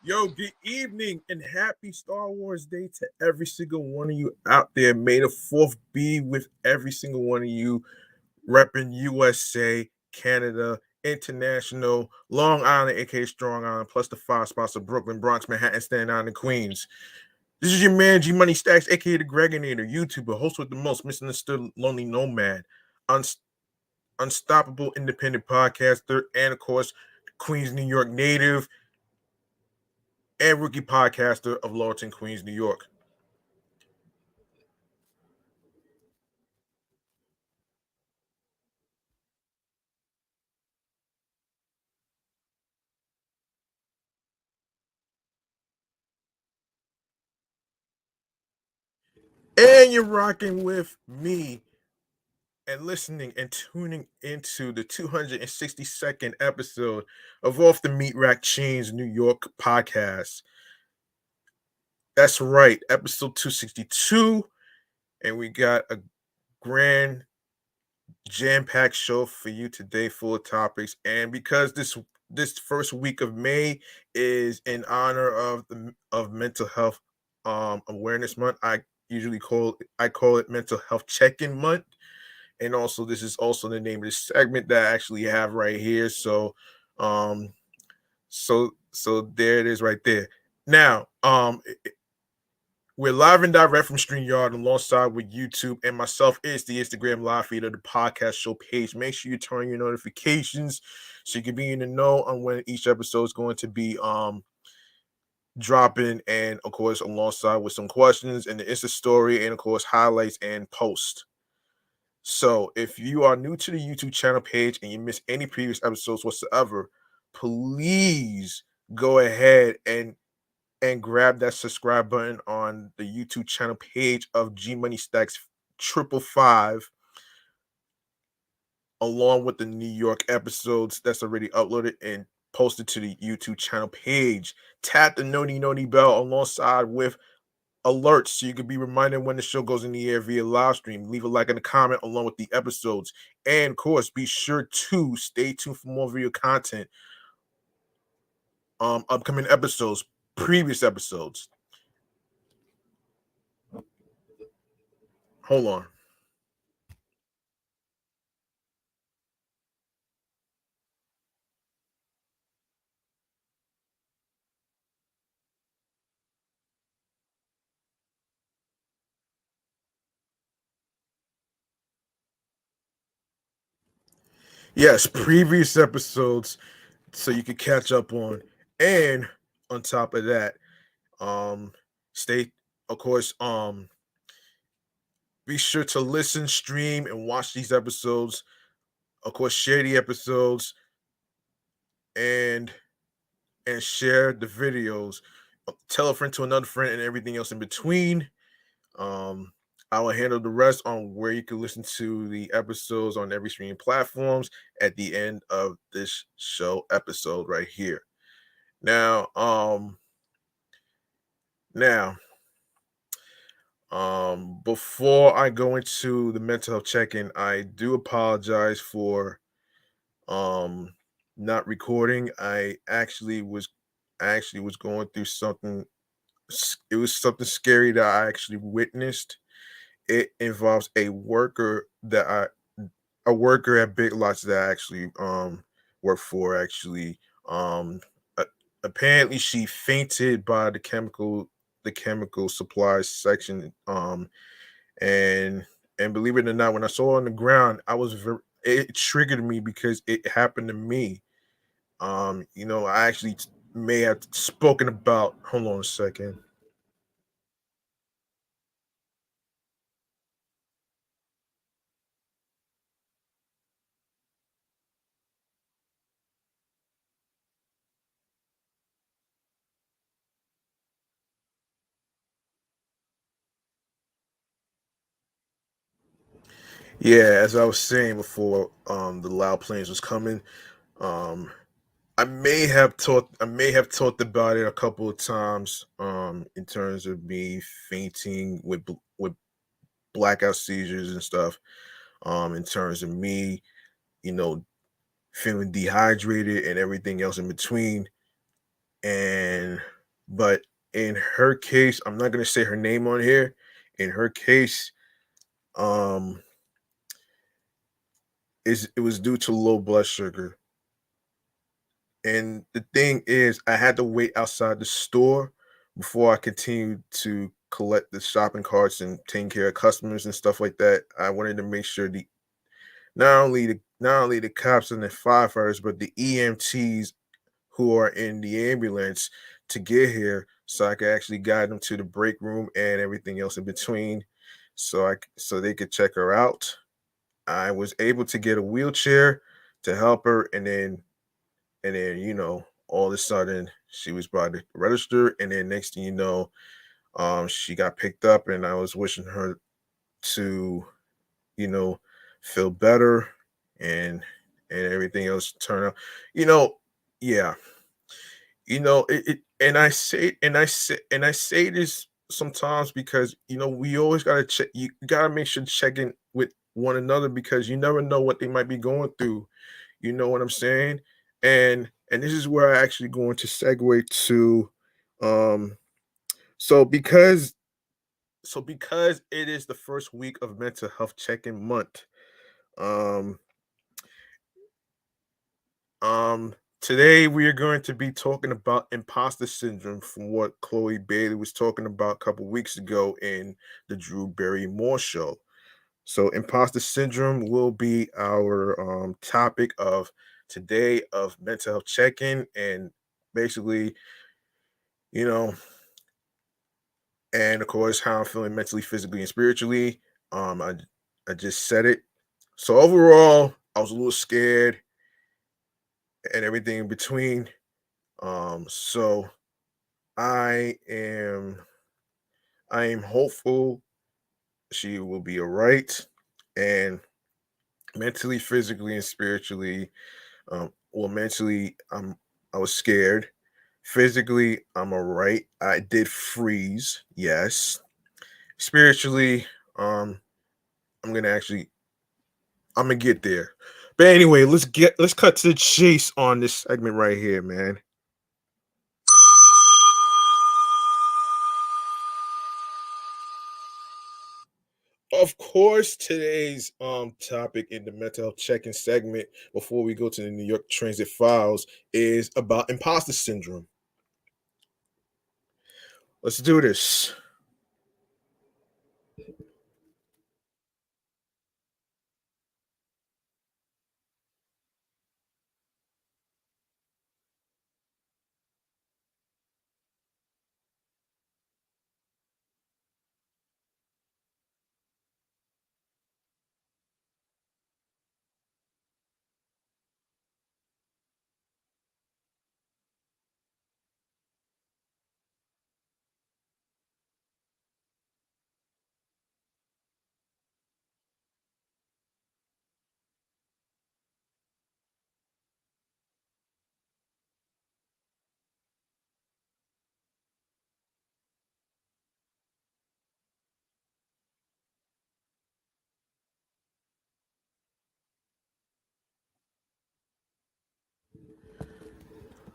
Yo, good evening and happy Star Wars Day to every single one of you out there. May the 4th be with every single one of you repping USA, Canada, International, Long Island, aka Strong Island, plus the 5 spots of Brooklyn, Bronx, Manhattan, Staten Island, and Queens. This is your man G Money Stacks, aka the Gregonator, YouTuber, host with the most, misunderstood, lonely nomad, unstoppable independent podcaster, and of course, Queens, New York native and rookie podcaster of Lawton, Queens, New York. And you're rocking with me and listening and tuning into the 262nd episode of Off the Meat Rack Chainz New York podcast. That's right, episode 262. And we got a grand jam-packed show for you today, full of topics. And because this first week of May is in honor of mental health awareness month, I call it mental health check-in month. And also this is also the name of the segment that I actually have right here. Um so there it is right there. Now, we're live and direct from StreamYard alongside with YouTube and myself is the Instagram live feed of the podcast show page. Make sure you turn on your notifications so you can be in the know on when each episode is going to be dropping, and of course alongside with some questions and the Insta story and of course highlights and post. So if you are new to the YouTube channel page and you missed any previous episodes whatsoever, please go ahead and grab that subscribe button on the YouTube channel page of G Money Stacks 555, along with the New York episodes that's already uploaded and posted to the YouTube channel page. Tap the noni bell alongside with alerts so you can be reminded when the show goes in the air via live stream. Leave a like and a comment along with the episodes. And of course, be sure to stay tuned for more video content, upcoming episodes, previous episodes. Hold on. Yes, previous episodes so you can catch up on. And on top of that, um stay of course, be sure to listen, stream, and watch these episodes. Of course, share the episodes and share the videos. Tell a friend to another friend and everything else in between. Um, I will handle the rest on where you can listen to the episodes on every streaming platforms at the end of this show episode right here. Now, now, before I go into the mental health check-in, I do apologize for um not recording. I actually was going through something. It was something scary that I actually witnessed. It involves a worker at Big Lots that I actually work for actually. Um a- Apparently she fainted by the chemical supplies section, and believe it or not, when I saw her on the ground, it triggered me because it happened to me. I actually may have spoken about. Hold on a second. Yeah, as I was saying before, the loud planes was coming. Um, I may have talked about it a couple of times. In terms of me fainting with blackout seizures and stuff. In terms of me, you know, feeling dehydrated and everything else in between. and but in her case, I'm not gonna say her name on here. In her case, um, is it was due to low blood sugar. And the thing is, I had to wait outside the store before I continued to collect the shopping carts and taking care of customers and stuff like that. I wanted to make sure the not only the cops and the firefighters, but the EMTs who are in the ambulance to get here, so I could actually guide them to the break room and everything else in between, so they could check her out. I was able to get a wheelchair to help her, and then all of a sudden she was by the register, and then next thing you know, she got picked up, and I was wishing her to you know feel better, and everything else turn out, you know yeah, and I say this sometimes because we always gotta check. You gotta make sure to check in with one another because you never know what they might be going through. You know what I'm saying? And this is where I actually going to segue to, um, so because it is the first week of mental health check-in month, um, Um, today we are going to be talking about imposter syndrome from what Chloe Bailey was talking about a couple weeks ago in the Drew Barrymore Show. So, imposter syndrome will be our topic of today of mental health check-in, and basically, you know, and of course how I'm feeling mentally, physically, and spiritually. I just said it. So overall, I was a little scared and everything in between. So I am I am hopeful she will be all right, and mentally, physically, and spiritually. Well, mentally, I was scared. Physically, I'm all right. I did freeze, yes. Spiritually, um, I'm gonna get there. But anyway, let's cut to the chase on this segment right here, man. Of course, today's topic in the mental health check-in segment before we go to the New York Transit Files is about imposter syndrome. Let's do this.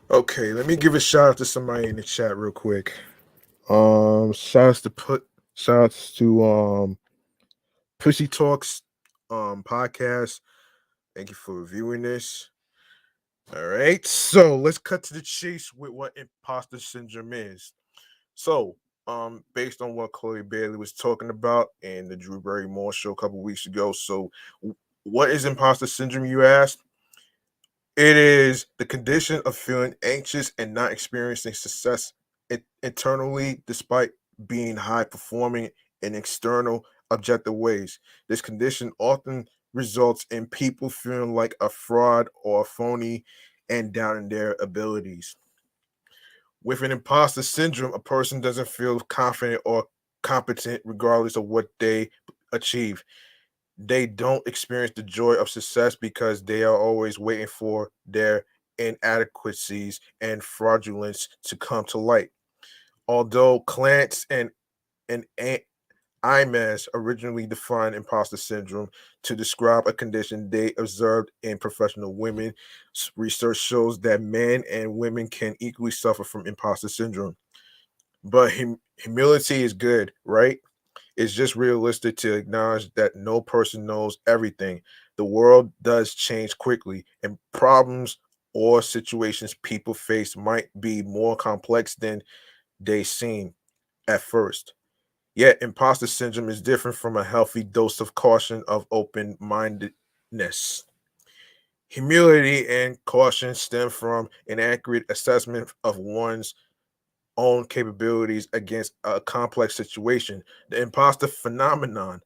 Okay, let me give a shout out to somebody in the chat real quick. Shouts to shouts to Pussy Talks podcast. Thank you for reviewing this. All right, so let's cut to the chase with what imposter syndrome is. So, based on what Chloe Bailey was talking about in the Drew Barrymore Show a couple weeks ago, so what is imposter syndrome? You asked. It is the condition of feeling anxious and not experiencing success internally, despite being high performing in external objective ways. This condition often results in people feeling like a fraud or a phony and doubting their abilities. With an imposter syndrome, a person doesn't feel confident or competent regardless of what they achieve. They don't experience the joy of success because they are always waiting for their inadequacies and fraudulence to come to light. Although clients and IMAS originally defined imposter syndrome to describe a condition they observed in professional women. Research shows that men and women can equally suffer from imposter syndrome. But humility is good, right? It's just realistic to acknowledge that no person knows everything. The world does change quickly, and problems or situations people face might be more complex than they seem at first. Yet, imposter syndrome is different from a healthy dose of caution of open mindedness. Humility and caution stem from an accurate assessment of one's own capabilities against a complex situation. The imposter phenomenon,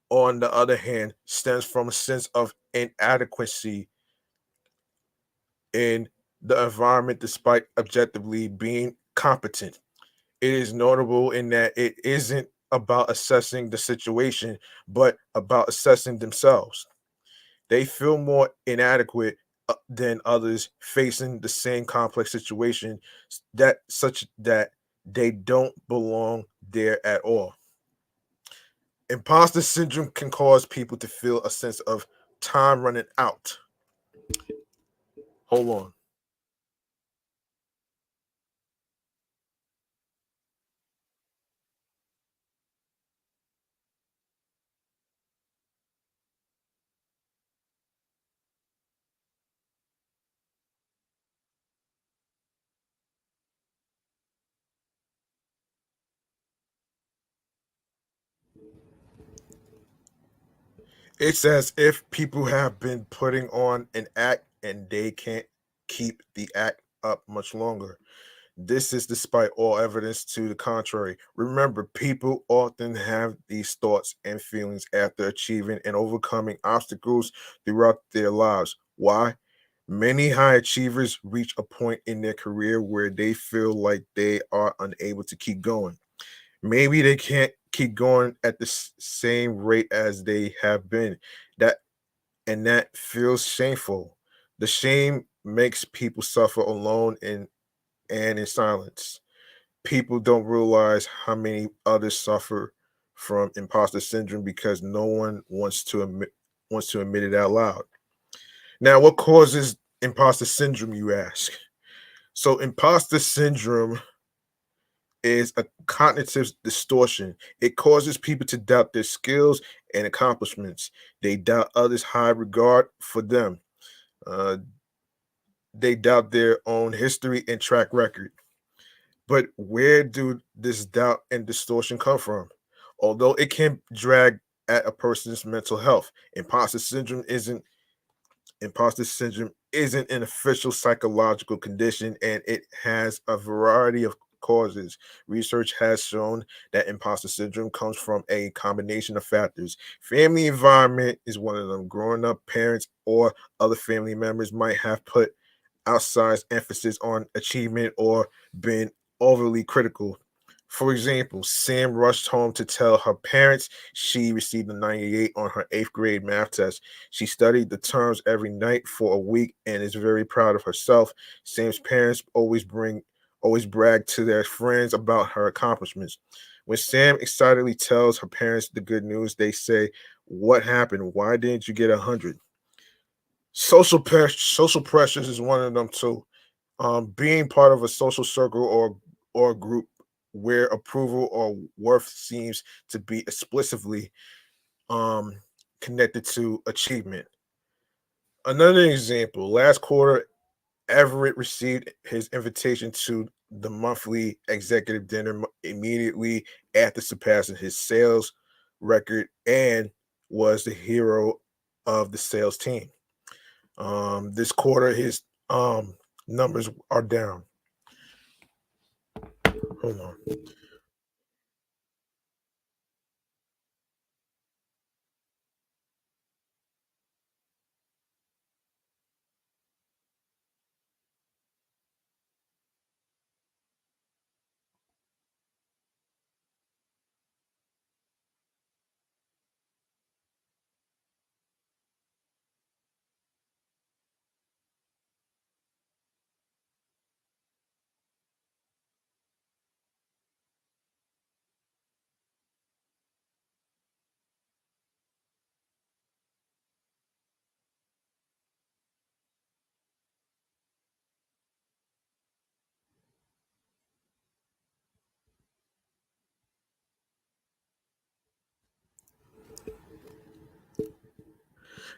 on the other hand, stems from a sense of inadequacy in the environment despite objectively being competent. It is notable in that it isn't about assessing the situation, but about assessing themselves. They feel more inadequate than others facing the same complex situation that such that they don't belong there at all. Imposter syndrome can cause people to feel a sense of time running out. Hold on. It's as if people have been putting on an act and they can't keep the act up much longer. This is despite all evidence to the contrary. Remember, people often have these thoughts and feelings after achieving and overcoming obstacles throughout their lives. Why? Many high achievers reach a point in their career where they feel like they are unable to keep going. Maybe they can't keep going at the same rate as they have been. That that feels shameful. The shame makes people suffer alone and in silence. People don't realize how many others suffer from imposter syndrome because no one wants to admit it out loud. Now, what causes imposter syndrome, you ask? So, imposter syndrome is a cognitive distortion. It causes people to doubt their skills and accomplishments. They doubt others' high regard for them. Uh, they doubt their own history and track record. But where do this doubt and distortion come from? Although it can drag at a person's mental health, imposter syndrome isn't an official psychological condition and it has a variety of causes. Research has shown that imposter syndrome comes from a combination of factors. Family environment is one of them. Growing up, parents or other family members might have put outsized emphasis on achievement or been overly critical. For example, Sam rushed home to tell her parents she received a 98 on her eighth grade math test. She studied the terms every night for a week and is very proud of herself. Sam's parents always brag to their friends about her accomplishments. When Sam excitedly tells her parents the good news, they say, "What happened? Why didn't you get 100?" Social pressures is one of them too. Being part of a social circle or group where approval or worth seems to be explicitly um, connected to achievement. Another example: last quarter, Everett received his invitation to the monthly executive dinner immediately after surpassing his sales record and was the hero of the sales team. This quarter, his numbers are down. Hold on.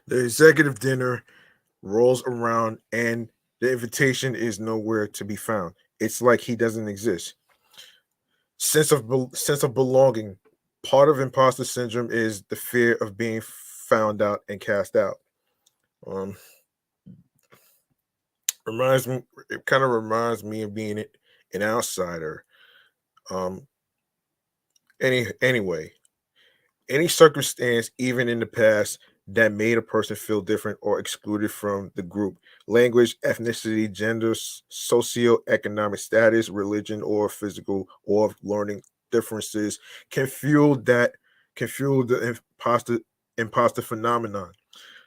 The executive dinner rolls around and the invitation is nowhere to be found. It's like he doesn't exist. Sense of belonging. Part of imposter syndrome is the fear of being found out and cast out. Um, reminds me, it kind of reminds me of being an outsider. Um, anyway, any circumstance, even in the past, that made a person feel different or excluded from the group. Language, ethnicity, gender, socioeconomic status, religion, or physical or learning differences can fuel that can fuel the imposter phenomenon.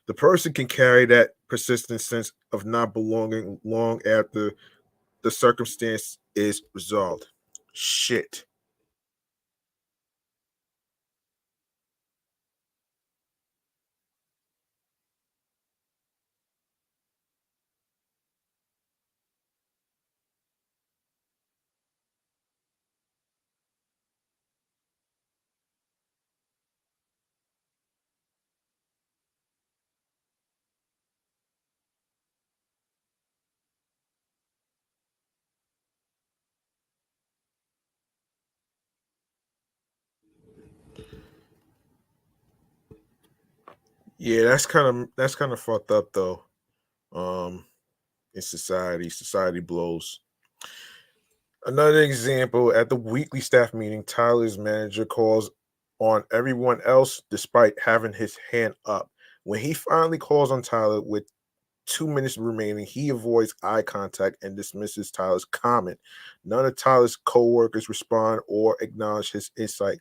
The person can carry that persistent sense of not belonging long after the circumstance is resolved. Shit. Yeah, that's kind of fucked up though. Um, in society, society blows. Another example at the weekly staff meeting, Tyler's manager calls on everyone else despite having his hand up. When he finally calls on Tyler with 2 minutes remaining, he avoids eye contact and dismisses Tyler's comment. None of Tyler's co-workers respond or acknowledge his insight.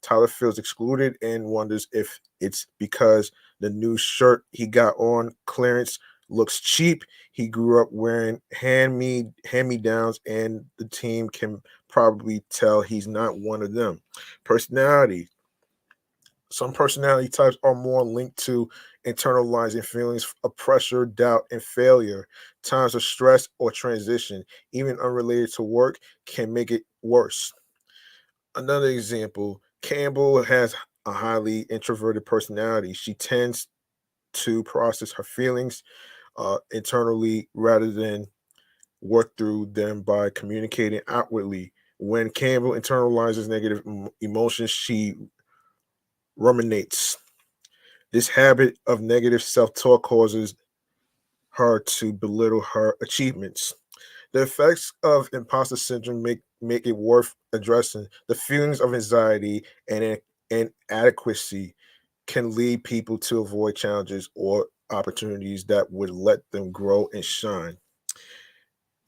Tyler feels excluded and wonders if it's because the new shirt he got on clearance looks cheap. He grew up wearing hand-me-downs, and the team can probably tell he's not one of them. Personality. Some personality types are more linked to internalizing feelings of pressure, doubt, and failure. Times of stress or transition, even unrelated to work, can make it worse. Another example, Campbell has a highly introverted personality. She tends to process her feelings internally rather than work through them by communicating outwardly. When Campbell internalizes negative emotions, she ruminates. This habit of negative self talk causes her to belittle her achievements. The effects of imposter syndrome make it worth addressing. The feelings of anxiety and inadequacy can lead people to avoid challenges or opportunities that would let them grow and shine.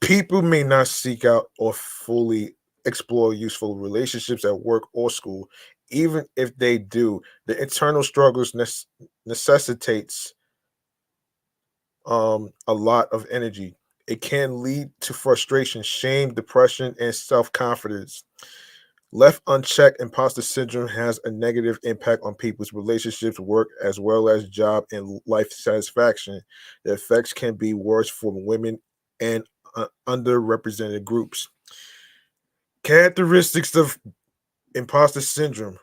People may not seek out or fully explore useful relationships at work or school. Even if they do, the internal struggles necessitates a lot of energy. It can lead to frustration, shame, depression, and self confidence. Left unchecked, imposter syndrome has a negative impact on people's relationships, work, as well as job and life satisfaction. The effects can be worse for women and underrepresented groups. Characteristics of imposter syndrome.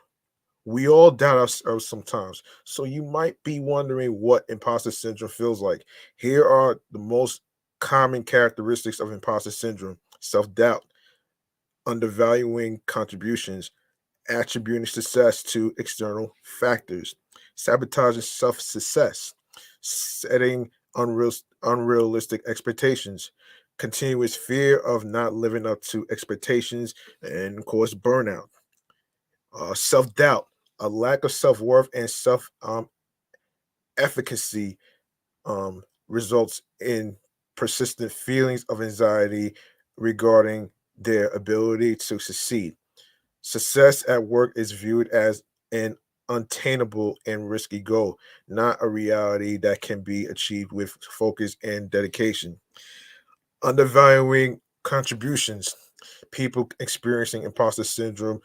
We all doubt ourselves sometimes. So you might be wondering what imposter syndrome feels like. Here are the most common characteristics of imposter syndrome: self doubt, undervaluing contributions, attributing success to external factors, sabotaging self success, setting unrealistic expectations, continuous fear of not living up to expectations, and of course, burnout. Self doubt, a lack of self worth and self efficacy results in persistent feelings of anxiety regarding their ability to succeed. Success at work is viewed as an unattainable and risky goal, not a reality that can be achieved with focus and dedication. Undervaluing contributions. People experiencing imposter syndrome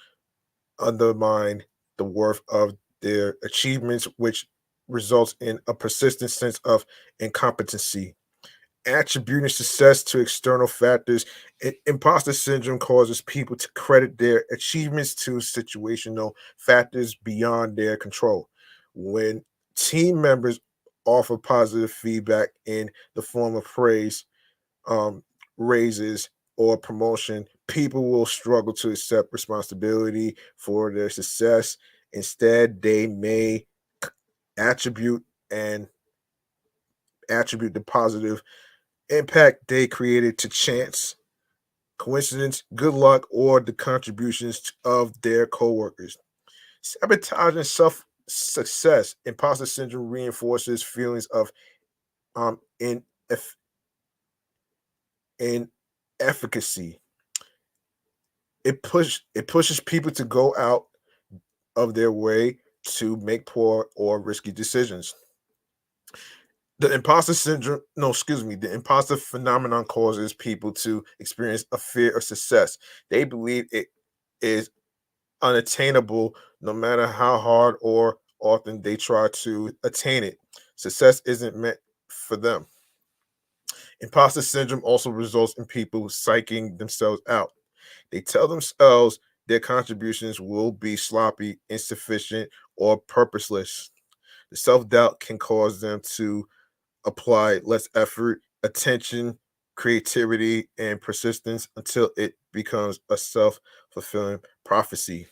undermine the worth of their achievements, which results in a persistent sense of incompetency. Attributing success to external factors, imposter syndrome causes people to credit their achievements to situational factors beyond their control. When team members offer positive feedback in the form of praise, um, raises, or promotion, people will struggle to accept responsibility for their success. Instead, they may attribute and attribute the positive impact they created to chance, coincidence, good luck, or the contributions of their coworkers. Sabotaging self success, imposter syndrome reinforces feelings of in inefficacy. It pushes people to go out of their way to make poor or risky decisions. The imposter syndrome, no, excuse me, the imposter phenomenon causes people to experience a fear of success. They believe it is unattainable no matter how hard or often they try to attain it. Success isn't meant for them. Imposter syndrome also results in people psyching themselves out. They tell themselves their contributions will be sloppy, insufficient, or purposeless. The self doubt can cause them to apply less effort, attention, creativity, and persistence until it becomes a self fulfilling prophecy.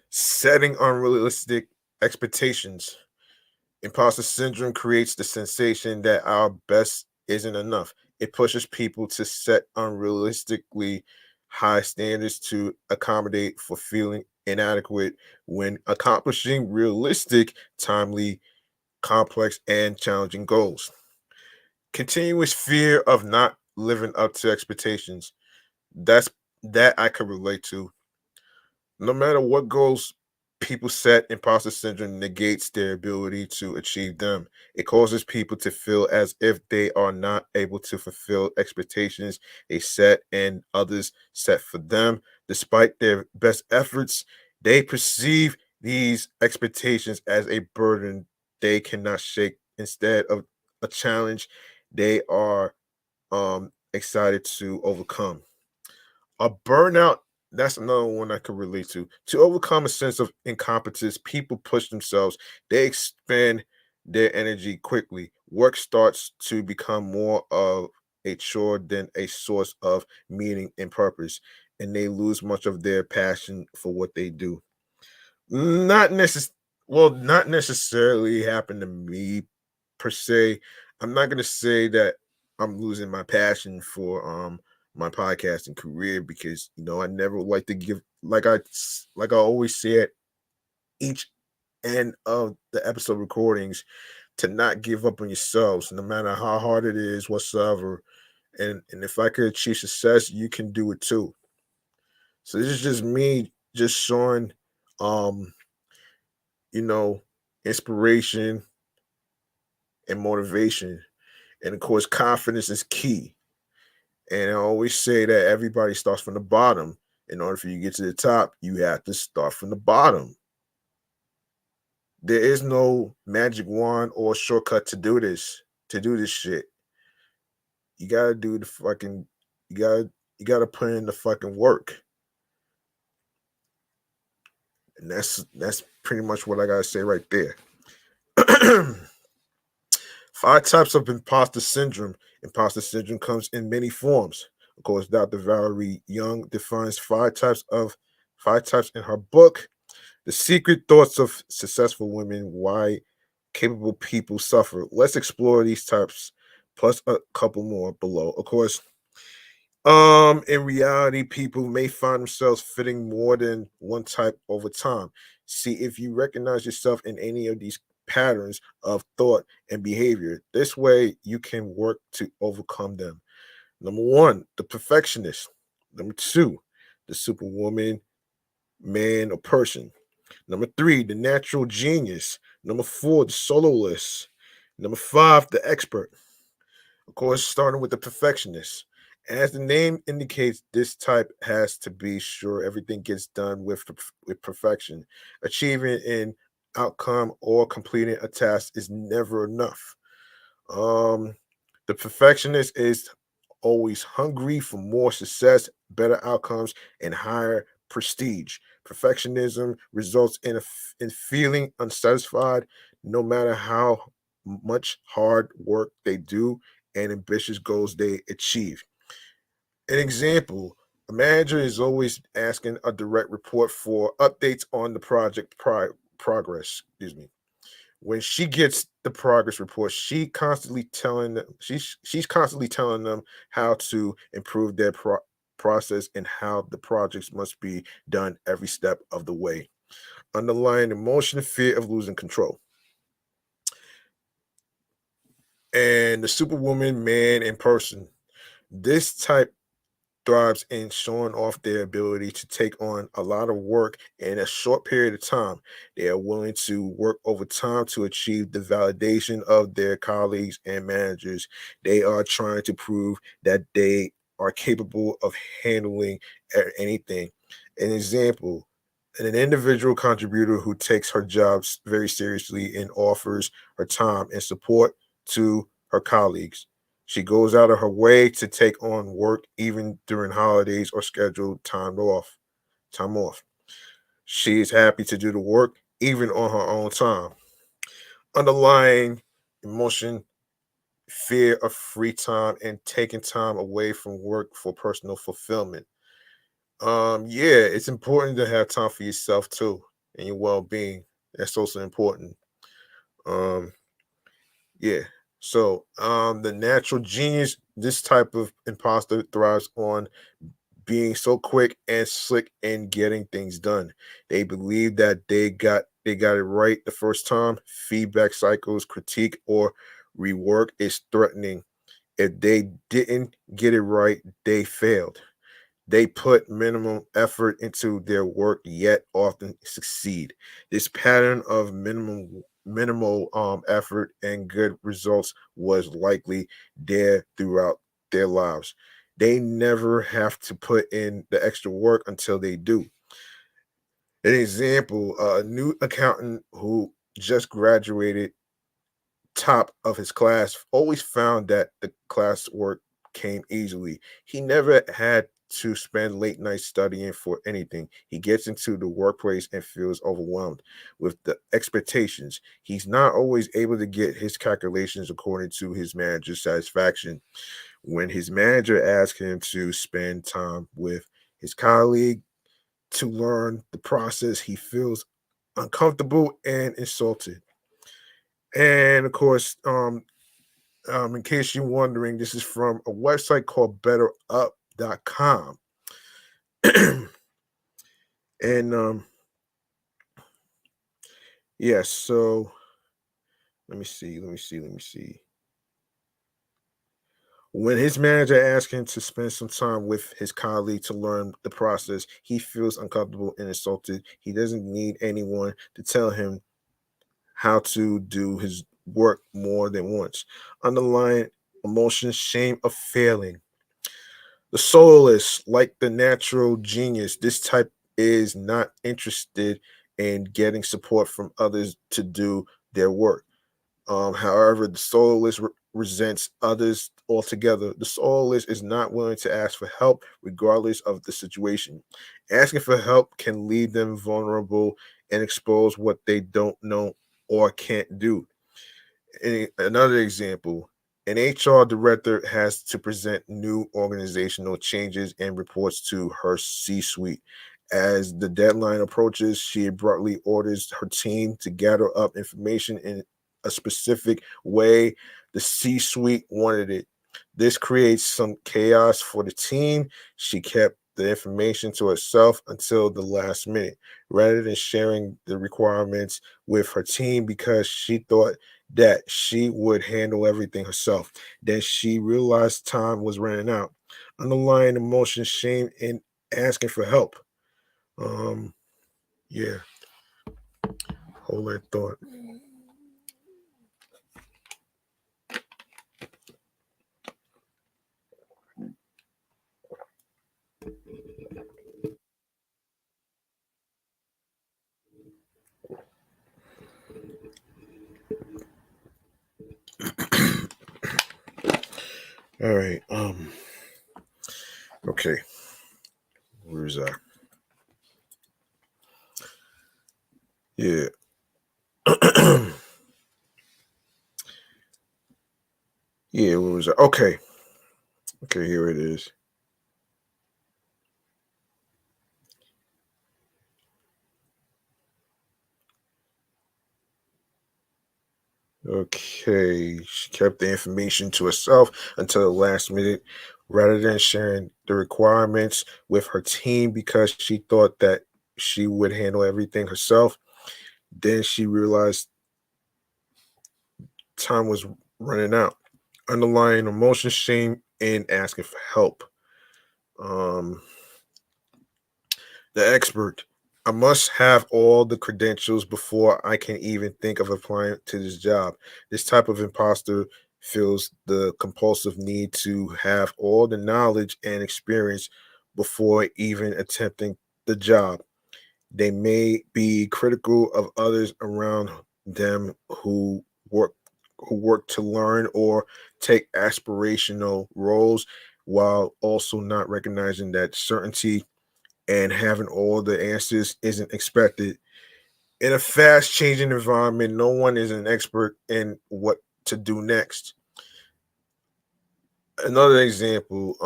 Setting unrealistic expectations. Imposter syndrome creates the sensation that our best isn't enough. It pushes people to set unrealistically high standards to accommodate for feeling inadequate when accomplishing realistic, timely, complex, and challenging goals. Continuous fear of not living up to expectations. That's that I could relate to. No matter what goals people set, imposter syndrome negates their ability to achieve them. It causes people to feel as if they are not able to fulfill expectations they set and others set for them. Despite their best efforts, they perceive these expectations as a burden they cannot shake instead of a challenge they are excited to overcome. A burnout, that's another one I could relate to. To overcome a sense of incompetence, people push themselves, they expend their energy quickly. Work starts to become more of a chore than a source of meaning and purpose, and they lose much of their passion for what they do. Not necess not necessarily happen to me per se. I'm not gonna say that I'm losing my passion for my podcasting career because I never like to give like I always say at each end of the episode recordings to not give up on yourselves no matter how hard it is whatsoever. And if I could achieve success, you can do it too. So this is just me just showing um you know, inspiration and motivation. And of course, confidence is key. And I always say that everybody starts from the bottom. In order for you to get to the top, you have to start from the bottom. There is no magic wand or shortcut to do this shit. You gotta do the fucking you gotta you gotta put in the fucking work. And that's pretty much what I gotta say right there. Five types of imposter syndrome. Imposter syndrome comes in many forms. Of course, Dr. Valerie Young defines five types in her book, The Secret Thoughts of Successful Women, Why Capable People Suffer. Let's explore these types, plus a couple more below. Of course, in reality, people may find themselves fitting more than one type over time. See if you recognize yourself in any of these patterns of thought and behavior. This way, you can work to overcome them. Number one, the perfectionist. Number two, the superwoman, man, or person. Number three, the natural genius. Number four, the soloist. Number five, the expert. Of course, starting with the perfectionist. As the name indicates, this type has to be sure everything gets done with perfection. Achieving an outcome or completing a task is never enough. Um, the perfectionist is always hungry for more success, better outcomes, and higher prestige. Perfectionism results in in feeling unsatisfied no matter how much hard work they do and ambitious goals they achieve. An example, a manager is always asking a direct report for updates on the project progress. Excuse me. When she gets the progress report, she's constantly telling them how to improve their process and how the projects must be done every step of the way. Underlying emotion and fear of losing control. And the Superwoman man in person. This type thrives in showing off their ability to take on a lot of work in a short period of time. They are willing to work overtime to achieve the validation of their colleagues and managers. They are trying to prove that they are capable of handling anything. An example, an individual contributor who takes her jobs very seriously and offers her time and support to her colleagues. She goes out of her way to take on work even during holidays or scheduled Time off. She is happy to do the work even on her own time. Underlying emotion, fear of free time and taking time away from work for personal fulfillment. Yeah, it's important to have time for yourself too and your well-being. That's also important. Um, yeah. The natural genius, this type of imposter thrives on being so quick and slick in getting things done. They believe that they got it right the first time. Feedback cycles, critique, or rework is threatening. If they didn't get it right, they failed. They put minimum effort into their work, yet often succeed. This pattern of minimal effort and good results was likely there throughout their lives. They never have to put in the extra work until they do. An example, a new accountant who just graduated top of his class always found that the classwork came easily. He never had to spend late nights studying for anything. He gets into the workplace and feels overwhelmed with the expectations. He's not always able to get his calculations according to his manager's satisfaction. When his manager asks him to spend time with his colleague to learn the process, he feels uncomfortable and insulted. And of course, in case you're wondering, this is from a website called betterup.com. And yes, so let me see. When his manager asks him to spend some time with his colleague to learn the process, he feels uncomfortable and insulted. He doesn't need anyone to tell him how to do his work more than once. Underlying emotion, shame of failing. The soulless, like the natural genius, this type is not interested in getting support from others to do their work. However, the soulless resents others altogether. The soulless is not willing to ask for help, regardless of the situation. Asking for help can leave them vulnerable and expose what they don't know or can't do. Another example, an HR director has to present new organizational changes and reports to her C suite. As the deadline approaches, she abruptly orders her team to gather up information in a specific way the C suite wanted it. This creates some chaos for the team. She kept the information to herself until the last minute, rather than sharing the requirements with her team because she thought that she would handle everything herself. Then she realized time was running out. Underlying emotion, shame, and asking for help. Um, yeah, hold that thought. All right. Okay. Where's that? Yeah. Yeah, what was it? Okay. Okay, here it is. Okay, she kept the information to herself until the last minute rather than sharing the requirements with her team because she thought that she would handle everything herself. Then she realized time was running out. Underlying emotion, shame, and asking for help. Um, the expert. I must have all the credentials before I can even think of applying to this job. This type of imposter feels the compulsive need to have all the knowledge and experience before even attempting the job. They may be critical of others around them work who work to learn or take aspirational roles while also not recognizing that certainty and having all the answers isn't expected. In a fast changing environment, no one is an expert in what to do next. Another example,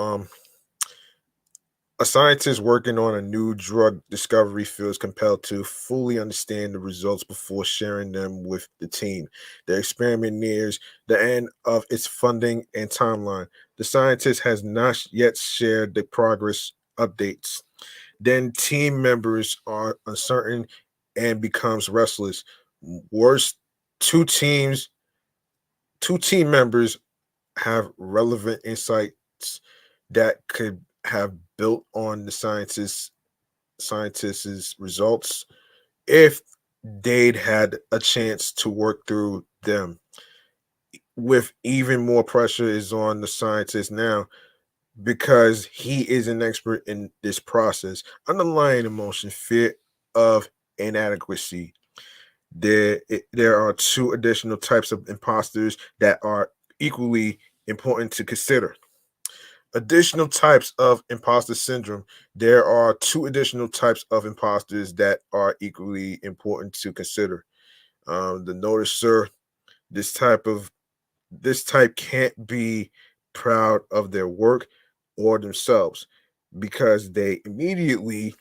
a scientist working on a new drug discovery feels compelled to fully understand the results before sharing them with the team. The experiment nears the end of its funding and timeline. The scientist has not yet shared the progress updates. Then team members are uncertain and becomes restless. Worse, two teams, two team members have relevant insights that could have built on the scientists' results if they'd had a chance to work through them. With even more pressure is on the scientist now because he is an expert in this process. Underlying emotion, fear of inadequacy. There are two additional types of imposters that are equally important to consider. Additional types of imposter syndrome. There are two additional types of imposters that are equally important to consider. The noticer. This type of this type can't be proud of their work or themselves because they immediately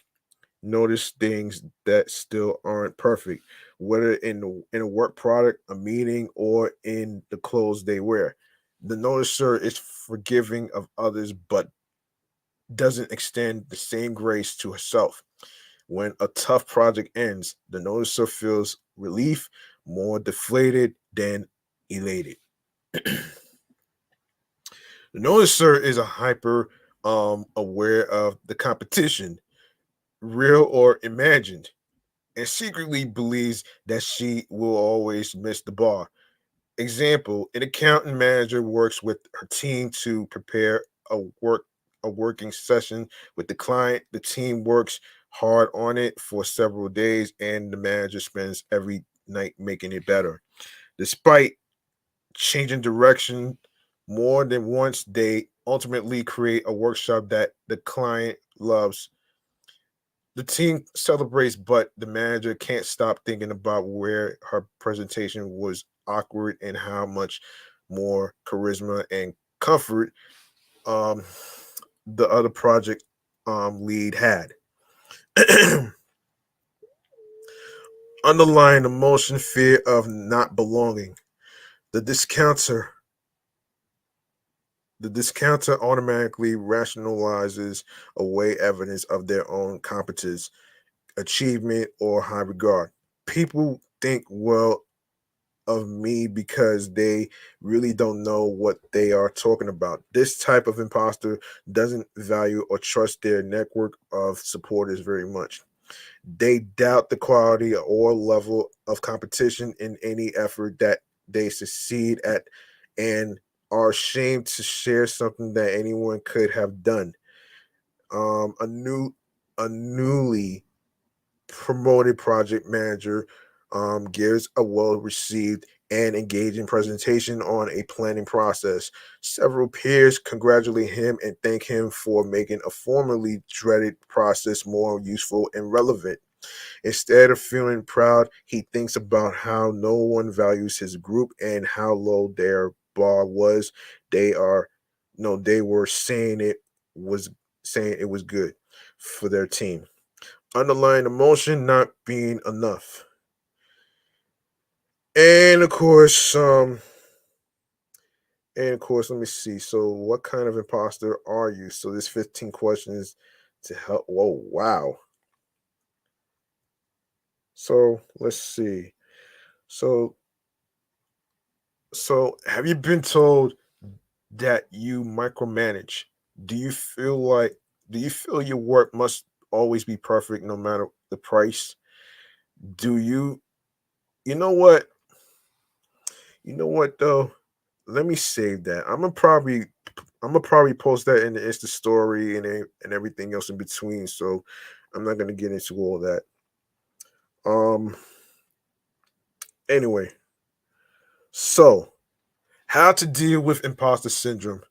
notice things that still aren't perfect, whether in a work product, a meeting, or in the clothes they wear. The noticer is forgiving of others, but doesn't extend the same grace to herself. When a tough project ends, the noticer feels relief, more deflated than elated. The noticer is a hyper aware of the competition, real or imagined, and secretly believes that she will always miss the bar. Example: an accountant manager works with her team to prepare a work a working session with the client. The team works hard on it for several days, and the manager spends every night making it better. Despite changing direction more than once, they ultimately create a workshop that the client loves. The team celebrates, but the manager can't stop thinking about where her presentation was awkward and how much more charisma and comfort um, the other project lead had. Underlying emotion, fear of not belonging. The discounter, the discounter automatically rationalizes away evidence of their own competence, achievement, or high regard. People think well of me because they really don't know what they are talking about. This type of imposter doesn't value or trust their network of supporters very much. They doubt the quality or level of competition in any effort that they succeed at and are ashamed to share something that anyone could have done. Um, a new a newly promoted project manager gives a well received and engaging presentation on a planning process. Several peers congratulate him and thank him for making a formerly dreaded process more useful and relevant. Instead of feeling proud, he thinks about how no one values his group and how low they're bar was. They are no, they were was saying it was good for their team. Underlying emotion not being enough. And of course, let me see. So, what kind of imposter are you? So, there's 15 questions to help. Whoa, wow. So, let's see. So, have you been told that you micromanage? Do you feel like do you feel your work must always be perfect no matter the price? Do you you know what? You know what though? Let me save that. I'm gonna probably post that in the Insta story and everything else in between. So I'm not gonna get into all that. Um anyway, so how to deal with imposter syndrome.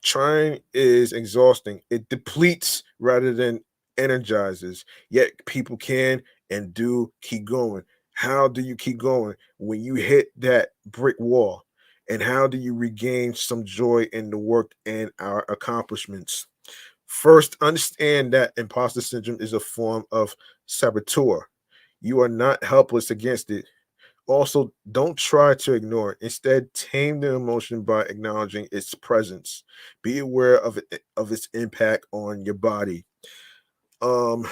Trying is exhausting. It depletes rather than energizes. Yet people can and do keep going. How do you keep going when you hit that brick wall? And how do you regain some joy in the work and our accomplishments? First, understand that imposter syndrome is a form of saboteur. You are not helpless against it. Also, don't try to ignore it. Instead, tame the emotion by acknowledging its presence. Be aware of its impact on your body. Um,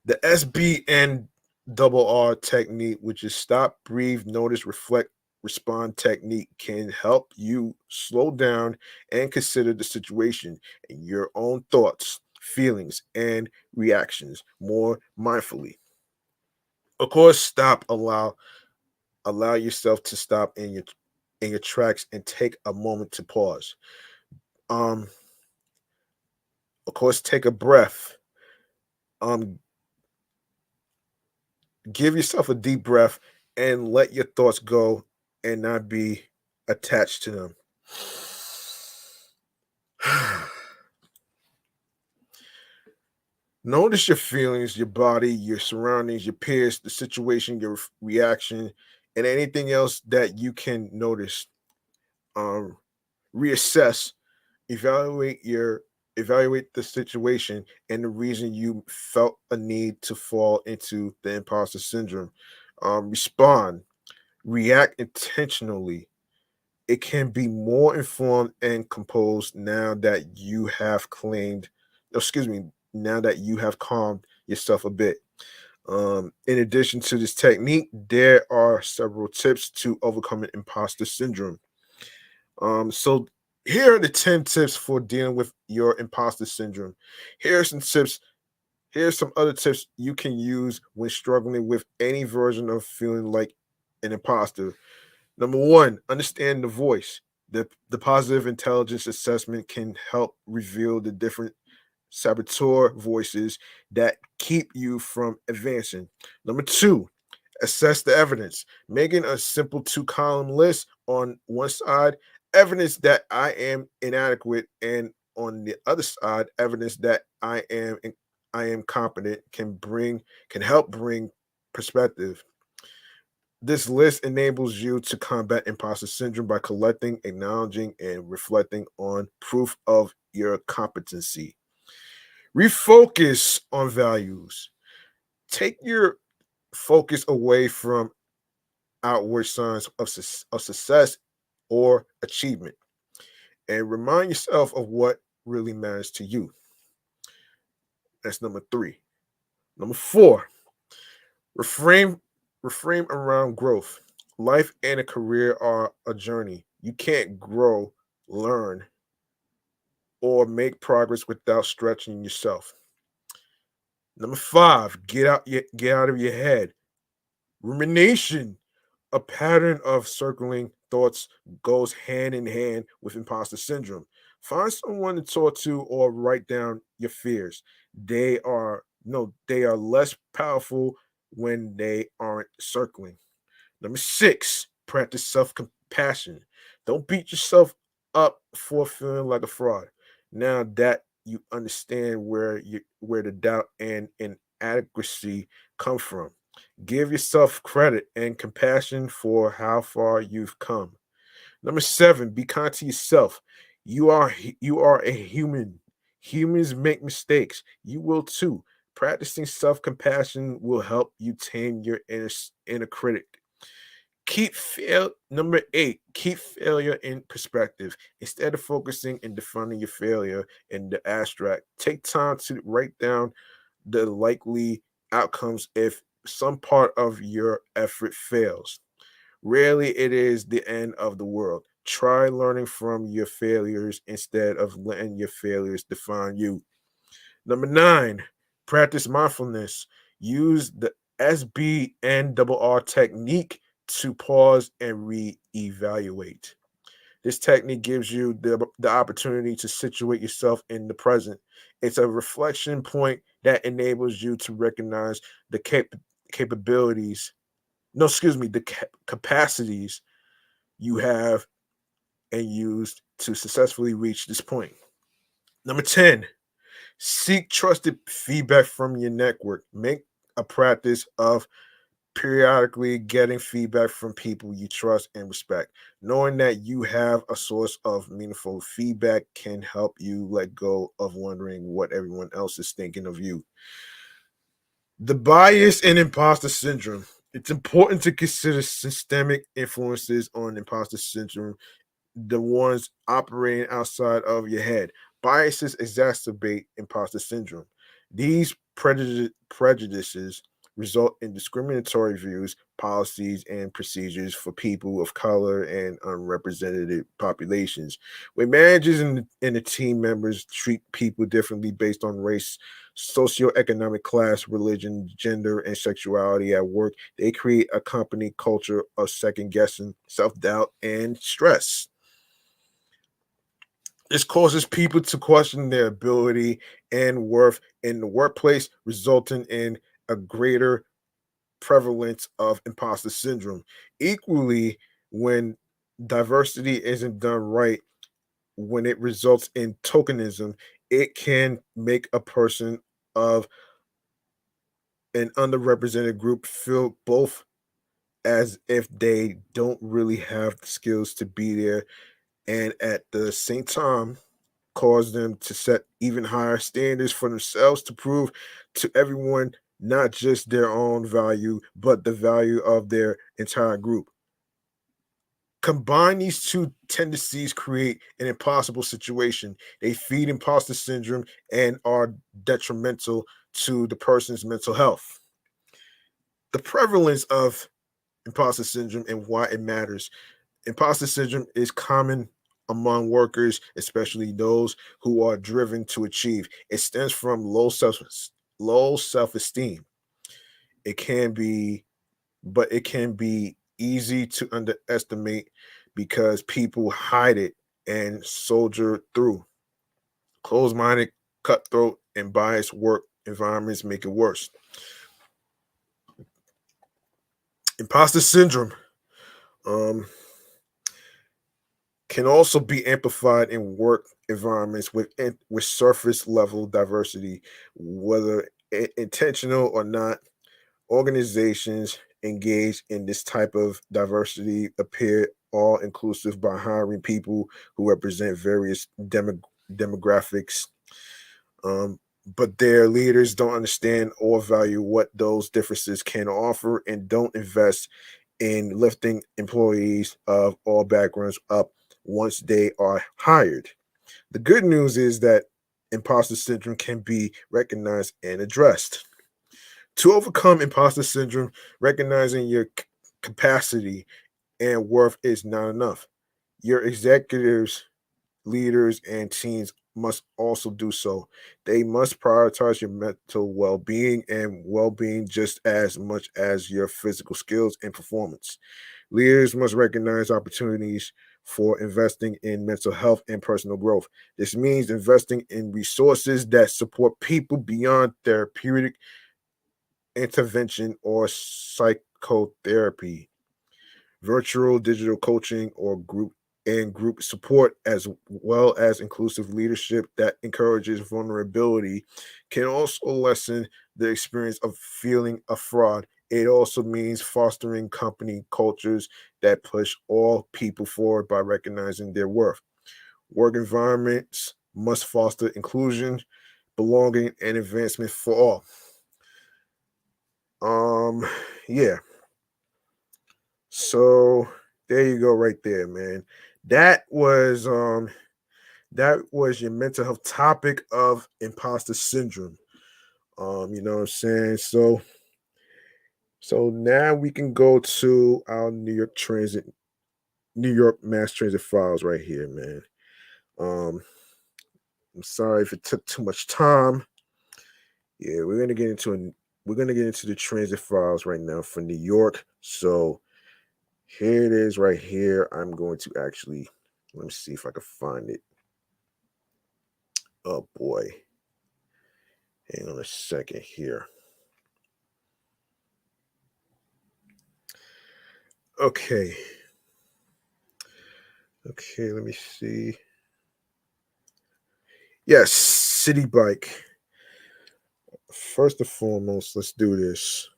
the SBN double R technique, which is stop, breathe, notice, reflect, respond technique, can help you slow down and consider the situation and your own thoughts, feelings, and reactions more mindfully. Of course, allow yourself to stop in your tracks and take a moment to pause. Um, of course, take a breath. Um, give yourself a deep breath and let your thoughts go and not be attached to them. Notice your feelings, your body, your surroundings, your peers, the situation, your reaction, and anything else that you can notice. Um, reassess, evaluate your evaluate the situation and the reason you felt a need to fall into the imposter syndrome. Respond, react intentionally. It can be more informed and composed now that you have now that you have calmed yourself a bit. In addition to this technique, there are several tips to overcoming imposter syndrome. So here are the 10 tips for dealing with your imposter syndrome. Here are some tips. Here's some other tips you can use when struggling with any version of feeling like an imposter. Number one, understand the voice. The positive intelligence assessment can help reveal the different saboteur voices that keep you from advancing. Number two, assess the evidence. Making a simple two-column list on one side, evidence that I am inadequate, and on the other side, evidence that I am competent can help bring perspective. This list enables you to combat imposter syndrome by collecting, acknowledging, and reflecting on proof of your competency. Refocus on values. Take your focus away from outward signs of success or achievement and remind yourself of what really matters to you. That's number three. Number four, reframe reframe around growth. Life and a career are a journey. You can't grow, learn, or make progress without stretching yourself. Number five, get out of your head. Rumination, a pattern of circling thoughts, goes hand in hand with imposter syndrome. Find someone to talk to or write down your fears. They are no, they are less powerful when they aren't circling. Number six, practice self compassion. Don't beat yourself up for feeling like a fraud. Now that you understand where the doubt and inadequacy come from, give yourself credit and compassion for how far you've come. Number seven, be kind to yourself. You are a human. Humans make mistakes. You will too. Practicing self-compassion will help you tame your inner critic. Number eight, keep failure in perspective. Instead of focusing and defining your failure in the abstract, take time to write down the likely outcomes if some part of your effort fails. Rarely it is the end of the world. Try learning from your failures instead of letting your failures define you. Number nine, practice mindfulness. Use the SBNRR technique to pause and reevaluate. This technique gives you the opportunity to situate yourself in the present. It's a reflection point that enables you to recognize the capabilities, no, excuse me, the capacities you have and used to successfully reach this point. Number 10, seek trusted feedback from your network. Make a practice of periodically getting feedback from people you trust and respect. Knowing that you have a source of meaningful feedback can help you let go of wondering what everyone else is thinking of you. The bias and imposter syndrome. It's important to consider systemic influences on imposter syndrome, the ones operating outside of your head. Biases exacerbate imposter syndrome. These prejudices result in discriminatory views, policies, and procedures for people of color and unrepresented populations. When managers and the team members treat people differently based on race, socioeconomic class, religion, gender, and sexuality at work, they create a company culture of second guessing, self doubt, and stress. This causes people to question their ability and worth in the workplace, resulting in a greater prevalence of imposter syndrome. Equally, when diversity isn't done right, when it results in tokenism, it can make a person of an underrepresented group feel both as if they don't really have the skills to be there, and at the same time cause them to set even higher standards for themselves to prove to everyone not just their own value, but the value of their entire group. Combine these two tendencies create an impossible situation. They feed imposter syndrome and are detrimental to the person's mental health. The prevalence of imposter syndrome and why it matters. Imposter syndrome is common among workers, especially those who are driven to achieve. It stems from low self-esteem. It can be, but it can be easy to underestimate because people hide it and soldier through. Closed-minded, cutthroat, and biased work environments make it worse. Imposter syndrome. Um, can also be amplified in work environments with surface level diversity, whether intentional or not. Organizations engaged in this type of diversity appear all inclusive by hiring people who represent various demographics, um, but their leaders don't understand or value what those differences can offer and don't invest in lifting employees of all backgrounds up once they are hired. The good news is that imposter syndrome can be recognized and addressed. To overcome imposter syndrome, recognizing your capacity and worth is not enough. Your executives, leaders, and teams must also do so. They must prioritize your mental well being and well being just as much as your physical skills and performance. Leaders must recognize opportunities for investing in mental health and personal growth. This means investing in resources that support people beyond therapeutic intervention or psychotherapy, virtual digital coaching or group support, as well as inclusive leadership that encourages vulnerability, can also lessen the experience of feeling a fraud. It also means fostering company cultures that push all people forward by recognizing their worth. Work environments must foster inclusion, belonging, and advancement for all. Um, yeah. So there you go, right there, man. That was um that was your mental health topic of imposter syndrome. You know what I'm saying? So now we can go to our New York Mass Transit files right here, man. Um, I'm sorry if it took too much time. Yeah, we're gonna get into the transit files right now for New York. So here it is right here. I'm going to actually let me see if I can find it. Oh boy. Hang on a second here. Okay. Okay, let me see. Yes, City Bike. First and foremost, let's do this.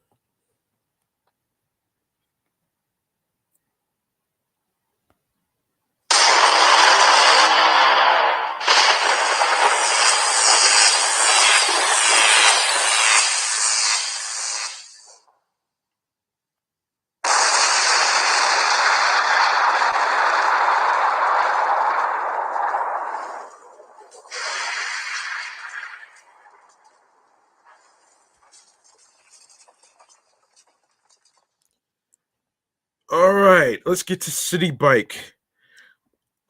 All right, let's get to City Bike.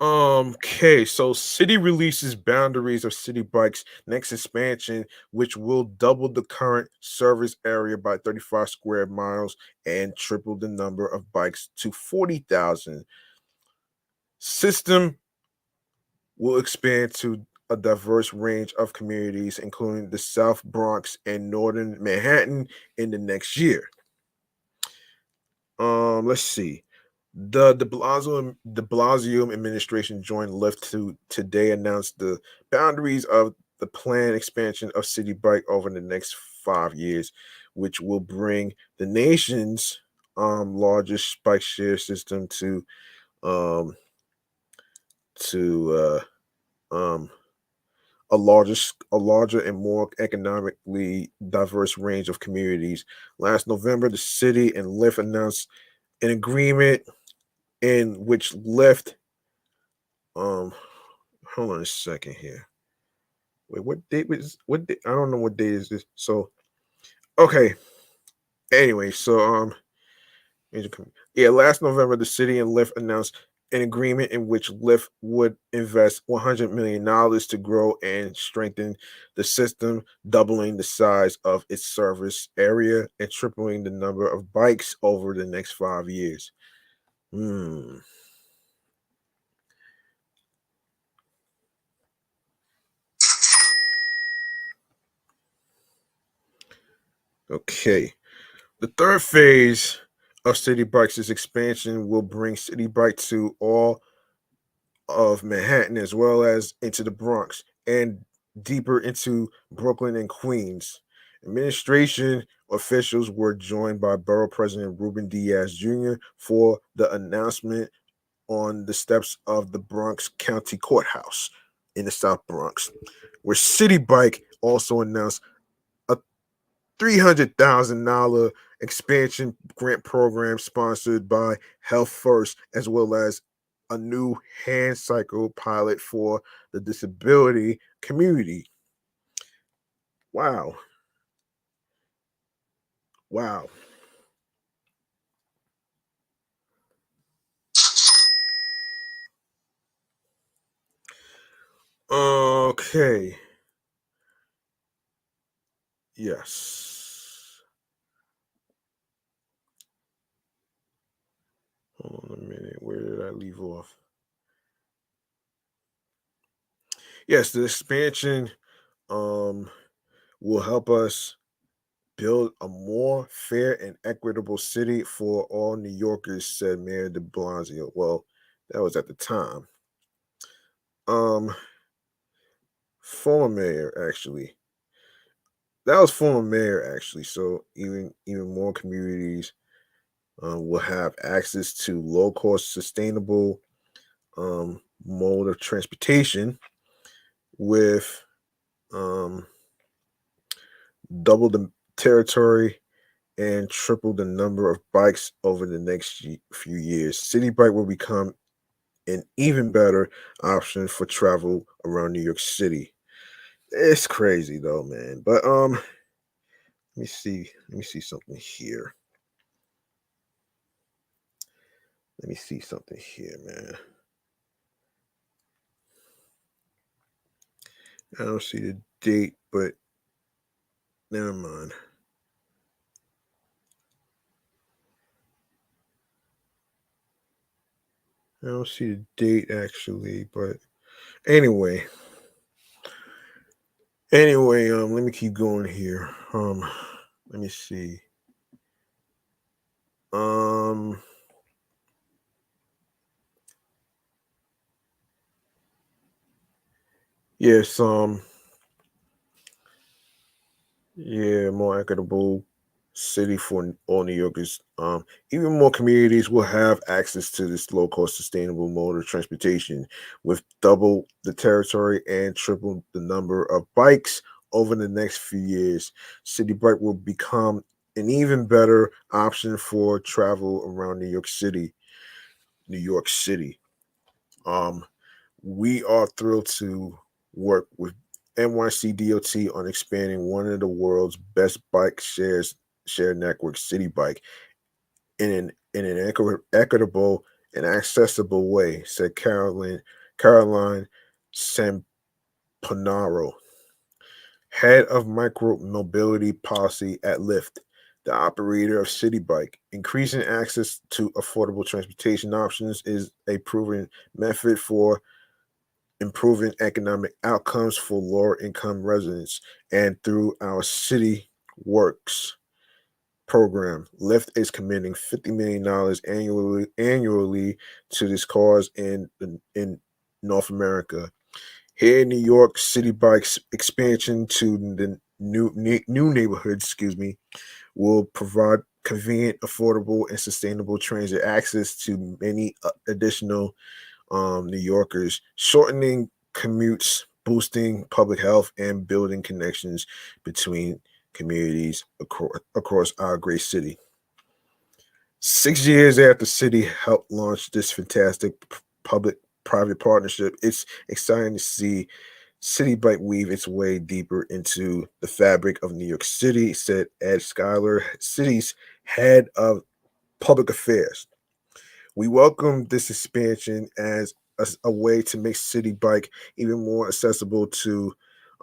Okay, so City releases boundaries of City Bike's next expansion, which will double the current service area by 35 square miles and triple the number of bikes to 40,000. System will expand to a diverse range of communities, including the South Bronx and Northern Manhattan in the next year. Let's see. The Blasio administration joined Lyft to today announce the boundaries of the planned expansion of City Bike over the next 5 years, which will bring the nation's largest bike share system um to um a larger and more economically diverse range of communities. Last November, the city and Lyft announced an agreement in which Lyft um hold on a second here. Wait, what date was what date? I don't know what date is this. So okay. Anyway, yeah, last November the city and Lyft announced an agreement in which Lyft would invest $100 million to grow and strengthen the system, doubling the size of its service area and tripling the number of bikes over the next 5 years. Hmm. Okay. The third phase of City Bikes' expansion will bring City Bike to all of Manhattan as well as into the Bronx and deeper into Brooklyn and Queens. Administration officials were joined by Borough President Ruben Diaz Jr. for the announcement on the steps of the Bronx County Courthouse in the South Bronx, where City Bike also announced a $300,000 expansion grant program sponsored by Health First, as well as a new hand cycle pilot for the disability community. Wow. Wow. Okay. Yes. Hold on a minute. Where did I leave off? Yes, the expansion um will help us build a more fair and equitable city for all New Yorkers, said Mayor de Blasio. Well, that was at the time. Um, former mayor actually. That was former mayor actually. So even more communities will have access to low cost, sustainable mode of transportation with um, double the territory and triple the number of bikes over the next few years. City Bike will become an even better option for travel around New York City. It's crazy though, man. But let me see something here. Let me see something here, man. I don't see the date, but never mind. I don't see the date actually, but anyway. Anyway, let me keep going here. Let me see. Um, yes, yeah, more equitable city for all New Yorkers. Even more communities will have access to this low cost, sustainable mode of transportation with double the territory and triple the number of bikes over the next few years. City Bike will become an even better option for travel around New York City. New York City. Um, we are thrilled to work with NYC DOT on expanding one of the world's best bike share networks, City Bike, in an equitable and accessible way, said Caroline Samponaro, head of micro mobility policy at Lyft, the operator of City Bike. Increasing access to affordable transportation options is a proven method for improving economic outcomes for lower income residents. And through our City Works program, Lyft is committing $50 million annually to this cause in North America. Here in New York, City Bike's expansion to the new neighborhoods, will provide convenient, affordable, and sustainable transit access to many additional New Yorkers, shortening commutes, boosting public health, and building connections between communities across our great city. 6 years after City helped launch this fantastic public private partnership, it's exciting to see City Bike weave its way deeper into the fabric of New York City, said Ed Schuyler, City's head of public affairs. We welcome this expansion as a way to make City Bike even more accessible to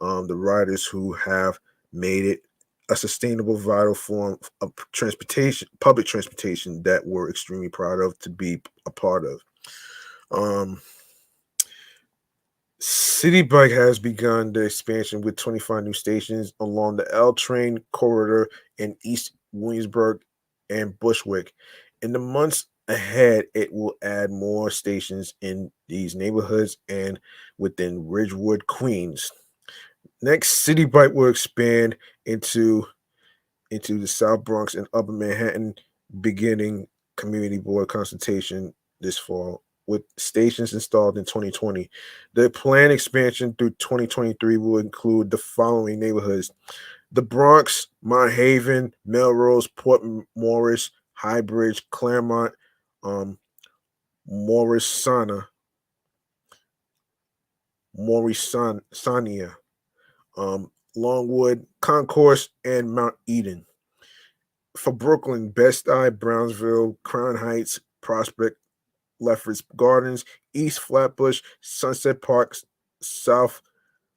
the riders who have made it a sustainable, vital form of transportation, public transportation that we're extremely proud of to be a part of. Um, City Bike has begun the expansion with 25 new stations along the L train corridor in East Williamsburg and Bushwick. In the months ahead, it will add more stations in these neighborhoods and within Ridgewood, Queens. Next, City Bike will expand into the South Bronx and Upper Manhattan, beginning community board consultation this fall, with stations installed in 2020. The planned expansion through 2023 will include the following neighborhoods: the Bronx, Mount Haven, Melrose, Port Morris, Highbridge, Claremont, um, Morrisana, Morrisania, Longwood, Concourse, and Mount Eden. For Brooklyn, Bed-Stuy, Brownsville, Crown Heights, Prospect, Lefferts Gardens, East Flatbush, Sunset Park, South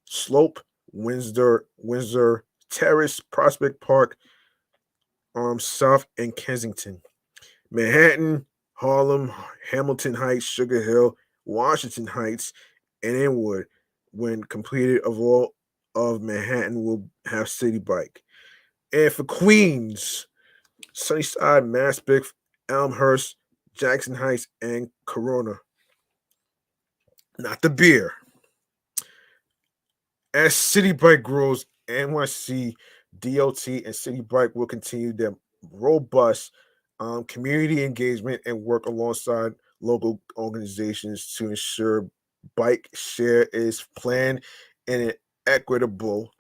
Slope, Windsor Terrace, Prospect Park, South and Kensington. Manhattan, Harlem, Hamilton Heights, Sugar Hill, Washington Heights, and Inwood. When completed, of all of Manhattan will have City Bike. And for Queens, Sunnyside, Maspeth, Elmhurst, Jackson Heights, and Corona. Not the beer. As City Bike grows, NYC, DOT, and City Bike will continue their robust community engagement and work alongside local organizations to ensure bike share is planned in an equitable,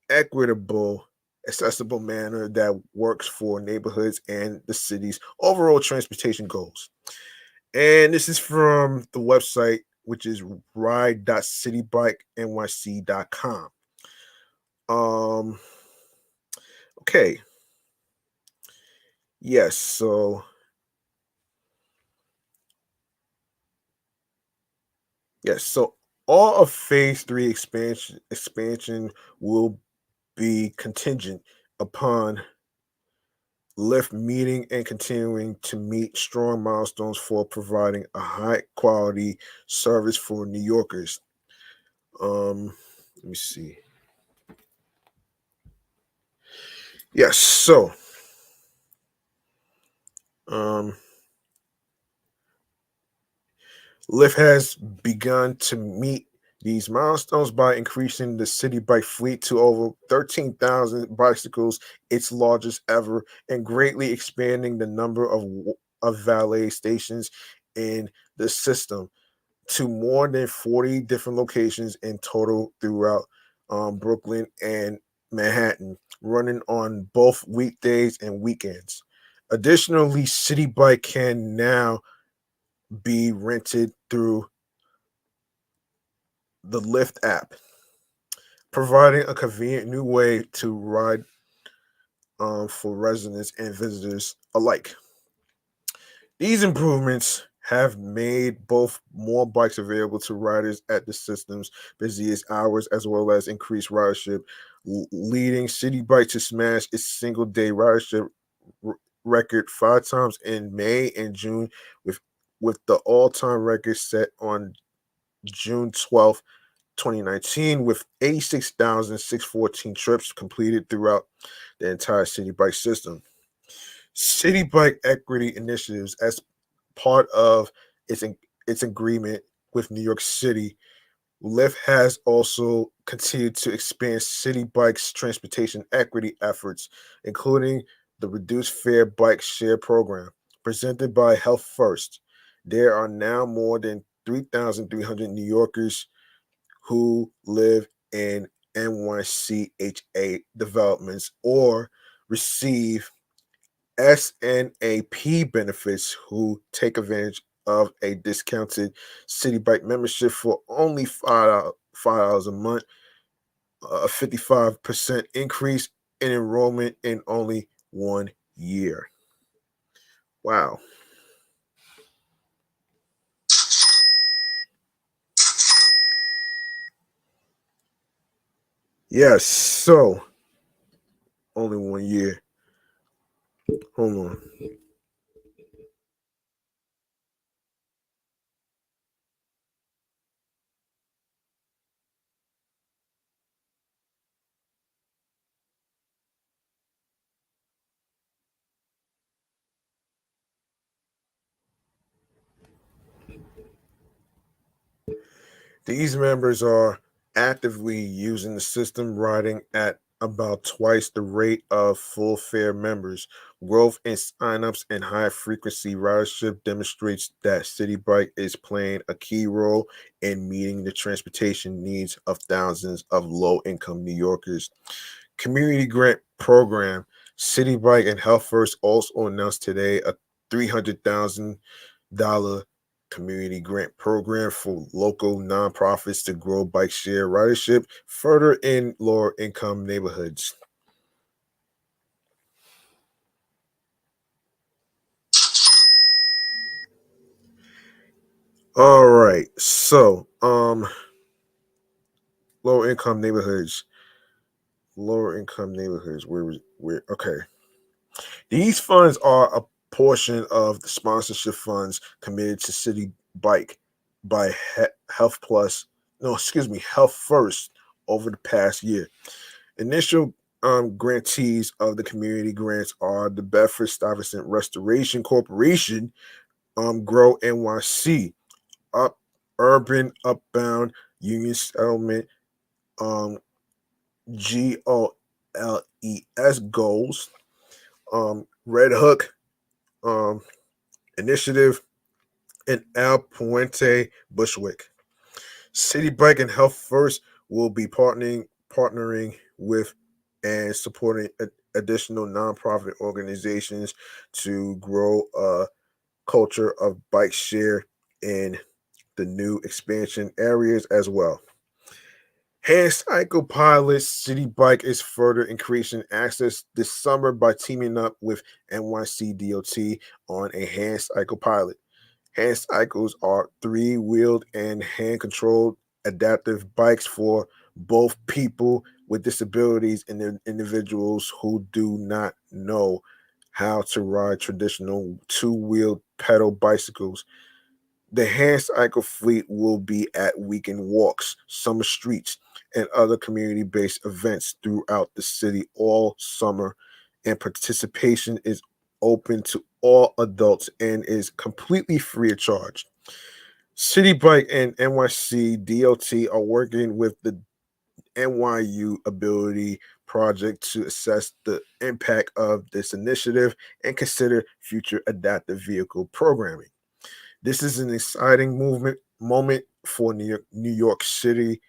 equitable, accessible manner that works for neighborhoods and the city's overall transportation goals. And this is from the website, which is ride.citybikenyc.com. Um, okay. Yes, so yes, so all of phase three expansion will be contingent upon Lyft meeting and continuing to meet strong milestones for providing a high quality service for New Yorkers. Let me see. Yes, so um Lyft has begun to meet these milestones by increasing the city bike fleet to over 13,000 bicycles, its largest ever, and greatly expanding the number of valet stations in the system to more than 40 different locations in total throughout Brooklyn and Manhattan, running on both weekdays and weekends. Additionally, City Bike can now be rented through the Lyft app, providing a convenient new way to ride for residents and visitors alike. These improvements have made both more bikes available to riders at the system's busiest hours, as well as increased ridership, leading City Bike to smash its single day ridership r- record 5 times in May and June, with the all-time record set on June 12th, 2019, with 86,614 trips completed throughout the entire City Bike system. City Bike Equity Initiatives, as part of its its agreement with New York City, Lyft has also continued to expand City Bike's transportation equity efforts, including the reduced fare bike share program presented by Health First. There are now more than 3,300 New Yorkers who live in NYCHA developments or receive SNAP benefits who take advantage of a discounted City Bike membership for only $5 a month, a 55% increase in enrollment in only 1 year. Wow. Yes, so only 1 year. Hold on. These members are actively using the system, riding at about twice the rate of full fare members. Growth in signups and high frequency ridership demonstrates that City Bike is playing a key role in meeting the transportation needs of thousands of low income New Yorkers. Community grant program. City Bike and Health First also announced today a $300,000 community grant program for local nonprofits to grow bike share ridership further in lower income neighborhoods. All right, so lower income neighborhoods, where okay. These funds are a portion of the sponsorship funds committed to City Bike by Health Plus, no, excuse me, Health First over the past year. Initial grantees of the community grants are the Bedford Stuyvesant Restoration Corporation, Grow NYC, Up Urban Upbound Union Settlement, um, GOLES Goals, Red Hook, um, initiative in El Puente, Bushwick. City Bike and Health First will be partnering with and supporting additional nonprofit organizations to grow a culture of bike share in the new expansion areas as well. Hand Cycle Pilot City Bike is further increasing access this summer by teaming up with NYC DOT on a hand cycle pilot. Hand cycles are three-wheeled and hand-controlled adaptive bikes for both people with disabilities and individuals who do not know how to ride traditional two-wheeled pedal bicycles. The hand cycle fleet will be at weekend walks, summer streets, and other community-based events throughout the city all summer, and participation is open to all adults and is completely free of charge. City Bike and NYC DOT are working with the NYU Ability Project to assess the impact of this initiative and consider future adaptive vehicle programming. This is an exciting moment for New York City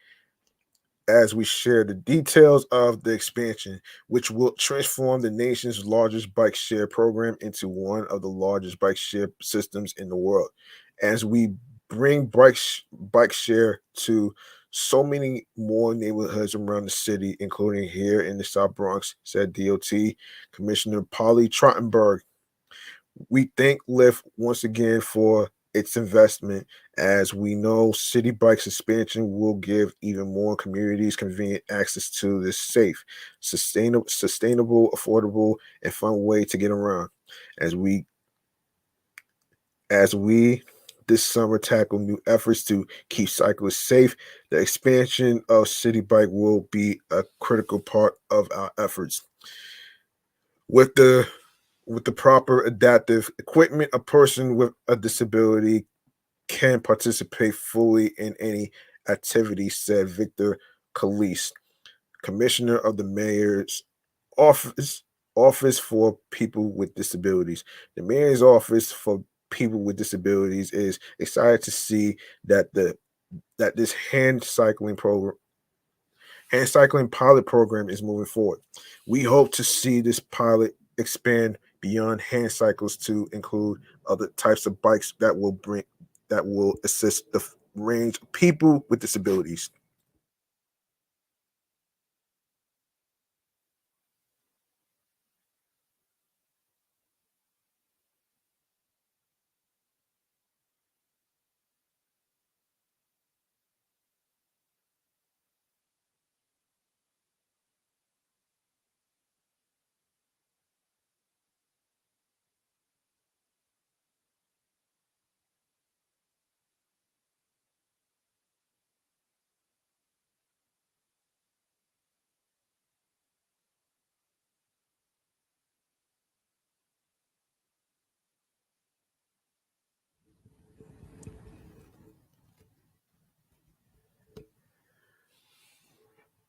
as we share the details of the expansion, which will transform the nation's largest bike share program into one of the largest bike share systems in the world. As we bring bike share to so many more neighborhoods around the city, including here in the South Bronx, said DOT Commissioner Polly Trottenberg. We thank Lyft once again for its investment, as we know City Bike's expansion will give even more communities convenient access to this safe, sustainable, affordable, and fun way to get around. As we as we this summer tackle new efforts to keep cyclists safe, the expansion of City Bike will be a critical part of our efforts. With the proper adaptive equipment, a person with a disability can participate fully in any activity, said Victor Calise, commissioner of the mayor's office office for people with disabilities. The mayor's office for people with disabilities is excited to see that this hand cycling pilot program is moving forward. We hope to see this pilot expand beyond hand cycles to include other types of bikes that will assist the range of people with disabilities.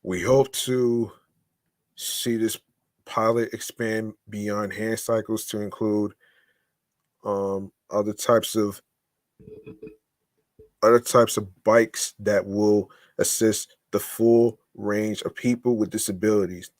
We hope to see this pilot expand beyond hand cycles to include other types of bikes that will assist the full range of people with disabilities.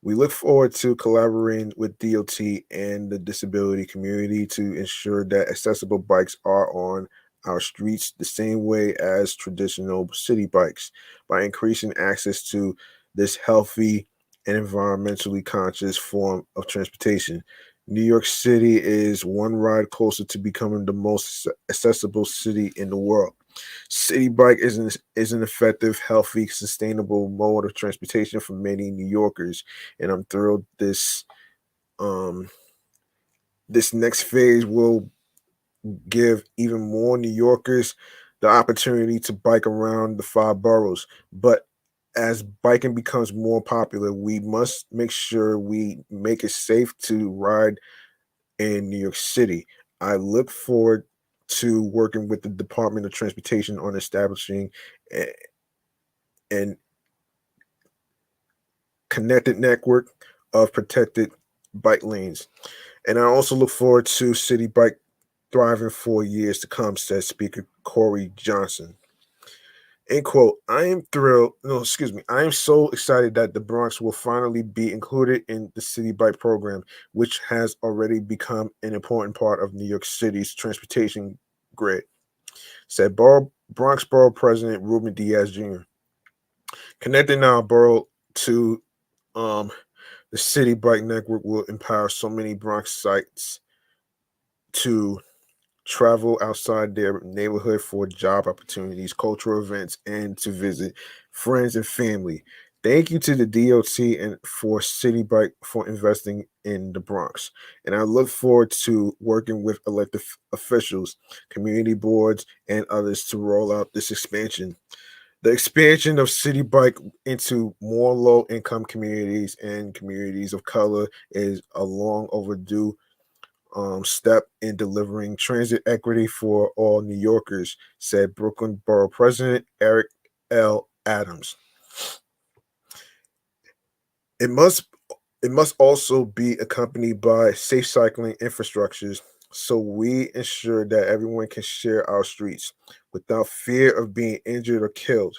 We look forward to collaborating with DOT and the disability community to ensure that accessible bikes are on our streets the same way as traditional city bikes by increasing access to this healthy and environmentally conscious form of transportation. New York City is one ride closer to becoming the most accessible city in the world. City Bike is an effective, healthy, sustainable mode of transportation for many New Yorkers, and I'm thrilled um this next phase will give even more New Yorkers the opportunity to bike around the five boroughs. But as biking becomes more popular, we must make sure we make it safe to ride in New York City. I look forward to working with the Department of Transportation on establishing a- an connected network of protected bike lanes. And I also look forward to City Bike thriving for years to come, said Speaker Corey Johnson. End quote. I am thrilled. No, excuse me. I am so excited that the Bronx will finally be included in the City Bike program, which has already become an important part of New York City's transportation grid, said Bronx Borough President Ruben Diaz Jr. Connecting our borough to um, the City Bike network will empower so many Bronx sites to travel outside their neighborhood for job opportunities, cultural events, and to visit friends and family. Thank you to the DOT and for City Bike for investing in the Bronx. And I look forward to working with elected officials, community boards, and others to roll out this expansion. The expansion of City Bike into more low income communities and communities of color is a long overdue step in delivering transit equity for all New Yorkers, said Brooklyn Borough President Eric L. Adams. It must it must also be accompanied by safe cycling infrastructures so we ensure that everyone can share our streets without fear of being injured or killed.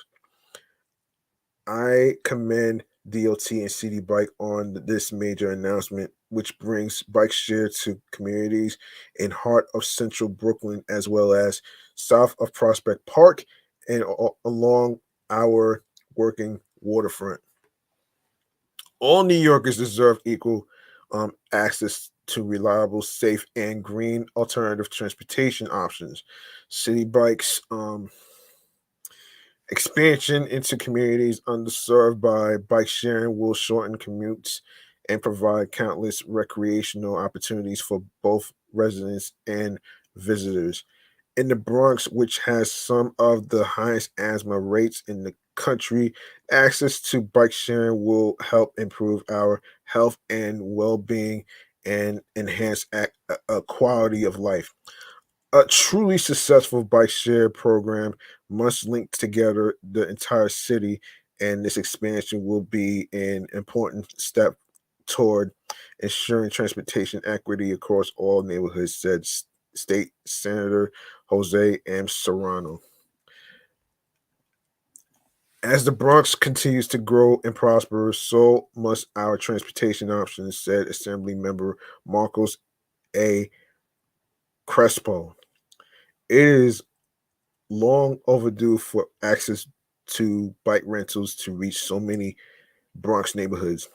I commend DOT and City Bike on this major announcement, which brings bike share to communities in heart of central Brooklyn as well as south of Prospect Park and along our working waterfront. All New Yorkers deserve equal access to reliable, safe, and green alternative transportation options. City Bikes expansion into communities underserved by bike sharing will shorten commutes and provide countless recreational opportunities for both residents and visitors. In the Bronx, which has some of the highest asthma rates in the country, access to bike sharing will help improve our health and well being and enhance a quality of life. A truly successful bike share program must link together the entire city, and this expansion will be an important step toward ensuring transportation equity across all neighborhoods, said State Senator Jose M. Serrano. As the Bronx continues to grow and prosper, so must our transportation options, said Assembly Member Marcos A. Crespo. It is long overdue for access to bike rentals to reach so many Bronx neighborhoods.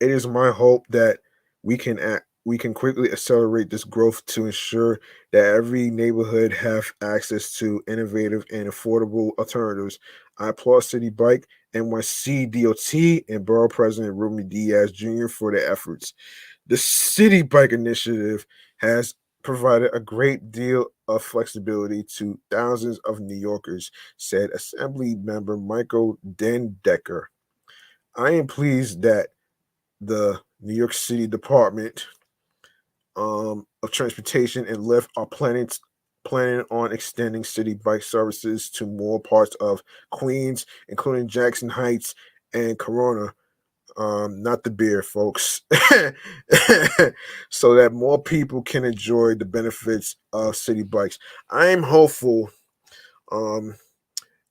It is my hope that we can quickly accelerate this growth to ensure that every neighborhood have access to innovative and affordable alternatives. I applaud City Bike, NYC DOT, and Borough President Ruben Diaz Jr. for their efforts. The City Bike Initiative has provided a great deal of flexibility to thousands of New Yorkers, said Assembly Member Michael Dendecker. I am pleased that the New York City Department of Transportation and Lyft are planning on extending city bike services to more parts of Queens, including Jackson Heights and Corona. Not the beer, folks, so that more people can enjoy the benefits of city bikes. I am hopeful. Um,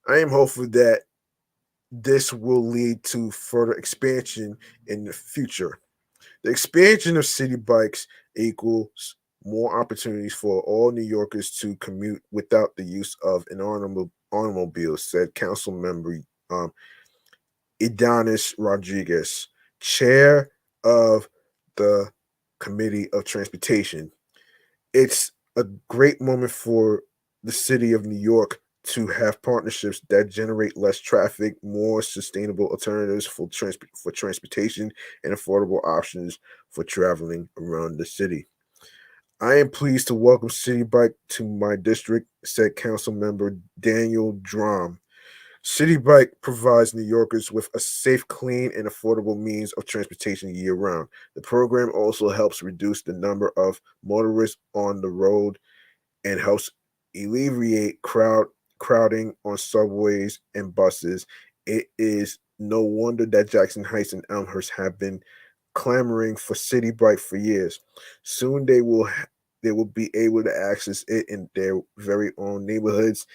I am hopeful that this will lead to further expansion in the future. The expansion of city bikes equals more opportunities for all New Yorkers to commute without the use of an automobile, said Council Member um, Idanis Rodriguez, chair of the Committee of Transportation. It's a great moment for the city of New York to have partnerships that generate less traffic, more sustainable alternatives for transportation, and affordable options for traveling around the city. I am pleased to welcome City Bike to my district, said Council Member Daniel Drum. City Bike provides New Yorkers with a safe, clean, and affordable means of transportation year round. The program also helps reduce the number of motorists on the road and helps alleviate crowding on subways and buses. It is no wonder that Jackson Heights and Elmhurst have been clamoring for City Bike for years. Soon they will be able to access it in their very own neighborhoods.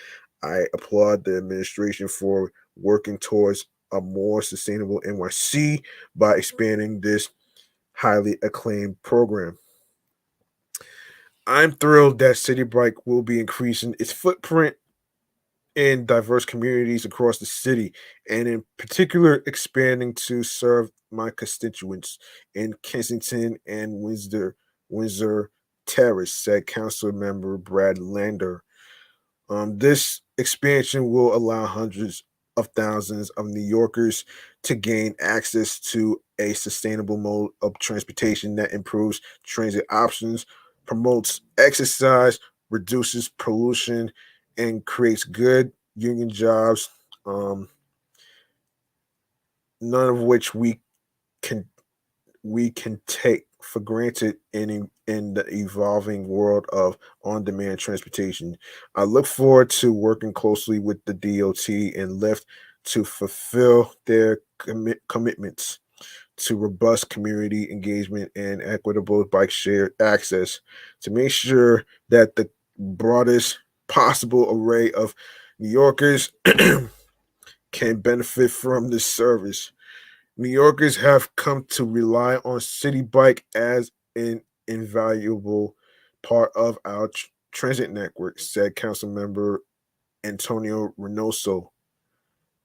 I applaud the administration for working towards a more sustainable NYC by expanding this highly acclaimed program. I'm thrilled that City Bike will be increasing its footprint in diverse communities across the city, and in particular, expanding to serve my constituents in Kensington and Windsor Terrace, said Council Member Brad Lander. This expansion will allow hundreds of thousands of New Yorkers to gain access to a sustainable mode of transportation that improves transit options, promotes exercise, reduces pollution, and creates good union jobs. Um, None of which can we can take for granted in the evolving world of on-demand transportation. I look forward to working closely with the DOT and Lyft to fulfill their commitments to robust community engagement and equitable bike share access to make sure that the broadest possible array of New Yorkers can benefit from this service. New Yorkers have come to rely on City Bike as an invaluable part of our transit network, said Councilmember Antonio Reynoso.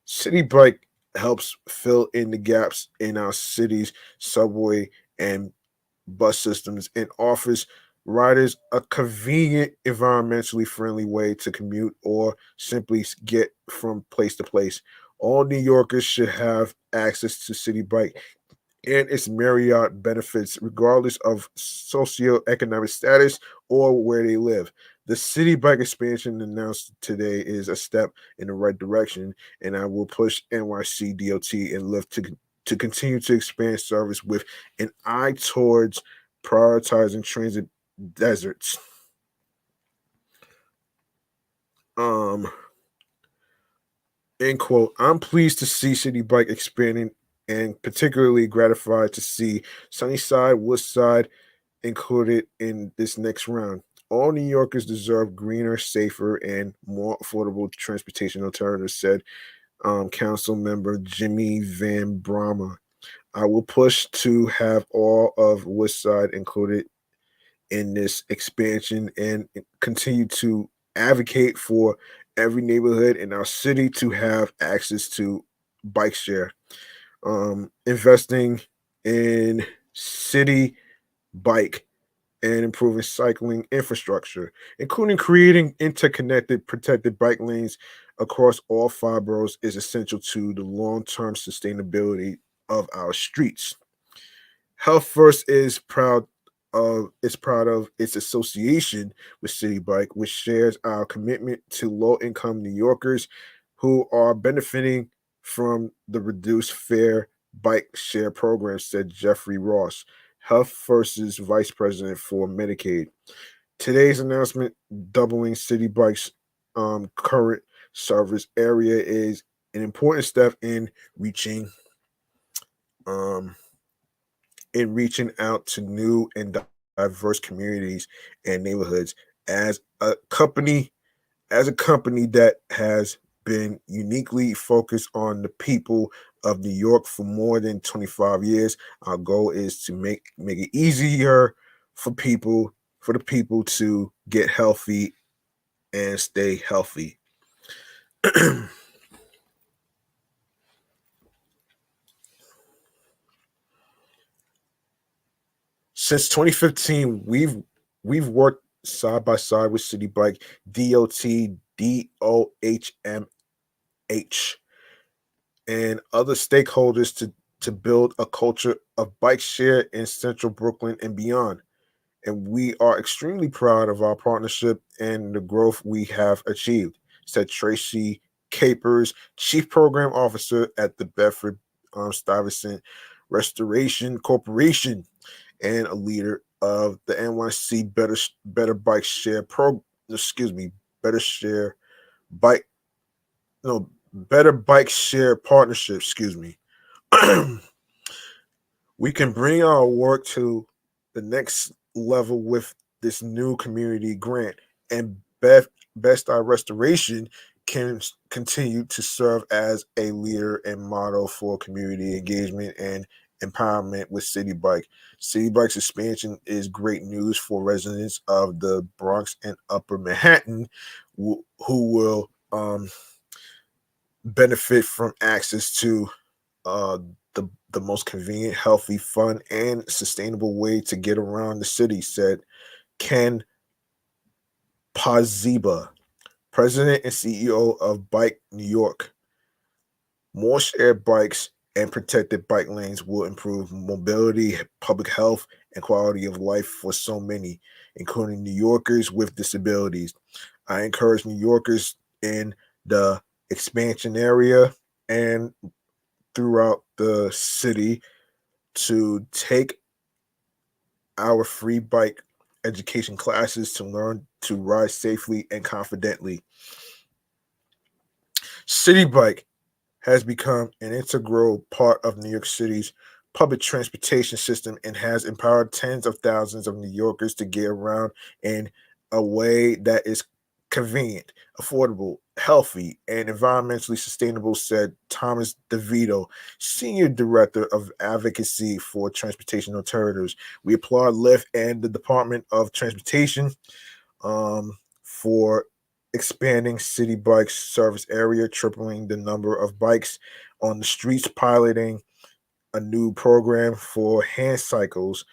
City Bike helps fill in the gaps in our city's subway and bus systems and offers riders a convenient, environmentally friendly way to commute or simply get from place to place. All New Yorkers should have access to City Bike and its myriad benefits, regardless of socioeconomic status or where they live. The City Bike expansion announced today is a step in the right direction, and I will push NYC DOT and Lyft to continue to expand service with an eye towards prioritizing transit deserts. Um, End quote. I'm pleased to see City Bike expanding and particularly gratified to see Sunnyside, Woodside included in this next round. All New Yorkers deserve greener, safer, and more affordable transportation alternatives, said Council Member Jimmy Van Brama. I will push to have all of Woodside included in this expansion and continue to advocate for every neighborhood in our city to have access to bike share. Investing in city bike and improving cycling infrastructure, including creating interconnected protected bike lanes across all five boroughs, is essential to the long-term sustainability of our streets. Health First is proud of its association with City Bike, which shares our commitment to low-income New Yorkers who are benefiting from the reduced fare bike share program, said Jeffrey Ross, Health First's vice president for Medicaid. Today's announcement doubling City Bike's current service area is an important step um, reaching out to new and diverse communities and neighborhoods as a company that has been uniquely focused on the people of New York for more than 25 years. Our goal is to make it easier for the people to get healthy and stay healthy. Since 2015, we've worked side by side with City Bike, DOT, DOHMH, and other stakeholders to build a culture of bike share in Central Brooklyn and beyond. And we are extremely proud of our partnership and the growth we have achieved, said Tracy Capers, Chief Program Officer at the Bedford Stuyvesant Restoration Corporation and a leader of the NYC Better Bike Share Pro. Excuse me, Better Share Bike. No, Better Bike Share Partnership. Excuse me. We can bring our work to the next level with this new community grant, and Best Eye Restoration can continue to serve as a leader and model for community engagement and empowerment with Citi Bike. Citi Bike's expansion is great news for residents of the Bronx and Upper Manhattan who will benefit from access to uh, the most convenient, healthy, fun, and sustainable way to get around the city, said Ken Paziba, president and CEO of Bike New York. More shared bikes and protected bike lanes will improve mobility, public health, and quality of life for so many, including New Yorkers with disabilities. I encourage New Yorkers in the expansion area and throughout the city to take our free bike education classes to learn to ride safely and confidently. City Bike has become an integral part of New York City's public transportation system and has empowered tens of thousands of New Yorkers to get around in a way that is convenient, affordable, healthy, and environmentally sustainable, said Thomas DeVito, Senior Director of Advocacy for Transportation Alternatives. We applaud Lyft and the Department of Transportation for expanding City Bike's service area, tripling the number of bikes on the streets, piloting a new program for hand cycles,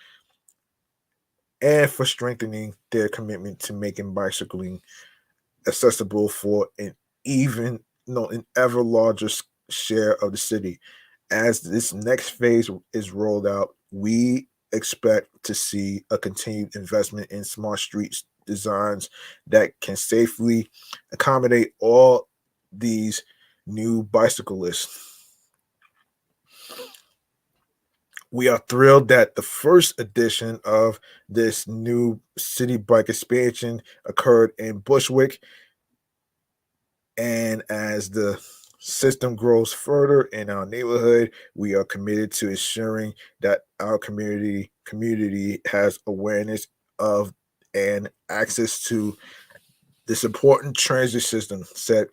and for strengthening their commitment to making bicycling accessible for an even no an ever larger share of the city. As this next phase is rolled out, we expect to see a continued investment in smart streets designs that can safely accommodate all these new bicyclists. We are thrilled that the first edition of this new city bike expansion occurred in Bushwick. And as the system grows further in our neighborhood, we are committed to ensuring that our community has awareness of and access to this important transit system, said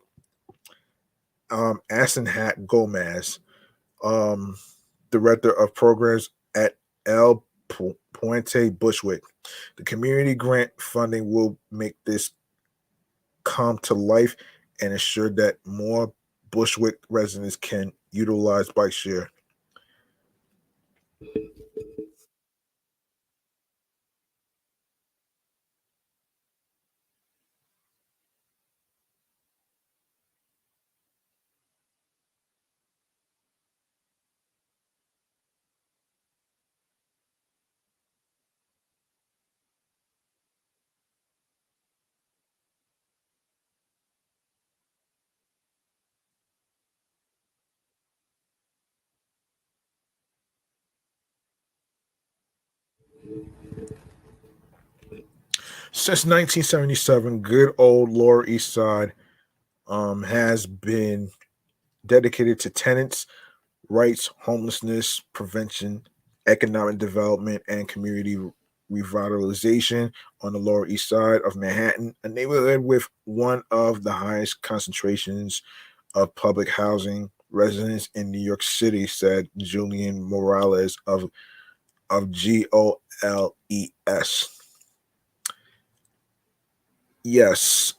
Asenhat Gomez, um, director of programs at El Puente Bushwick. The community grant funding will make this come to life and ensure that more Bushwick residents can utilize bike share. Since 1977, good old Lower East Side has been dedicated to tenants' rights, homelessness prevention, economic development, and community revitalization on the Lower East Side of Manhattan, a neighborhood with one of the highest concentrations of public housing residents in New York City, said Julian Morales of GOLES. Yes,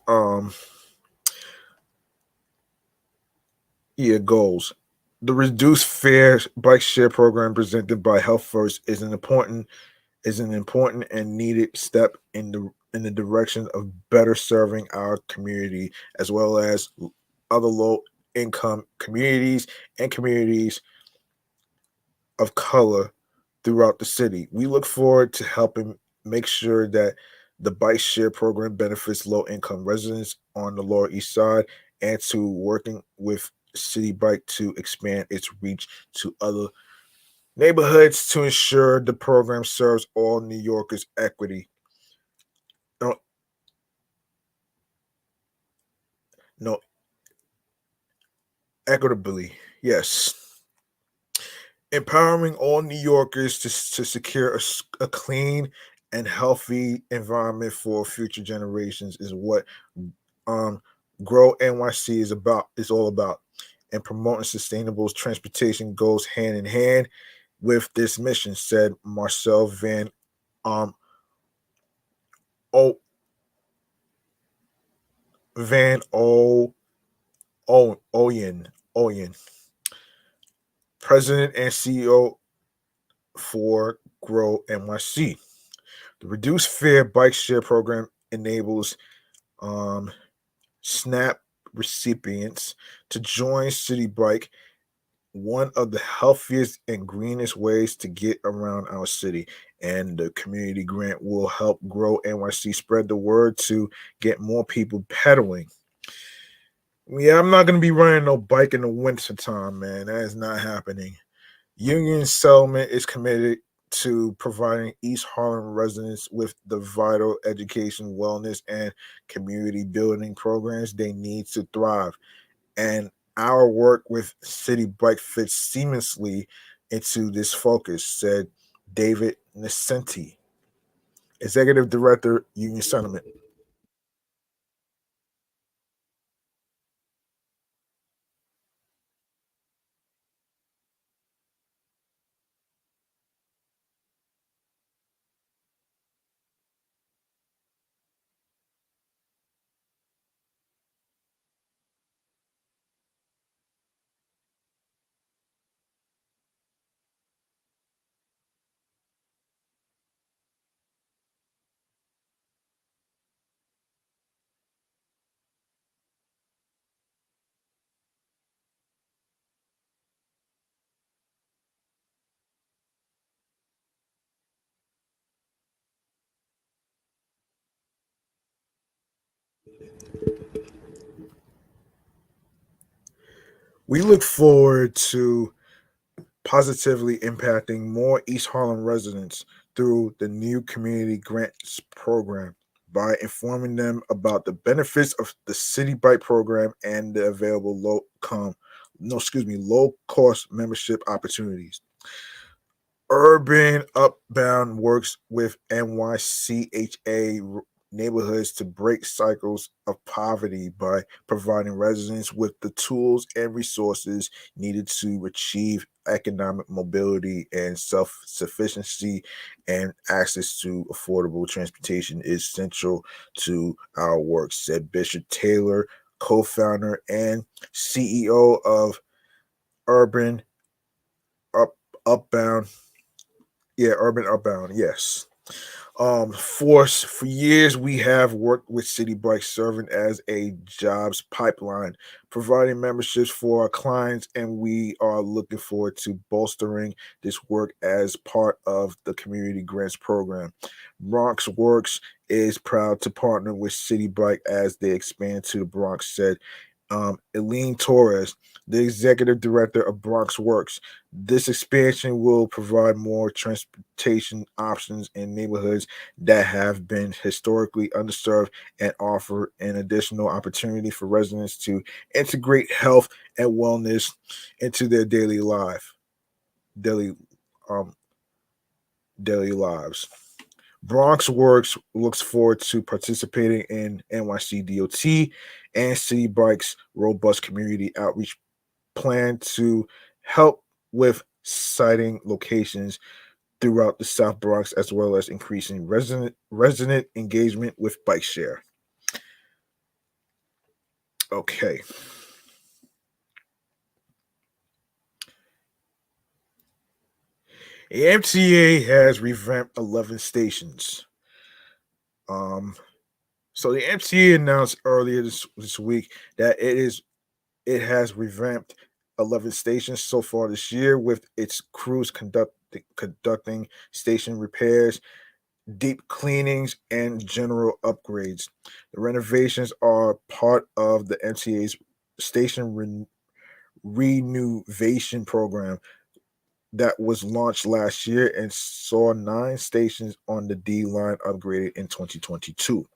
yeah, goals. The reduced fare bike share program presented by Health First is an important and needed step in the direction of better serving our community as well as other low income communities and communities of color throughout the city. We look forward to helping make sure that the bike share program benefits low income residents on the Lower East Side and to working with City Bike to expand its reach to other neighborhoods to ensure the program serves all New Yorkers equity. No, no, equitably. Yes. Empowering all New Yorkers to secure a clean and healthy environment for future generations is what um, Grow NYC is all about. And promoting sustainable transportation goes hand in hand with this mission, said Marcel um o, Van Oyen, president and CEO for Grow NYC. The reduced fare bike share program enables um, SNAP recipients to join Citi Bike, one of the healthiest and greenest ways to get around our city. And the community grant will help Grow NYC spread the word to get more people pedaling. Yeah, I'm not going to be riding no bike in the winter time, man. That is not happening. Union Settlement is committed to providing East Harlem residents with the vital education, wellness, and community building programs they need to thrive. And our work with City Bike fits seamlessly into this focus, said David Nascenti, Executive Director, Union Settlement. We look forward to positively impacting more East Harlem residents through the new community grants program by informing them about the benefits of the City Bike program and the available low cost membership opportunities. Urban Upbound works with NYCHA neighborhoods to break cycles of poverty by providing residents with the tools and resources needed to achieve economic mobility and self sufficiency, and access to affordable transportation is central to our work, said Bishop Taylor, co founder and CEO of Urban Up, Upbound. Yeah, Urban Upbound. Yes. For years we have worked with City Bike, serving as a jobs pipeline, providing memberships for our clients, and we are looking forward to bolstering this work as part of the community grants program. Bronx Works is proud to partner with City Bike as they expand to the Bronx, said Eileen Torres, the executive director of Bronx Works. This expansion will provide more transportation options in neighborhoods that have been historically underserved and offer an additional opportunity for residents to integrate health and wellness into their daily um daily lives. Bronx Works looks forward to participating in NYC DOT and City Bike's robust community outreach plan to help with siting locations throughout the South Bronx, as well as increasing resident engagement with bike share. Okay. The MTA has revamped 11 stations. Um, so the MTA announced earlier this week that it has revamped 11 stations so far this year, with its crews conducting station repairs, deep cleanings, and general upgrades. The renovations are part of the MTA's station renovation program that was launched last year and saw 9 stations on the D line upgraded in 2022.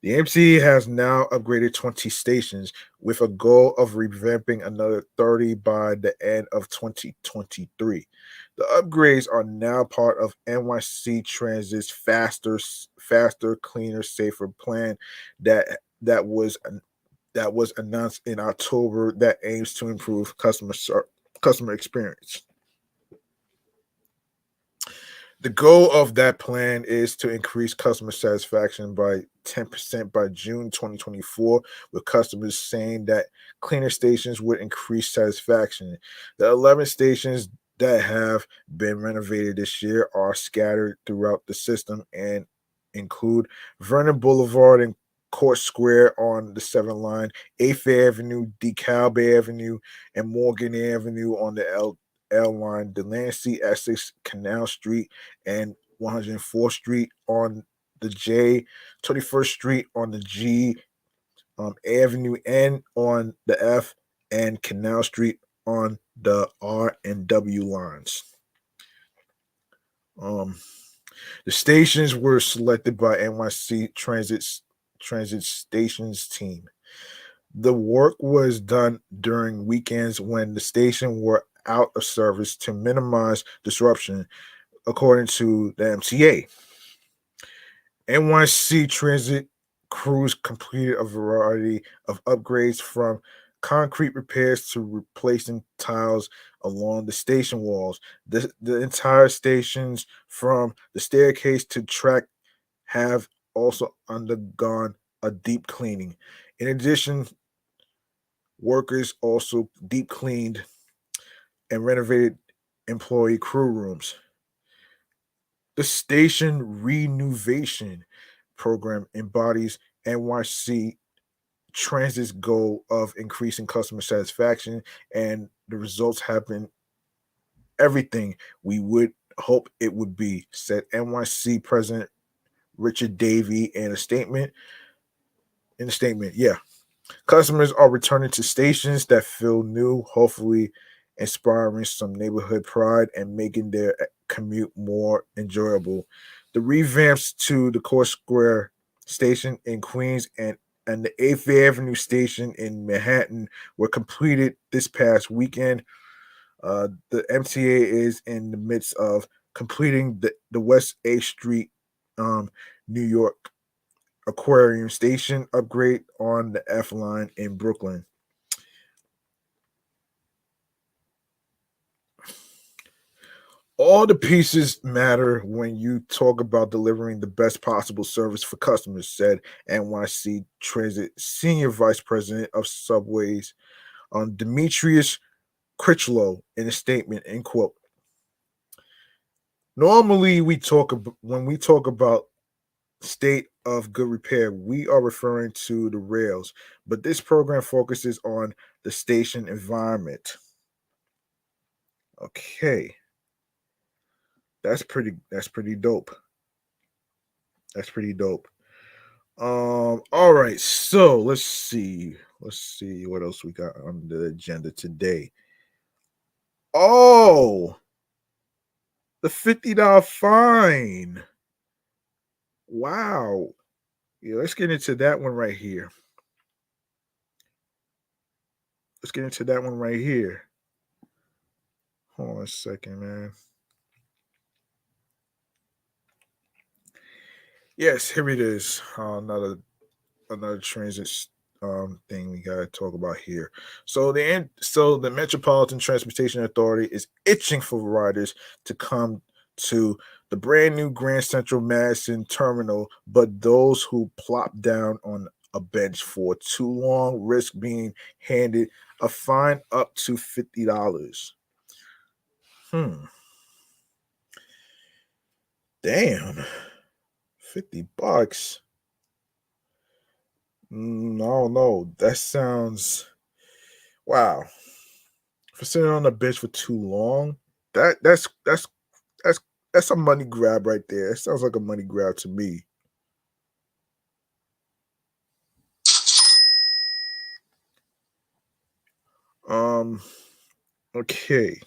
The MTA has now upgraded 20 stations with a goal of revamping another 30 by the end of 2023. The upgrades are now part of NYC Transit's faster, cleaner, safer plan that that was that was announced in October that aims to improve customer experience. The goal of that plan is to increase customer satisfaction by 10% by June 2024, with customers saying that cleaner stations would increase satisfaction. The 11 stations that have been renovated this year are scattered throughout the system and include Vernon Boulevard and Court Square on the 7th line, 8th Avenue, DeKalb Avenue, and Morgan Avenue on the L line, Delancey, Essex, Canal Street, and 104th Street on the J, 21st Street on the G, Avenue N on the F, and Canal Street on the R and W lines. Um, the stations were selected by NYC Transit Stations team. The work was done during weekends when the station were out of service to minimize disruption, according to the MTA. NYC Transit crews completed a variety of upgrades from concrete repairs to replacing tiles along the station walls. The entire stations, from the staircase to track, have also undergone a deep cleaning. In addition, workers also deep cleaned and renovated employee crew rooms. The station renovation program embodies NYC Transit's goal of increasing customer satisfaction, and the results have been everything we would hope it would be, said NYC President Richard Davey in a statement. Yeah. Customers are returning to stations that feel new, hopefully inspiring some neighborhood pride and making their commute more enjoyable. The revamps to the Core Square station in Queens and the 8th Avenue station in Manhattan were completed this past weekend. The MTA is in the midst of completing the West 8th Street, New York Aquarium Station upgrade on the F line in Brooklyn. All the pieces matter when you talk about delivering the best possible service for customers, said NYC Transit Senior Vice President of Subways, Demetrius Critchlow, in a statement, end quote. Normally, when we talk about state of good repair, we are referring to the rails, but this program focuses on the station environment. Okay, that's pretty dope. That's pretty dope. All right, so let's see. Let's see what else we got on the agenda today. Oh, the $50 fine. Wow. Yeah, let's get into that one right here. Let's get into that one right here. Hold on a second, man. Yes, here it is. Another transit thing we gotta talk about here. So the Metropolitan Transportation Authority is itching for riders to come to the brand new Grand Central Madison terminal, but those who plop down on a bench for too long risk being handed a fine up to $50. Hmm. Damn. $50. I don't know. That sounds wow. For sitting on the bench for too long, that's that's a money grab right there. It sounds like a money grab to me. Um. Okay.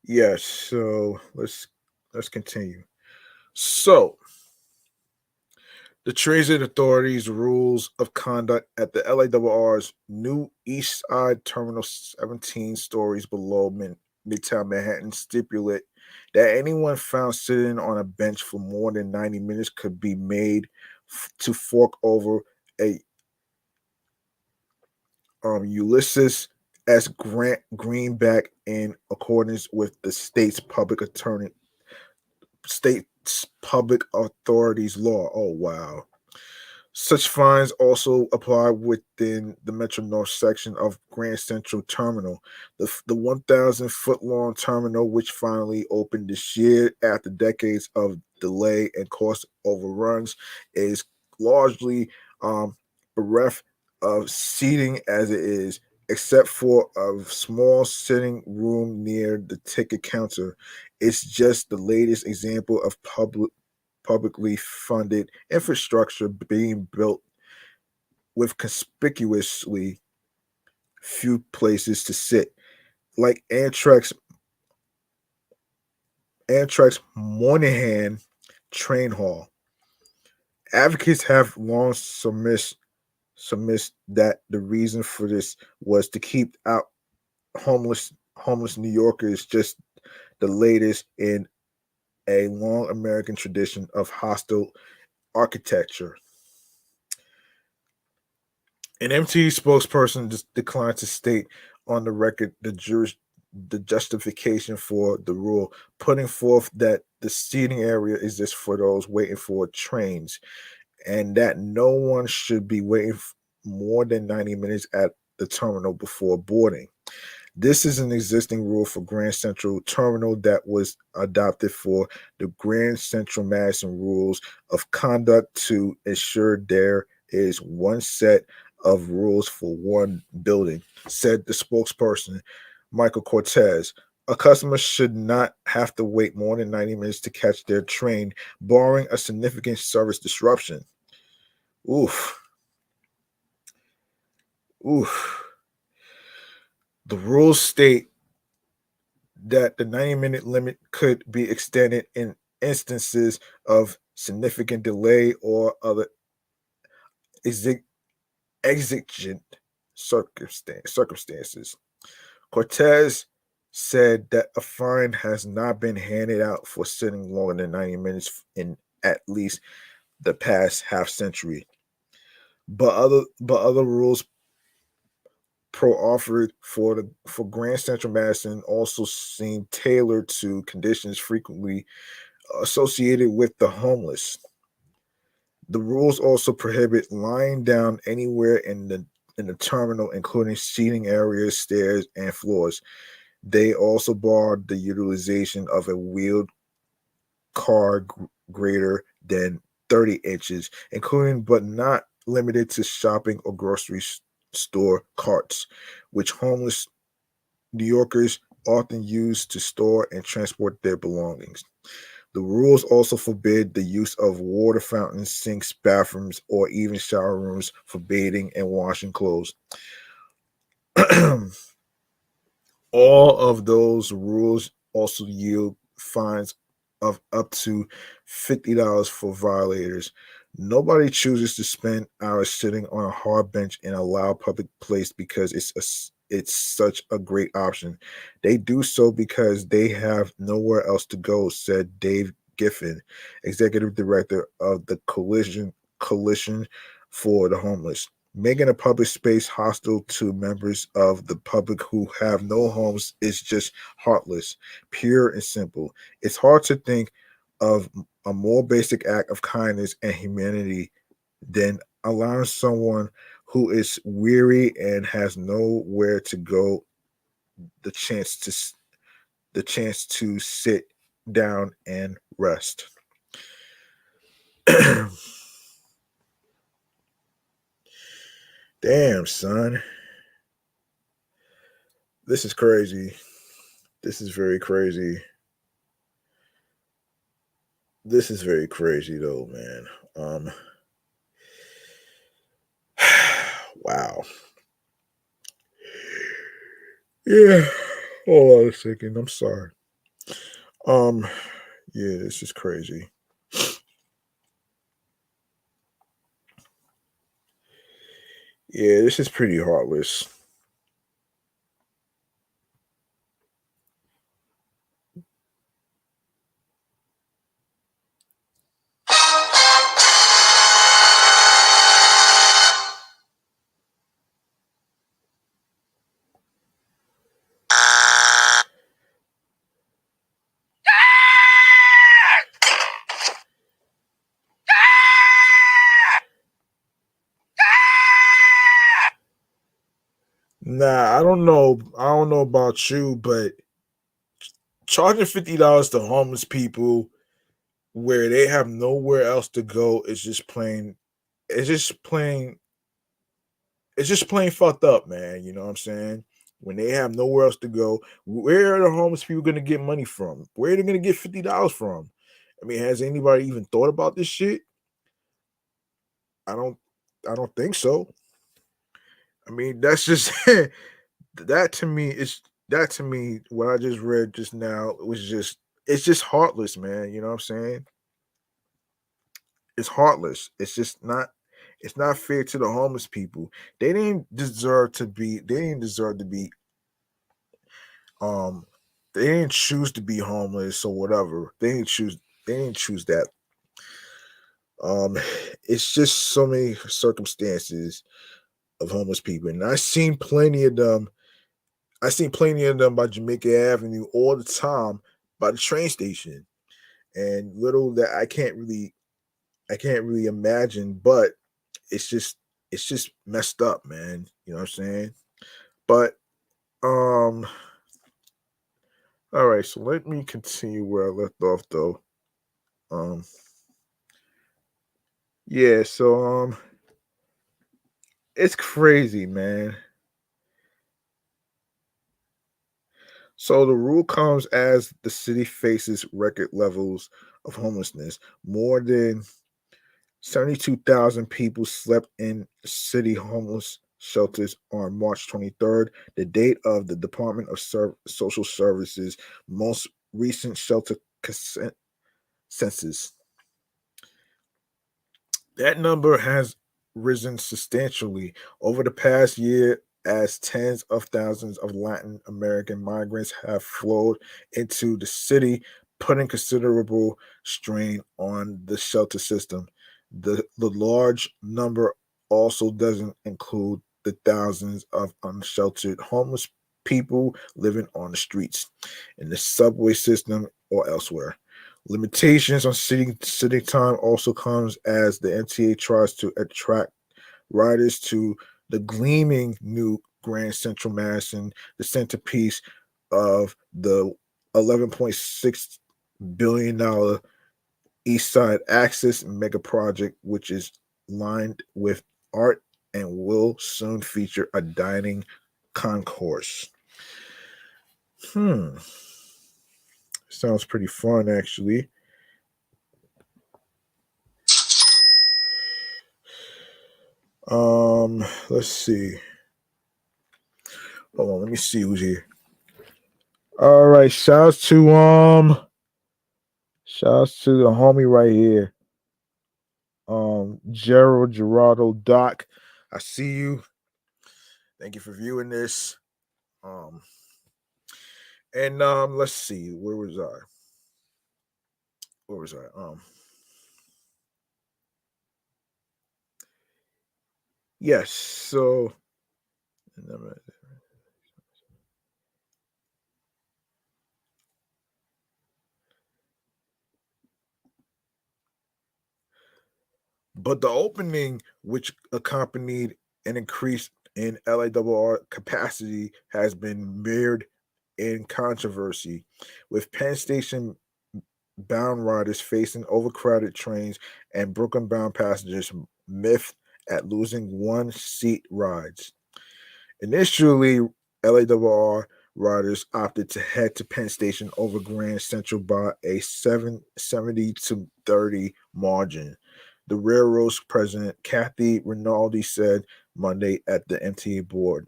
Yes. So let's continue. So The transit authority's rules of conduct at the LARR's new East Side Terminal 17 stories below Midtown Manhattan stipulate that anyone found sitting on a bench for more than 90 minutes could be made to fork over a Ulysses S. Grant greenback in accordance with the state's public authorities law. Oh wow. Such fines also apply within the Metro North section of Grand Central Terminal. The 1,000-foot long terminal, which finally opened this year after decades of delay and cost overruns, is largely bereft of seating as it is, except for a small sitting room near the ticket counter. It's just the latest example of publicly funded infrastructure being built with conspicuously few places to sit, like Amtrak's Moynihan train hall. Advocates have long submissed that the reason for this was to keep out homeless New Yorkers, just the latest in a long American tradition of hostile architecture. An MT spokesperson declined to state on the record the justification for the rule, putting forth that the seating area is just for those waiting for trains and that no one should be waiting more than 90 minutes at the terminal before boarding. This is an existing rule for Grand Central Terminal that was adopted for the Grand Central Madison rules of conduct to ensure there is one set of rules for one building, said the spokesperson, Michael Cortez. A customer should not have to wait more than 90 minutes to catch their train, barring a significant service disruption. Oof. Oof. The rules state that the 90-minute limit could be extended in instances of significant delay or other exigent circumstances. Cortez said that a fine has not been handed out for sitting longer than 90 minutes in at least the past half century. But other rules pro offered for Grand Central Madison also seem tailored to conditions frequently associated with the homeless. The rules also prohibit lying down anywhere in the terminal, including seating areas, stairs, and floors. They also barred the utilization of a wheeled car greater than 30 inches, including but not limited to shopping or grocery store carts, which homeless New Yorkers often use to store and transport their belongings. The rules also forbid the use of water fountains, sinks, bathrooms, or even shower rooms for bathing and washing clothes. All of those rules also yield fines of up to $50 for violators. Nobody chooses to spend hours sitting on a hard bench in a loud public place because it's such a great option. They do so because they have nowhere else to go, said Dave Giffen, executive director of the Coalition for the Homeless. Making a public space hostile to members of the public who have no homes is just heartless, pure and simple. It's hard to think of a more basic act of kindness and humanity than allowing someone who is weary and has nowhere to go the chance to sit down and rest. Damn, son. This is crazy. This is very crazy. This is very crazy though, man. Wow. Yeah. Hold on a second. I'm sorry. Um, yeah, this is crazy. Yeah, this is pretty heartless. Nah, I don't know. I don't know about you, but charging $50 to homeless people where they have nowhere else to go is just plain. It's just plain. It's just plain fucked up, man. You know what I'm saying? When they have nowhere else to go, where are the homeless people going to get money from? Where are they going to get $50 from? I mean, has anybody even thought about this shit? I don't. I don't think so. I mean, that's just that to me is that to me. What I just read just now was just it's just heartless, man. You know what I'm saying? It's heartless. It's just not. It's not fair to the homeless people. They didn't deserve to be. They didn't deserve to be. Um, they didn't choose to be homeless or whatever. They didn't choose. They didn't choose that. Um, it's just so many circumstances of homeless people, and I've seen plenty of them. I seen plenty of them by Jamaica Avenue all the time by the train station, and little that I can't really imagine, but it's just it's just messed up, man. You know what I'm saying? But um, all right, so let me continue where I left off, though. Um, yeah, so it's crazy, man. So the rule comes as the city faces record levels of homelessness. More than 72,000 people slept in city homeless shelters on March 23rd, the date of the Department of Social Services' most recent shelter census. That number has risen substantially over the past year as tens of thousands of Latin American migrants have flowed into the city, putting considerable strain on the shelter system. The large number also doesn't include the thousands of unsheltered homeless people living on the streets, in the subway system, or elsewhere. Limitations on city time also comes as the MTA tries to attract riders to the gleaming new Grand Central Madison, the centerpiece of the $11.6 billion East Side Access mega project, which is lined with art and will soon feature a dining concourse. Hmm, sounds pretty fun, actually. Let's see. Hold on, let me see who's here. All right, shouts to the homie right here. Gerald Gerardo Doc. I see you. Thank you for viewing this. Um, and let's see, where was I? Where was I? Yes, so but the opening, which accompanied an increase in LARR capacity, has been mirrored in controversy, with Penn Station bound riders facing overcrowded trains and Brooklyn bound passengers miffed at losing one seat rides. Initially, LARR riders opted to head to Penn Station over Grand Central by a 770 to 30 margin. The railroad's president, Kathy Rinaldi, said Monday at the MTA board.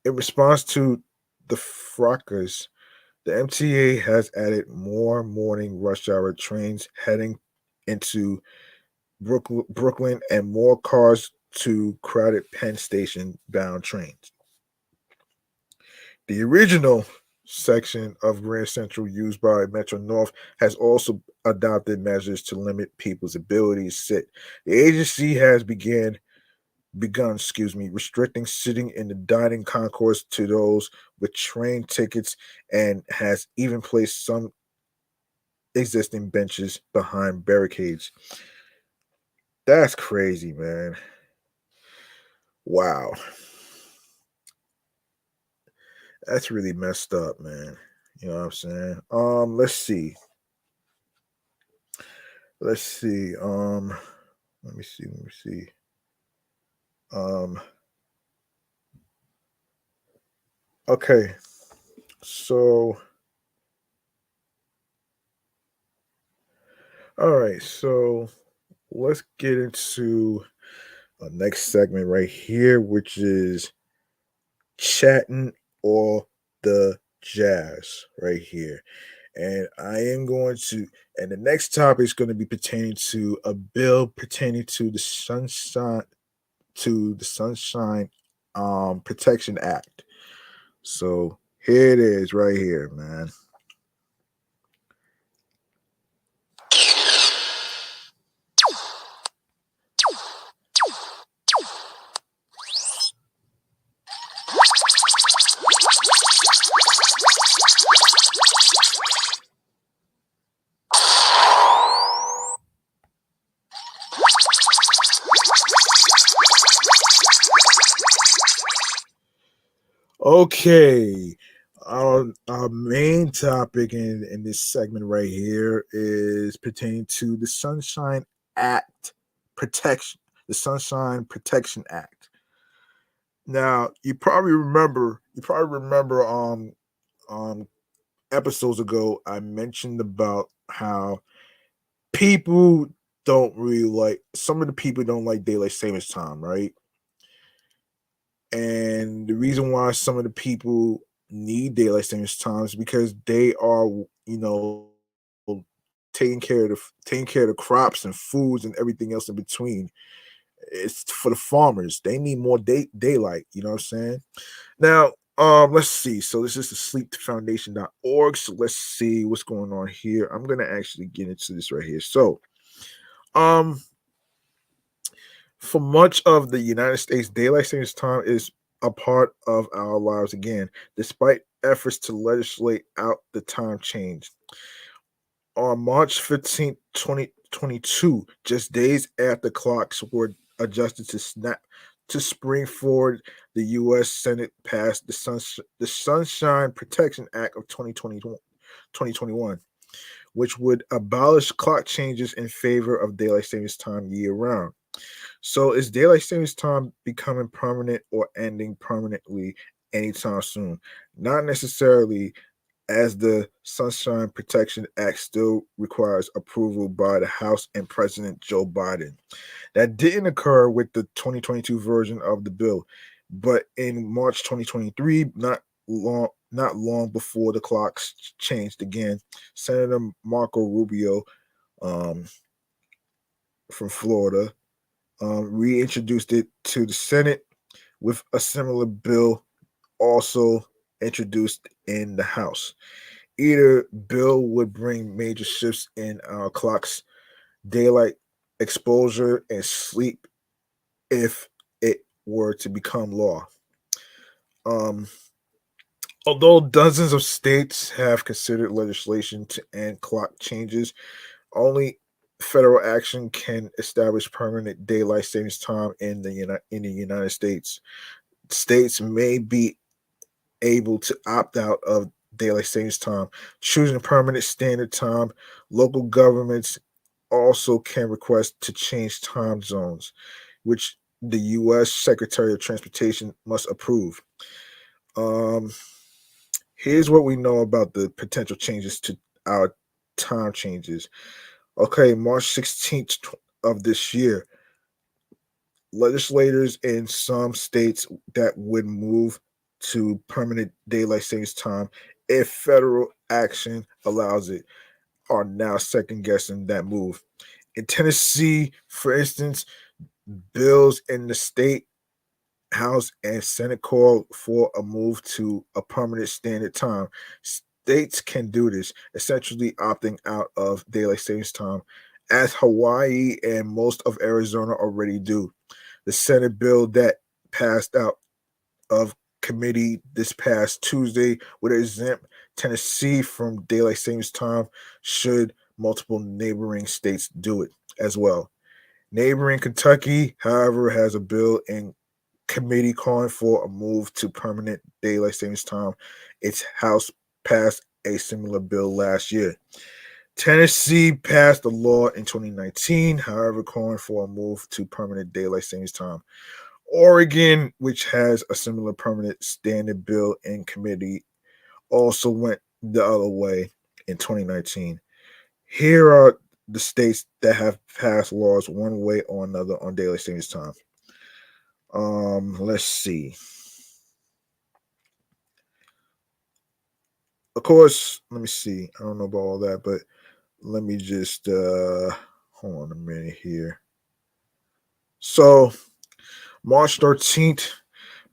In response to the fracas, the MTA has added more morning rush hour trains heading into Brooklyn and more cars to crowded Penn Station bound trains. The original section of Grand Central used by Metro North has also adopted measures to limit people's ability to sit. The agency has begun, restricting sitting in the dining concourse to those with train tickets and has even placed some existing benches behind barricades. That's crazy, man. Wow. That's really messed up, man. You know what I'm saying? Let's see. Let's see. Let me see. Let me see. Um, okay. So, all right. So let's get into our next segment right here, which is chatting or the jazz right here. And I am going to, and the next topic is going to be pertaining to a bill pertaining to the Sunshine Protection Act. So here it is right here, man. Okay. Our main topic in this segment right here is pertaining to the Sunshine Act protection, the Sunshine Protection Act. Now, you probably remember um episodes ago I mentioned about how people don't really like some of the people don't like daylight savings time, right? And the reason why some of the people need daylight savings time is because they are, taking care of the crops and foods and everything else in between. It's for the farmers. They need more daylight. You know what I'm saying? Now, let's see. So this is the sleepfoundation.org. So let's see what's going on here. I'm gonna actually get into this right here. So, um, for much of the United States, daylight savings time is a part of our lives again, despite efforts to legislate out the time change. On March 15th, 2022, just days after clocks were adjusted to spring forward, the U.S. Senate passed the Sunshine Protection Act of 2021, which would abolish clock changes in favor of daylight savings time year round. So is daylight savings time becoming permanent or ending permanently anytime soon? Not necessarily, as the Sunshine Protection Act still requires approval by the House and President Joe Biden. That didn't occur with the 2022 version of the bill, but in March 2023, not long before the clocks changed again, Senator Marco Rubio um, from Florida reintroduced it to the Senate with a similar bill also introduced in the House. Either bill would bring major shifts in our clocks, daylight exposure, and sleep if it were to become law. Um, Although dozens of states have considered legislation to end clock changes, only federal action can establish permanent daylight savings time in the United States. States may be able to opt out of daylight savings time, choosing permanent standard time. Local governments also can request to change time zones, which the U.S. Secretary of Transportation must approve. Um, Here's what we know about the potential changes to our time changes. Okay, March 16th of this year, legislators in some states that would move to permanent daylight savings time if federal action allows it are now second guessing that move. In Tennessee, for instance, Bills in the state House and Senate call for a move to a permanent standard time. States can do this, essentially opting out of daylight savings time, as Hawaii and most of Arizona already do. The Senate bill that passed out of committee this past Tuesday would exempt Tennessee from daylight savings time should multiple neighboring states do it as well. Neighboring Kentucky, however, has a bill in committee calling for a move to permanent daylight savings time. Its House passed a similar bill last year. Tennessee passed a law in 2019, however, calling for a move to permanent daylight savings time. Oregon, which has a similar permanent standard bill in committee, also went the other way in 2019. Here are the states that have passed laws one way or another on daylight savings time. Let's see. Of course, let me see. I don't know about all that, but let me just hold on a minute here. So, March 13th,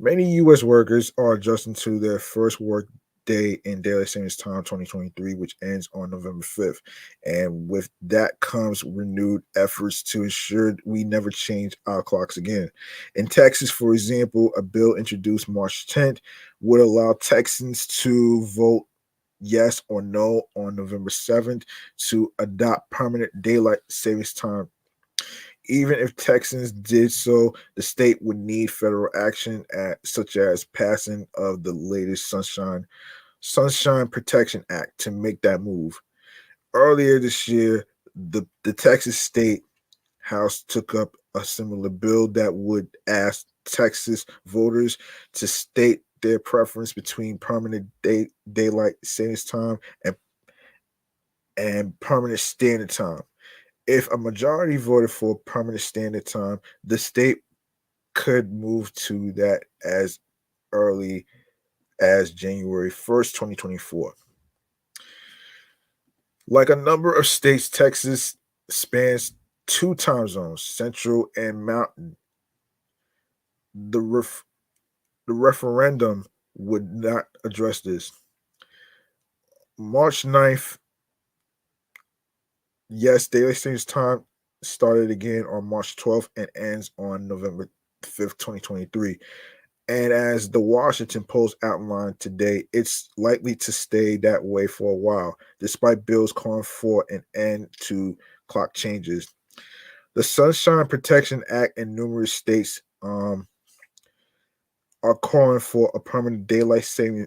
many U.S. workers are adjusting to their first work day in daylight savings time 2023, which ends on November 5th. And with that comes renewed efforts to ensure we never change our clocks again. In Texas, for example, a bill introduced March 10th would allow Texans to vote yes or no on November 7th to adopt permanent daylight savings time. Even if Texans did so, the state would need federal action, such as passing of the latest Sunshine Protection Act to make that move. Earlier this year, the Texas State House took up a similar bill that would ask Texas voters to state their preference between permanent daylight savings time and permanent standard time. If a majority voted for permanent standard time, the state could move to that as early as January 1st, 2024. Like a number of states, Texas spans two time zones, Central and Mountain. The, ref- the referendum would not address this. March 9th, yes, daylight savings time started again on March 12th and ends on November 5th, 2023. And as the Washington Post outlined today, it's likely to stay that way for a while, despite bills calling for an end to clock changes. The Sunshine Protection Act in numerous states are calling for a permanent daylight saving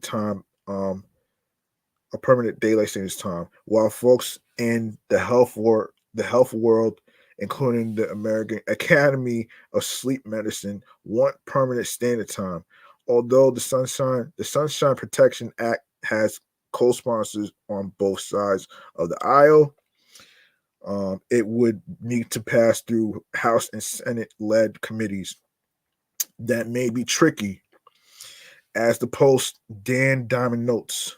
time, a permanent daylight savings time, while folks in the health world, including the American Academy of Sleep Medicine, want permanent standard time. Although the Sunshine Protection Act has co-sponsors on both sides of the aisle, it would need to pass through House and Senate-led committees that may be tricky, as the Post Dan Diamond notes.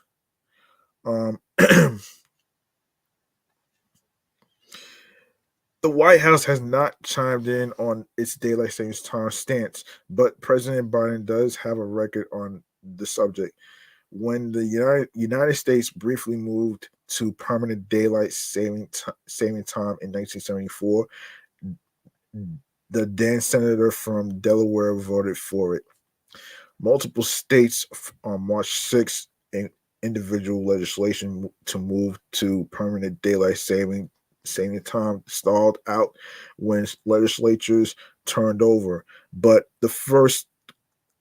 The White House has not chimed in on its daylight savings time stance, but President Biden does have a record on the subject. When the United States briefly moved to permanent daylight saving time in 1974, the then senator from Delaware voted for it. Multiple states on March 6th in individual legislation to move to permanent daylight saving time stalled out when legislatures turned over. But the first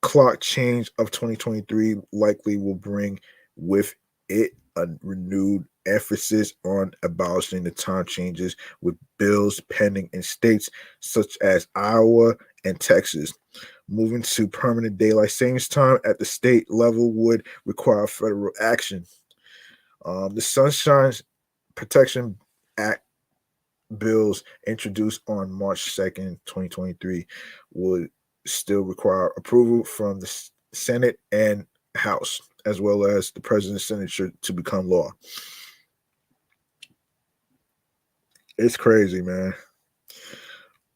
clock change of 2023 likely will bring with it a renewed emphasis on abolishing the time changes, with bills pending in states such as Iowa and Texas. Moving to permanent daylight savings time at the state level would require federal action. The Sunshine Protection Act bills introduced on March 2nd, 2023, would still require approval from the Senate and House, as well as the president's signature to become law. It's crazy, man.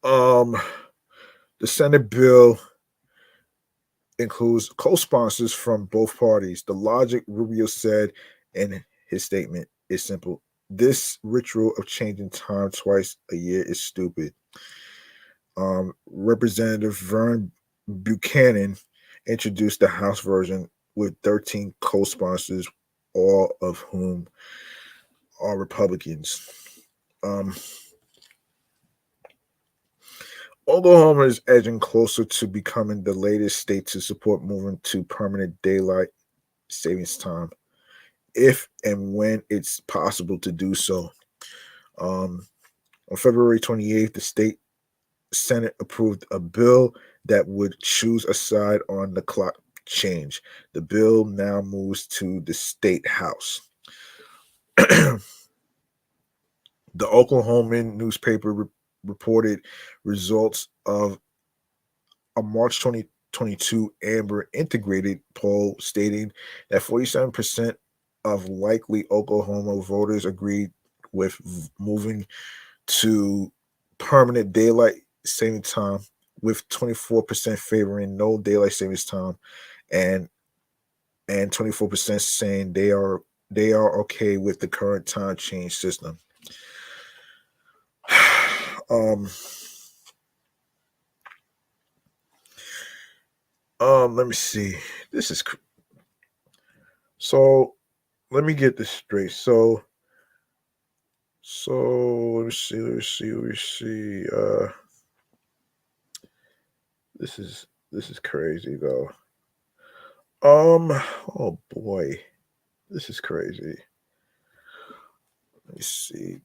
Um, the Senate bill includes co-sponsors from both parties. The logic, Rubio said in his statement, is simple. This ritual of changing time twice a year is stupid. Representative Vern Buchanan introduced the House version with 13 co-sponsors, all of whom are Republicans. Um, Oklahoma is edging closer to becoming the latest state to support moving to permanent daylight savings time, if and when it's possible to do so. Um, on February 28th, the state Senate approved a bill that would choose a side on the clock change. The bill now moves to the state house. The Oklahoman newspaper reported results of a March 2022 Amber integrated poll stating that 47% of likely Oklahoma voters agreed with moving to permanent daylight saving time, with 24% favoring no daylight savings time and 24% saying they are okay with the current time change system. um let me see. This is so let me get this straight. So let me see. This is crazy though. Oh boy, this is crazy. Let me see.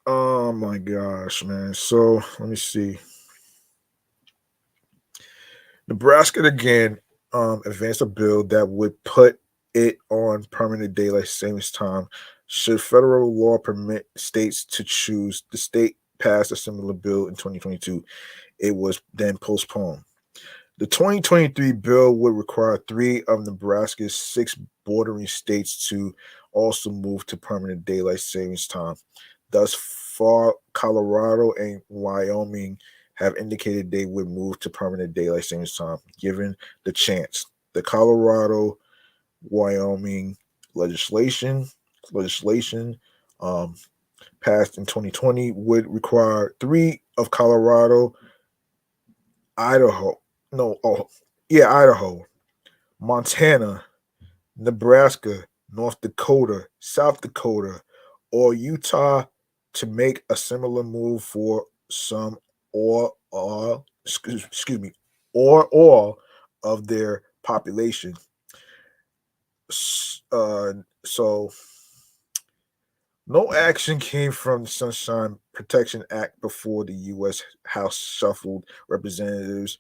Oh my gosh, man. So let me see. Nebraska again advanced a bill that would put it on permanent daylight savings time. Should federal law permit states to choose, the state passed a similar bill in 2022. It was then postponed. The 2023 bill would require 3 of Nebraska's 6 bordering states to also move to permanent daylight savings time. Thus far, Colorado and Wyoming have indicated they would move to permanent daylight savings time, given the chance. The Colorado Wyoming legislation um, passed in 2020 would require 3 of Colorado, Idaho, no, oh, yeah, Idaho, Montana, Nebraska, North Dakota, South Dakota, or Utah to make a similar move for some or excuse me, or all of their population. So no action came from the Sunshine Protection Act before the U.S. House shuffled representatives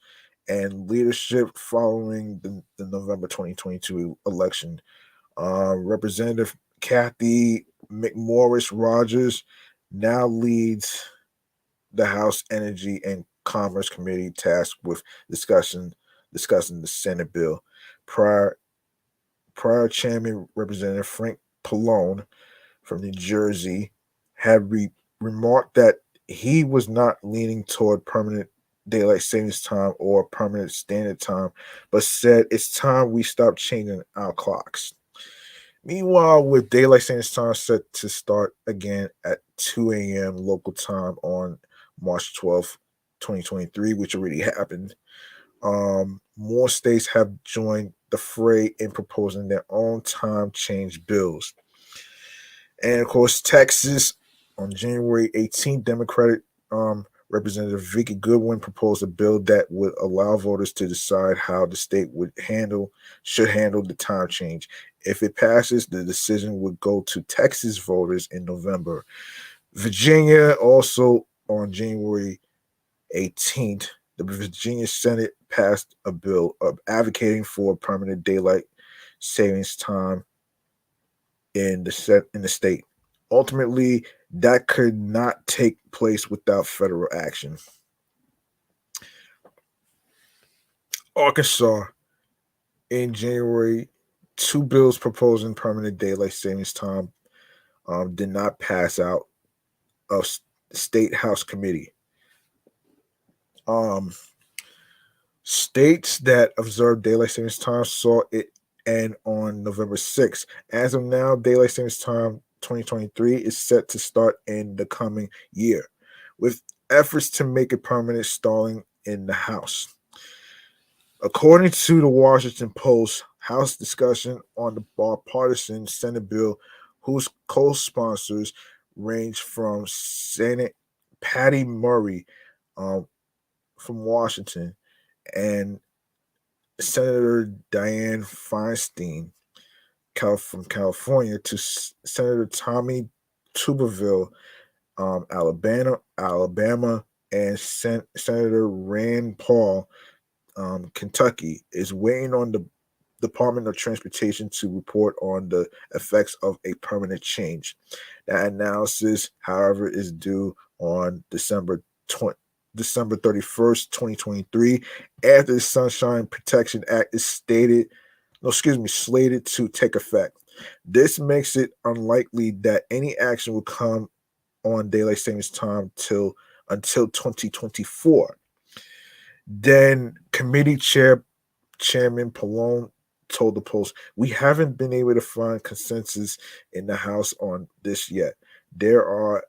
and leadership following the November 2022 election. Representative Kathy McMorris Rogers now leads the House Energy and Commerce Committee tasked with discussing the Senate bill. Prior Prior Chairman Representative Frank Pallone from New Jersey had remarked that he was not leaning toward permanent daylight savings time or permanent standard time, but said it's time we stop changing our clocks. Meanwhile, with daylight savings time set to start again at 2 a.m. local time on March 12th, 2023, which already happened, more states have joined the fray in proposing their own time change bills. And of course, Texas on January 18th, Democratic Representative Vicky Goodwin proposed a bill that would allow voters to decide how the state should handle the time change. If it passes, the decision would go to Texas voters in November. Virginia also on January 18th, the Virginia Senate passed a bill advocating for permanent daylight savings time in the state. Ultimately, that could not take place without federal action. Arkansas in January, 2 bills proposing permanent daylight savings time did not pass out of State House Committee. States that observed daylight savings time saw it end on November 6th. As of now, daylight savings time 2023 is set to start in the coming year, with efforts to make it permanent stalling in the House. According to the Washington Post, House discussion on the bipartisan Senate bill, whose co-sponsors range from Senate Patty Murray from Washington and Senator Dianne Feinstein from California to Senator Tommy Tuberville, Alabama, and Senator Rand Paul, Kentucky, is waiting on the Department of Transportation to report on the effects of a permanent change. That analysis, however, is due on December 31st, 2023, after the Sunshine Protection Act is slated to take effect. This makes it unlikely that any action will come on daylight savings time until 2024. Then committee chairman Pallone told the Post, "We haven't been able to find consensus in the House on this yet. There are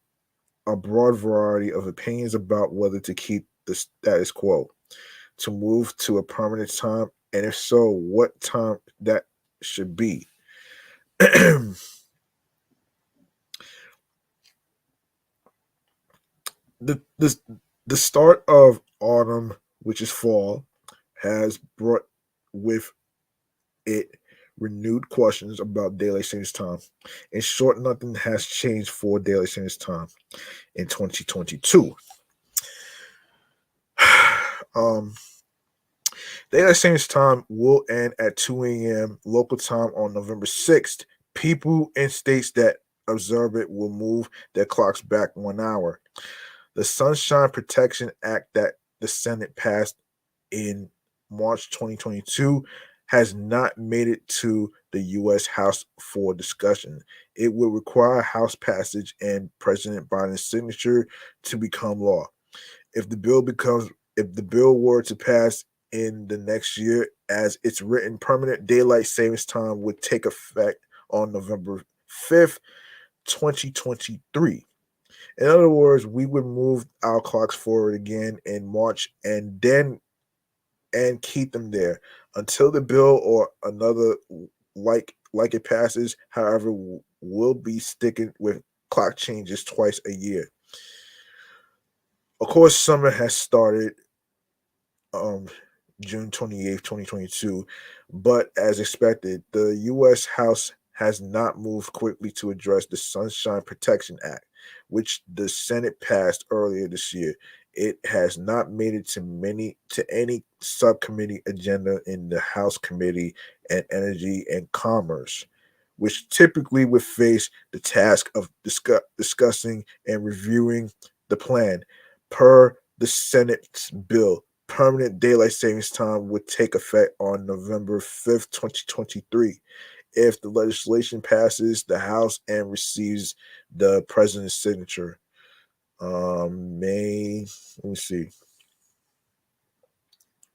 a broad variety of opinions about whether to keep the status quo, to move to a permanent time, and if so, what time that should be." the, the the start of autumn, which is fall, has brought with it renewed questions about daylight savings time. In short, nothing has changed for daylight savings time in 2022. Daylight savings time will end at 2 a.m. local time on November 6th. People in states that observe it will move their clocks back 1 hour. The Sunshine Protection Act that the Senate passed in March 2022 has not made it to the U.S. House for discussion. It will require House passage and President Biden's signature to become law. If the bill were to pass in the next year as it's written, permanent daylight savings time would take effect on November 5th, 2023. In other words, we would move our clocks forward again in March and keep them there until the bill or another like it passes. However, we'll be sticking with clock changes twice a year. Of course, summer has started June 28th, 2022, but as expected, the U.S. House has not moved quickly to address the Sunshine Protection Act, which the Senate passed earlier this year. It has not made it to any subcommittee agenda in the House Committee on Energy and Commerce, which typically would face the task of discussing and reviewing the plan. Per the Senate's bill, permanent daylight savings time would take effect on November 5th, 2023. If the legislation passes the House and receives the president's signature. Let me see.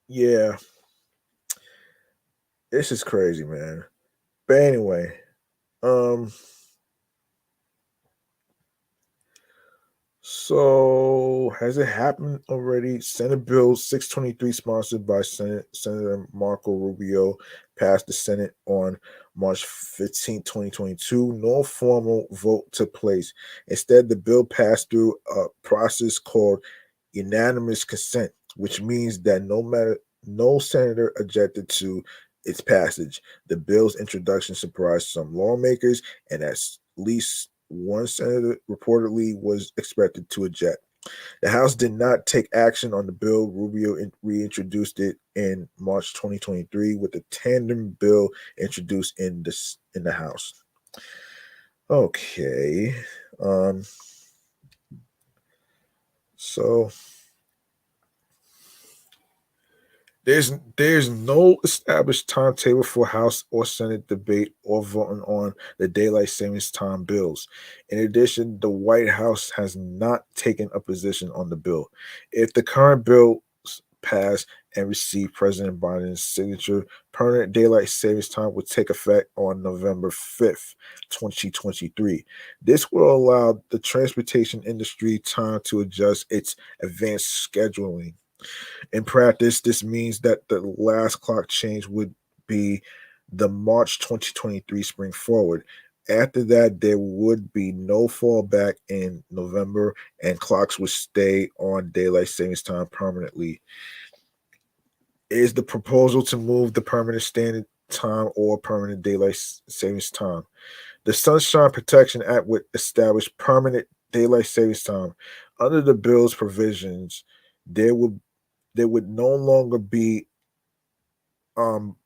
Yeah, this is crazy, man. But anyway, so has it happened already? Senate Bill 623, sponsored by Senator Marco Rubio, passed the Senate on March 15, 2022. No formal vote took place. Instead, the bill passed through a process called unanimous consent, which means that no senator objected to its passage. The bill's introduction surprised some lawmakers, and at least one senator reportedly was expected to object. The House did not take action on the bill. Rubio reintroduced it in March 2023 with a tandem bill introduced in the House. Okay. So There's no established timetable for House or Senate debate or voting on the daylight savings time bills. In addition, the White House has not taken a position on the bill. If the current bill pass and receive President Biden's signature, permanent daylight savings time would take effect on November 5th, 2023. This will allow the transportation industry time to adjust its advanced scheduling. In practice, this means that the last clock change would be the March 2023 spring forward. After that, there would be no fallback in November, and clocks would stay on daylight savings time permanently. Is the proposal to move the permanent standard time or permanent daylight savings time? The Sunshine Protection Act would establish permanent daylight savings time. Under the bill's provisions, there would there would no longer be um,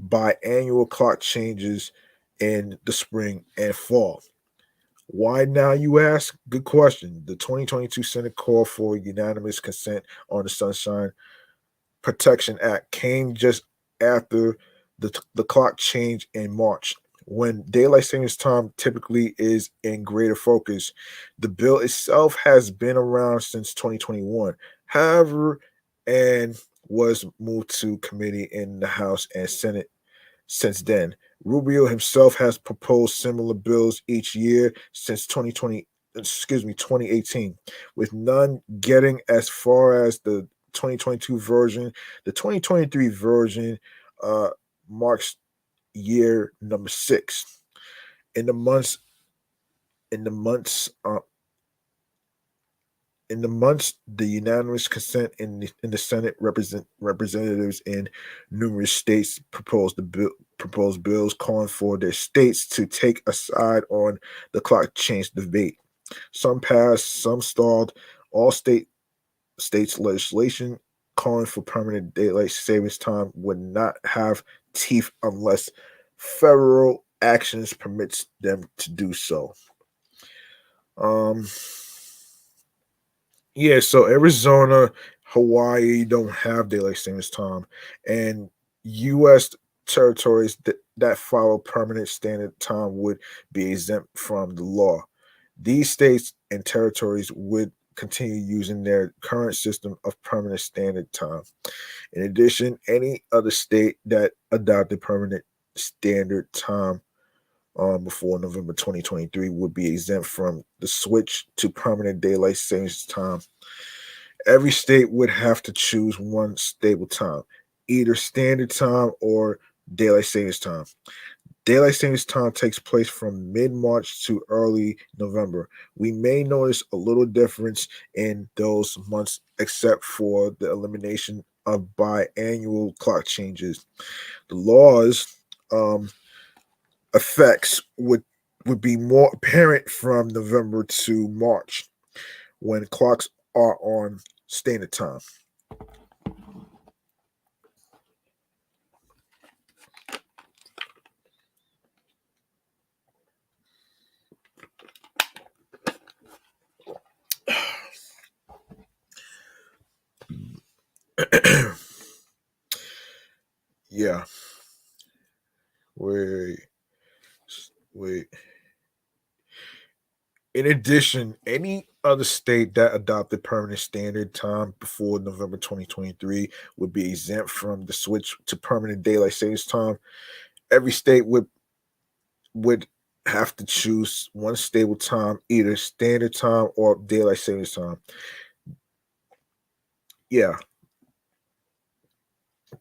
biannual clock changes in the spring and fall. Why now, you ask? Good question. The 2022 Senate call for unanimous consent on the Sunshine Protection Act came just after the clock change in March, when daylight savings time typically is in greater focus. The bill itself has been around since 2021. However, and was moved to committee in the House and Senate since then. Rubio himself has proposed similar bills each year since 2018, with none getting as far as the 2022 version. The 2023 version uh, marks year number 6. In the months in the months in the months, the unanimous consent in the Senate representatives in numerous states proposed bills calling for their states to take a side on the clock change debate. Some passed, some stalled. All states legislation calling for permanent daylight savings time would not have teeth unless federal actions permits them to do so. Um, Yeah, so Arizona, Hawaii don't have daylight savings time, and U.S. territories that follow permanent standard time would be exempt from the law. These states and territories would continue using their current system of permanent standard time. In addition, any other state that adopted permanent standard time before November 2023 would be exempt from the switch to permanent daylight savings time. Every state would have to choose one stable time, either standard time or daylight savings time. Daylight savings time takes place from mid March to early November. We may notice a little difference in those months, except for the elimination of biannual clock changes. The law's um, effects would be more apparent from November to March when clocks are on standard time. Yeah. Wait, wait. In addition, any other state that adopted permanent standard time before November 2023 would be exempt from the switch to permanent daylight savings time. Every state would have to choose one stable time, either standard time or daylight savings time. Yeah,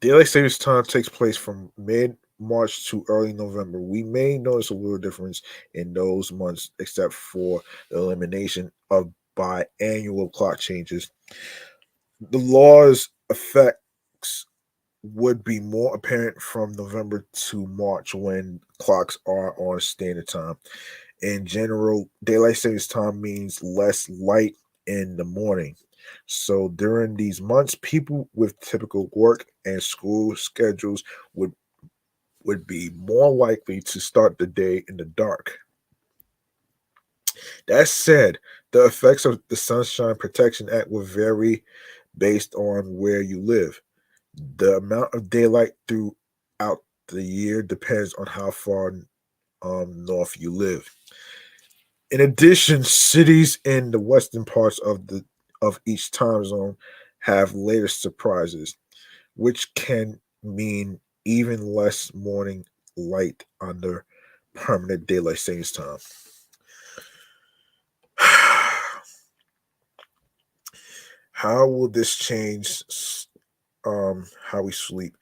daylight savings time takes place from mid March to early November. We may notice a little difference in those months, except for the elimination of biannual clock changes. The law's effects would be more apparent from November to March when clocks are on standard time. In general, daylight savings time means less light in the morning. So during these months, people with typical work and school schedules would be more likely to start the day in the dark. That said, the effects of the Sunshine Protection Act will vary based on where you live. The amount of daylight throughout the year depends on how far north you live. In addition, cities in the western parts of each time zone have later surprises, which can mean even less morning light under permanent daylight savings time. How will this change how we sleep?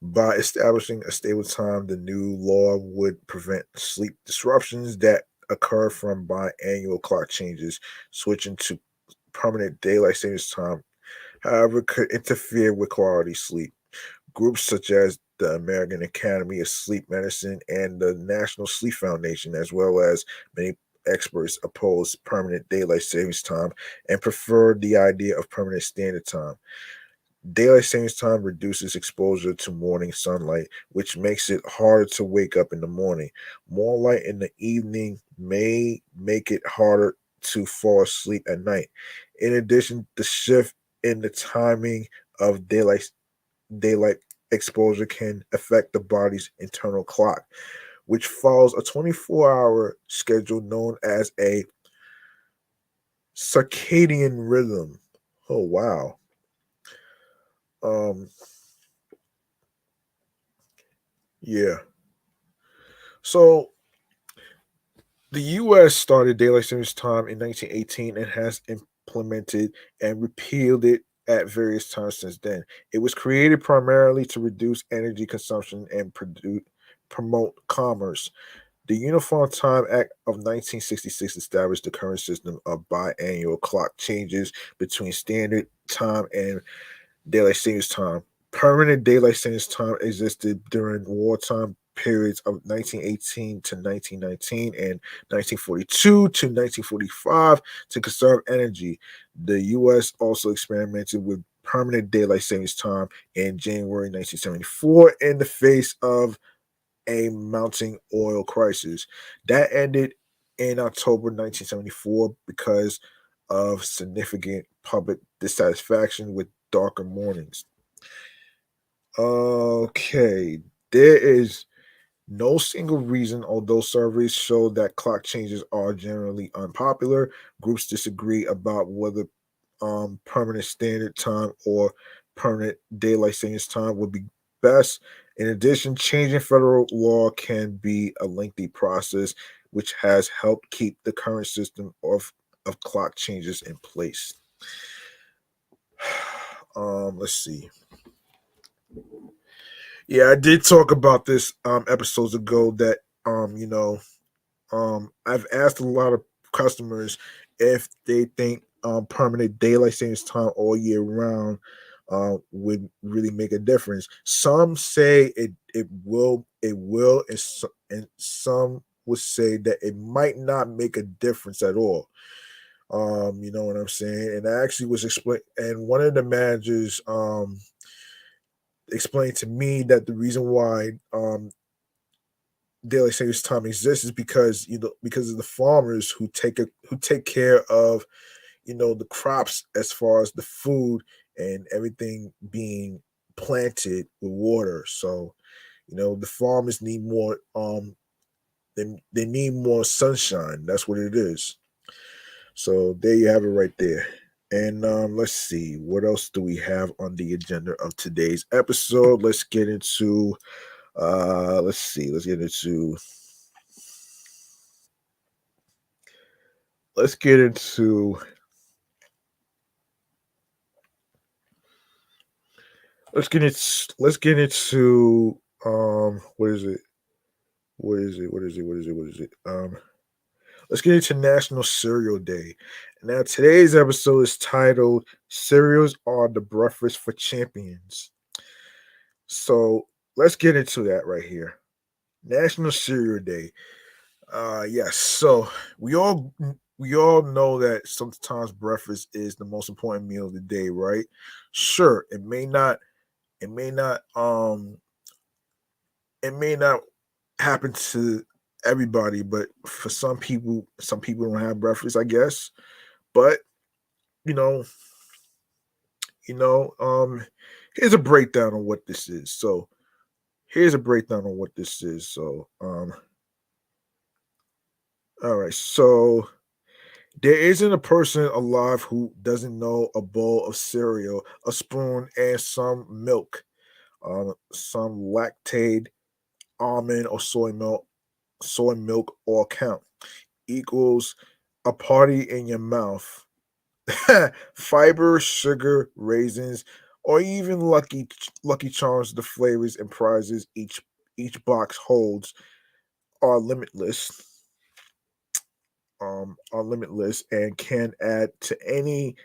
By establishing a stable time, the new law would prevent sleep disruptions that occur from biannual clock changes. Switching to permanent daylight savings time, however, could interfere with quality sleep. Groups such as the American Academy of Sleep Medicine and the National Sleep Foundation, as well as many experts, oppose permanent daylight savings time and prefer the idea of permanent standard time. Daylight savings time reduces exposure to morning sunlight, which makes it harder to wake up in the morning. More light in the evening may make it harder to fall asleep at night. In addition, the shift in the timing of daylight exposure can affect the body's internal clock, which follows a 24-hour schedule known as a circadian rhythm. Oh wow. Um yeah. So the US started daylight savings time in 1918 and has implemented and repealed it at various times since then. It was created primarily to reduce energy consumption and promote commerce. The Uniform Time Act of 1966 established the current system of biannual clock changes between standard time and daylight savings time. Permanent daylight savings time existed during wartime periods of 1918 to 1919 and 1942 to 1945 to conserve energy. The U.S. also experimented with permanent daylight savings time in January 1974 in the face of a mounting oil crisis that ended in October 1974 because of significant public dissatisfaction with darker mornings. Okay, there is no single reason, although surveys show that clock changes are generally unpopular. Groups disagree about whether permanent standard time or permanent daylight savings time would be best. In addition, changing federal law can be a lengthy process, which has helped keep the current system of clock changes in place. Let's see. Yeah, I did talk about this episodes ago that I've asked a lot of customers if they think permanent daylight savings time all year round would really make a difference. Some say it will, and some would say that it might not make a difference at all. You know what I'm saying? And I actually was explain, and one of the managers explained to me that the reason why daylight savings time exists is because because of the farmers who take care of the crops as far as the food and everything being planted with water. So the farmers need more they need more sunshine. That's what it is. So there you have it right there. And let's see, what else do we have on the agenda of today's episode? Let's see, let's get into let's get into what is it? What is it? Let's get into National Cereal Day. Now today's episode is titled Cereals Are the Breakfast for Champions. So let's get into that right here. National Cereal Day. Yes. So we all we all know that sometimes breakfast is the most important meal of the day, right? Sure, it may not it may not happen to everybody, but for some people don't have breakfast, I guess. But you know, you know, um, here's a breakdown on what this is. So here's a breakdown on what this is. So all right. So there isn't a person alive who doesn't know a bowl of cereal, a spoon, and some milk, some lactate, almond or soy milk all count. Equals a party in your mouth. Fiber, sugar, raisins, or even Lucky Charms. The flavors and prizes each box holds are limitless. Are limitless and can add to any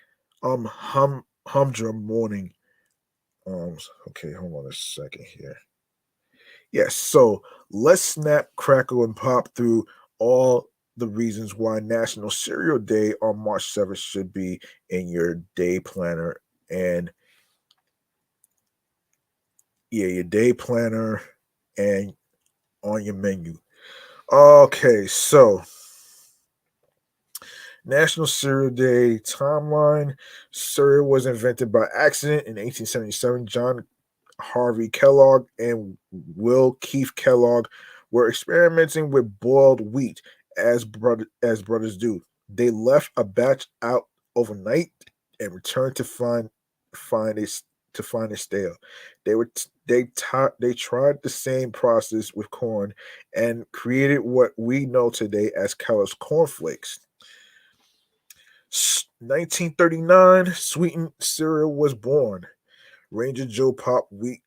humdrum morning. Okay, hold on a second here. Yes, so let's snap, crackle, and pop through all the reasons why National Cereal Day on March 7th should be in your day planner and your day planner and on your menu. Okay, so National Cereal Day timeline. Cereal was invented by accident in 1877. John Harvey Kellogg and Will Keith Kellogg were experimenting with boiled wheat as brothers do. They left a batch out overnight and returned find it to find it stale. They tried the same process with corn and created what we know today as Kellogg's cornflakes. 1939, sweetened cereal was born. Ranger Joe Pop Wheat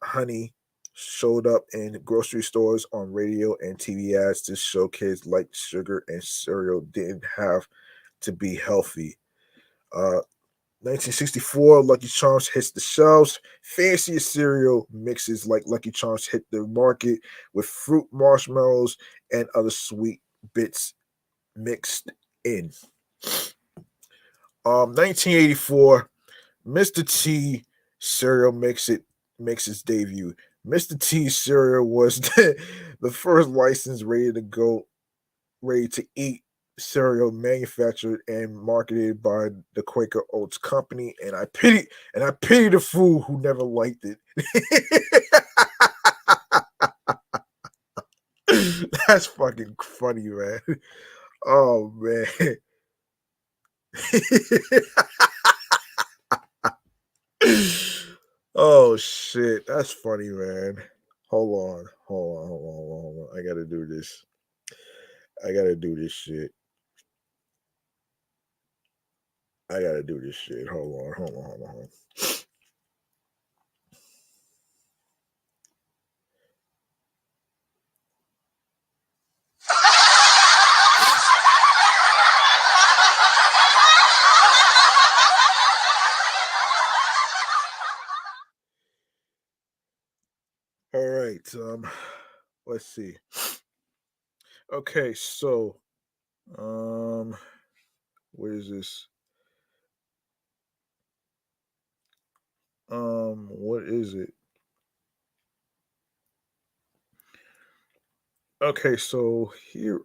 Honey showed up in grocery stores, on radio and TV ads to show kids like sugar and cereal didn't have to be healthy. 1964, Lucky Charms hits the shelves. Fancier cereal mixes like Lucky Charms hit the market with fruit marshmallows and other sweet bits mixed in. 1984, Mr. T cereal makes its debut. Mr. T cereal was the first licensed ready to eat cereal manufactured and marketed by the Quaker Oats Company, and I pity the fool who never liked it. That's fucking funny, man. Oh man. Oh shit, that's funny, man. Hold on. I gotta do this. I gotta do this shit. I gotta do this shit. Hold on. All right. Let's see. Okay, so um, what is this? What is it? Okay, so here.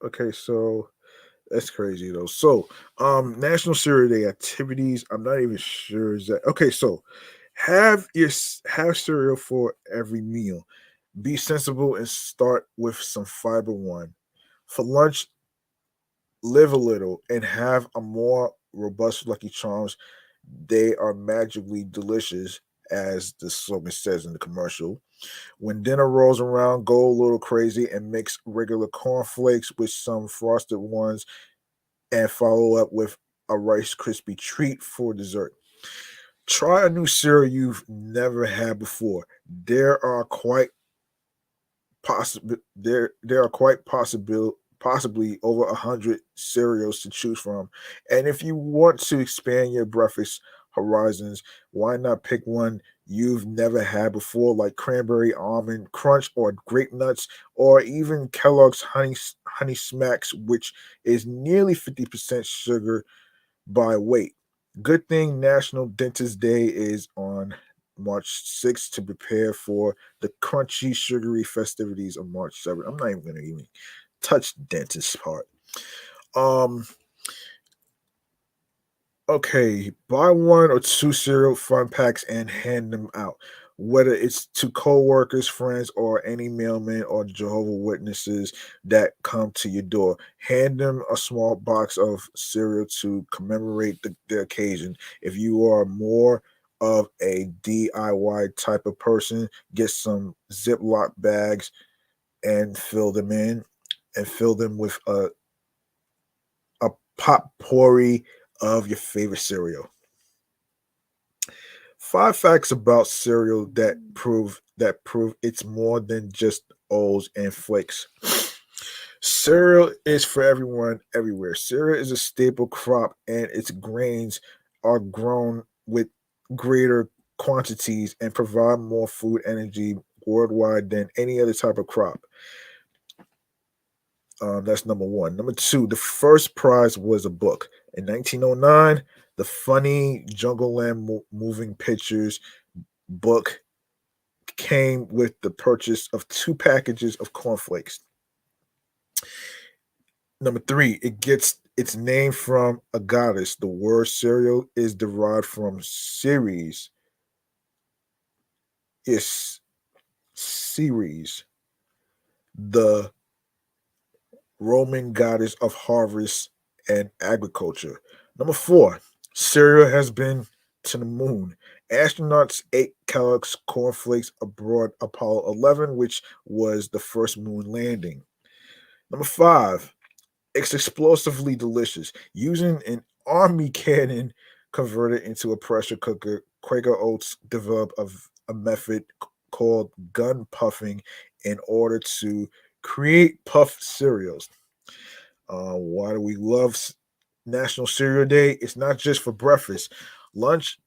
Okay, so that's crazy though. So, National Cereal Day activities. I'm not even sure is that okay. So, have cereal for every meal. Be sensible and start with some fiber one. For lunch, live a little and have a more robust Lucky Charms. They are magically delicious, as the slogan says in the commercial. When dinner rolls around, go a little crazy and mix regular cornflakes with some frosted ones and follow up with a Rice Krispie treat for dessert. Try a new cereal you've never had before. There are quite possibly over 100 cereals to choose from. And if you want to expand your breakfast horizons, why not pick one you've never had before, like cranberry almond crunch or grape nuts, or even Kellogg's honey smacks, which is nearly 50% sugar by weight. Good thing National Dentist Day is on March 6th to prepare for the crunchy, sugary festivities of March 7th. I'm not even going to even touch the dentist part. Um, Okay, buy one or two cereal fun packs and hand them out. Whether it's to coworkers, friends, or any mailman or Jehovah Witnesses that come to your door, hand them a small box of cereal to commemorate the occasion. If you are more of a DIY type of person, get some Ziploc bags and fill them in, and fill them with a potpourri of your favorite cereal. Five facts about cereal that prove it's more than just O's and flakes. Cereal is for everyone everywhere. Cereal is a staple crop and its grains are grown with greater quantities and provide more food energy worldwide than any other type of crop. That's number one. Number two, the first prize was a book. In 1909, the funny Jungle Land moving pictures book came with the purchase of two packages of cornflakes. Number three, it gets its name from a goddess. The word cereal is derived from Ceres, is Ceres, the Roman goddess of harvest and agriculture. Number four, cereal has been to the moon. Astronauts ate Kellogg's cornflakes aboard Apollo 11, which was the first moon landing. Number five, it's explosively delicious. Using an army cannon converted into a pressure cooker, Quaker Oats developed a method called gun puffing in order to create puffed cereals. Why do we love National Cereal Day? It's not just for breakfast, lunch,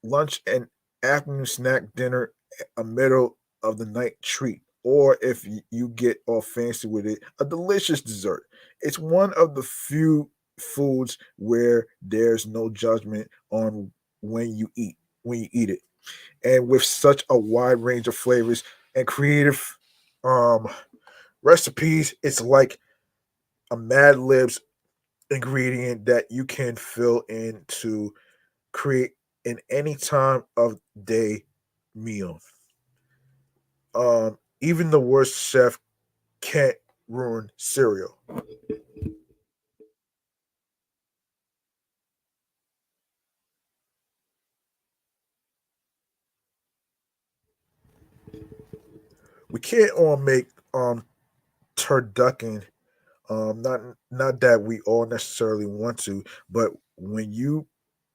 lunch and afternoon snack, dinner, a middle of the night treat, or if you get all fancy with it, a delicious dessert. It's one of the few foods where there's no judgment on when you eat it, and with such a wide range of flavors and creative um recipes, it's like a Mad Libs ingredient that you can fill in to create in any time of day meal. Even the worst chef can't ruin cereal. We can't all make turducken. Not that we all necessarily want to, but when you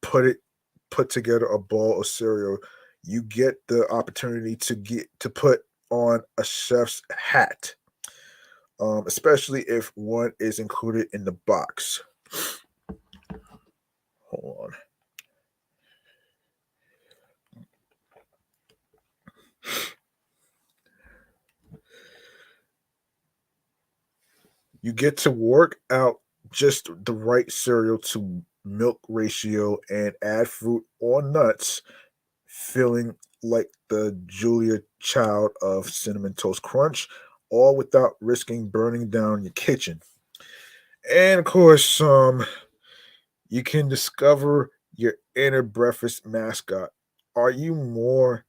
put it put together a bowl of cereal, you get the opportunity to put on a chef's hat, especially if one is included in the box. Hold on. You get to work out just the right cereal to milk ratio and add fruit or nuts, feeling like the Julia Child of Cinnamon Toast Crunch, all without risking burning down your kitchen. And of course, you can discover your inner breakfast mascot. Are you more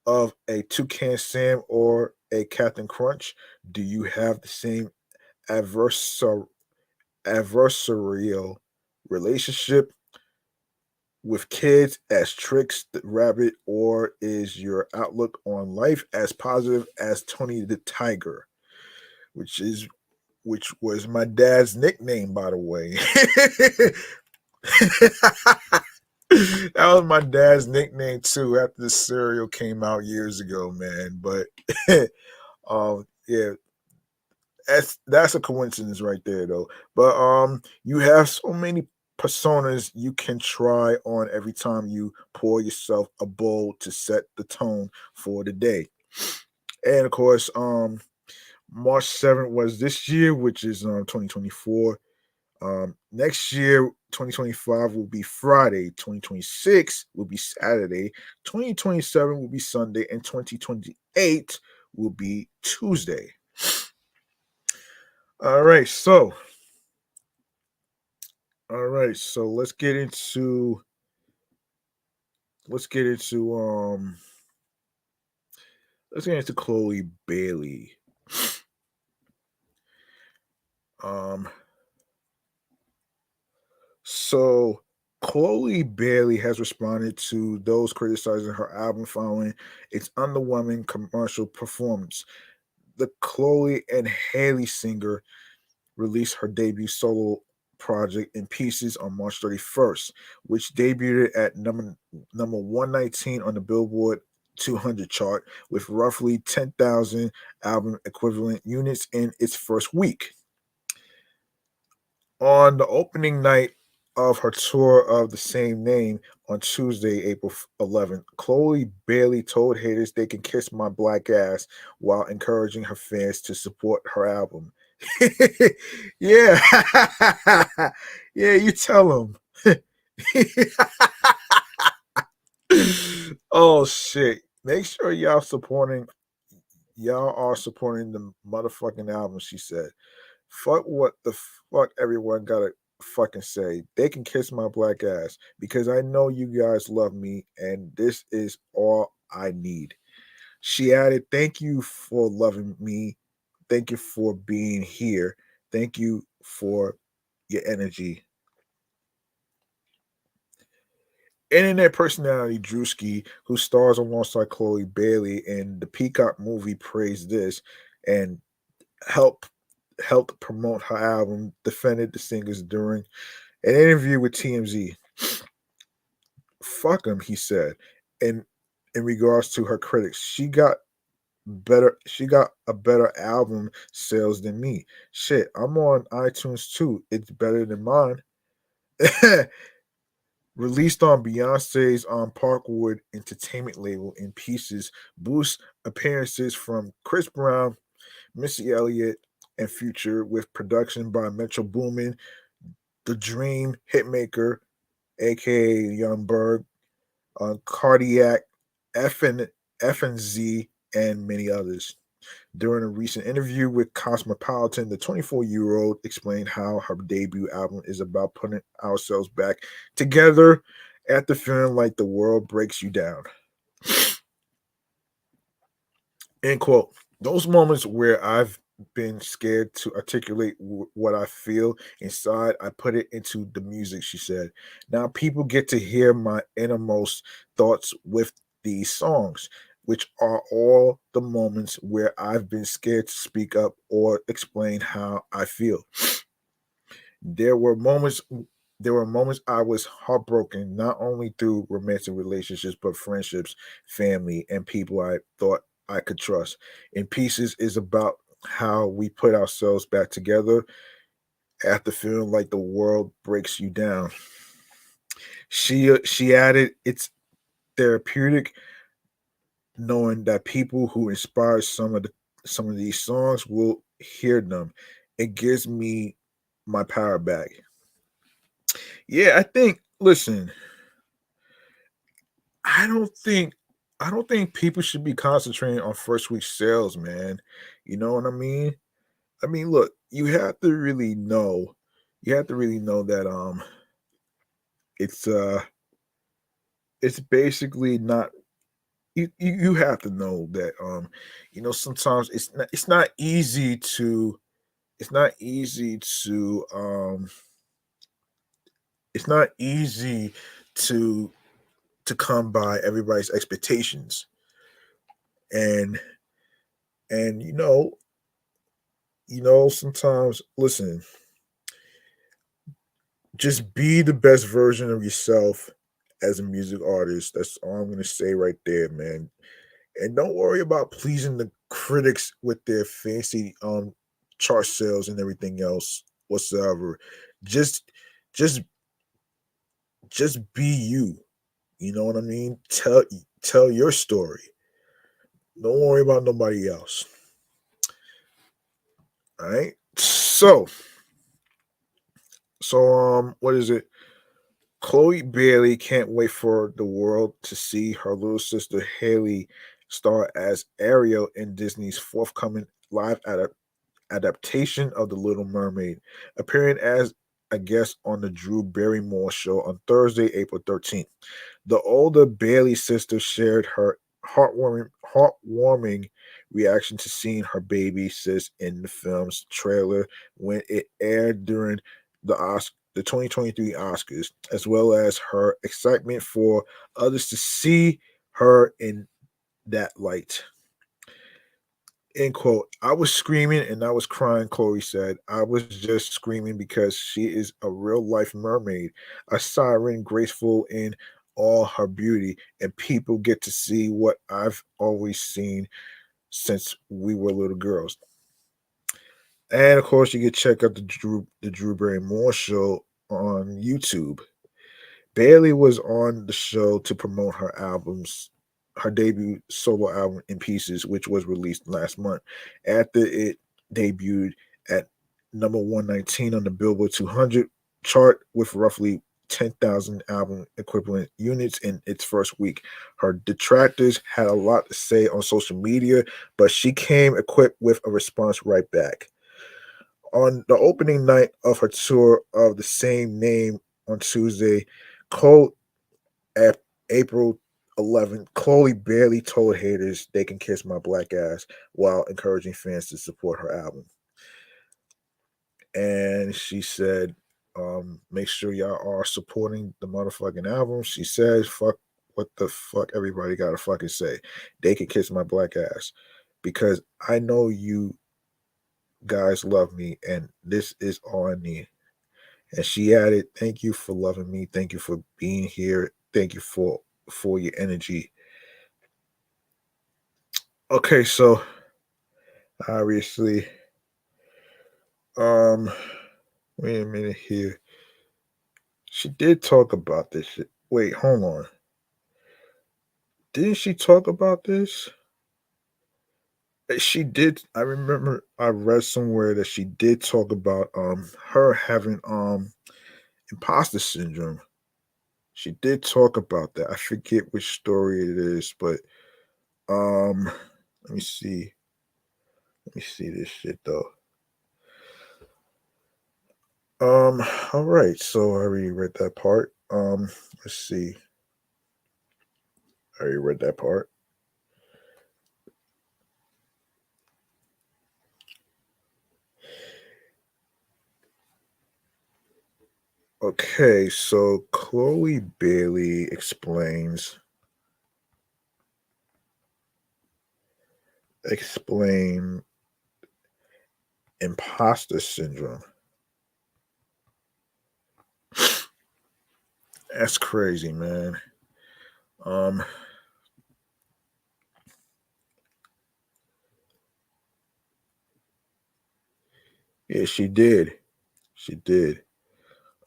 of a Toucan Sam or a Captain Crunch? Do you have the same adversar- adversarial relationship with kids as Tricks the Rabbit, or is your outlook on life as positive as Tony the Tiger, which is which was my dad's nickname, by the way. That was my dad's nickname too. After the cereal came out years ago, man. But yeah, that's a coincidence right there, though. But you have so many personas you can try on every time you pour yourself a bowl to set the tone for the day. And of course, March 7th was this year, which is 2024. Next year, 2025 will be Friday, 2026 will be Saturday, 2027 will be Sunday, and 2028 will be Tuesday. All right, so All right, so let's get into let's get into Chloe Bailey. Um so Chloe Bailey has responded to those criticizing her album following its underwhelming commercial performance. The Chloe and Haley singer released her debut solo project In Pieces on March 31st, which debuted at number 119 on the Billboard 200 chart with roughly 10,000 album equivalent units in its first week. On the opening night of her tour of the same name on Tuesday, April 11th, Chloe Bailey told haters they can kiss my black ass while encouraging her fans to support her album. Yeah. Yeah, you tell them. Oh shit. Make sure y'all are supporting the motherfucking album, she said. Fuck what the fuck everyone gotta fucking say. They can kiss my black ass because I know you guys love me and this is all I need. She added, thank you for loving me. Thank you for being here. Thank you for your energy. Internet personality Drewski, who stars alongside Chloe Bailey in the Peacock movie, praised this and helped helped promote her album, defended the singers during an interview with TMZ. Fuck him, he said. And in regards to her critics, she got a better album sales than me. Shit, I'm on iTunes too. It's better than mine. Released on Beyonce's Parkwood Entertainment label In Pieces, boosts appearances from Chris Brown, Missy Elliott, and Future, with production by Metro Boomin, The Dream Hitmaker, aka Young Berg, Cardiac, FNZ, and many others. During a recent interview with Cosmopolitan, the 24-year-old explained how her debut album is about putting ourselves back together after feeling like the world breaks you down. End quote. Those moments where I've been scared to articulate what I feel inside, I put it into the music, she said. Now people get to hear my innermost thoughts with these songs, which are all the moments where I've been scared to speak up or explain how I feel. There were moments there were moments I was heartbroken, not only through romantic relationships, but friendships, family, and people I thought I could trust. In Pieces is about how we put ourselves back together after feeling like the world breaks you down. She added, it's therapeutic knowing that people who inspire some of these songs will hear them. It gives me my power back. Yeah, I think. Listen, I don't think I don't think people should be concentrating on first week sales, man. You know what I mean? I mean, look, you have to really know that it's it's basically not you have to know that sometimes it's not easy to it's not easy to it's not easy to come by everybody's expectations. And and sometimes, listen, just be the best version of yourself as a music artist. That's all I'm gonna say right there, man. And don't worry about pleasing the critics with their fancy chart sales and everything else whatsoever. Just just just be you. You know what I mean? Tell your story. Don't worry about nobody else. All right. What is it? Chloe Bailey can't wait for the world to see her little sister Haley star as Ariel in Disney's forthcoming live adaptation of The Little Mermaid, appearing as a guest on the Drew Barrymore Show on Thursday, April 13th. The older Bailey sister shared her heartwarming reaction to seeing her baby sis in the film's trailer when it aired during the 2023 Oscars, as well as her excitement for others to see her in that light. End quote. I was screaming and I was crying, Chloe said. I was just screaming because she is a real life mermaid, a siren graceful in all her beauty, and people get to see what I've always seen since we were little girls. And of course, you can check out the Drew Barrymore Show on YouTube. Bailey was on the show to promote her debut solo album In Pieces, which was released last month. After it debuted at number 119 on the Billboard 200 chart with roughly 10,000 album equivalent units in its first week. Her detractors had a lot to say on social media, but she came equipped with a response right back. On the opening night of her tour of the same name on Tuesday, Cole at April 11th, Chloe barely told haters they can kiss my black ass while encouraging fans to support her album. And she said, make sure y'all are supporting the motherfucking album. She says, fuck what the fuck everybody gotta fucking say. They can kiss my black ass. Because I know you guys love me and this is all I need. And she added, thank you for loving me. Thank you for being here. Thank you for your energy. Okay, so obviously, um, wait a minute here. She did talk about this shit. Wait, hold on. Didn't she talk about this? She did. I remember I read somewhere that she did talk about her having imposter syndrome. She did talk about that. I forget which story it is, but um let me see. Let me see this shit though. All right, so I already read that part. Let's see. I already read that part. Okay, so Chloe Bailey explain imposter syndrome. That's crazy, man. Um, yeah, she did. She did.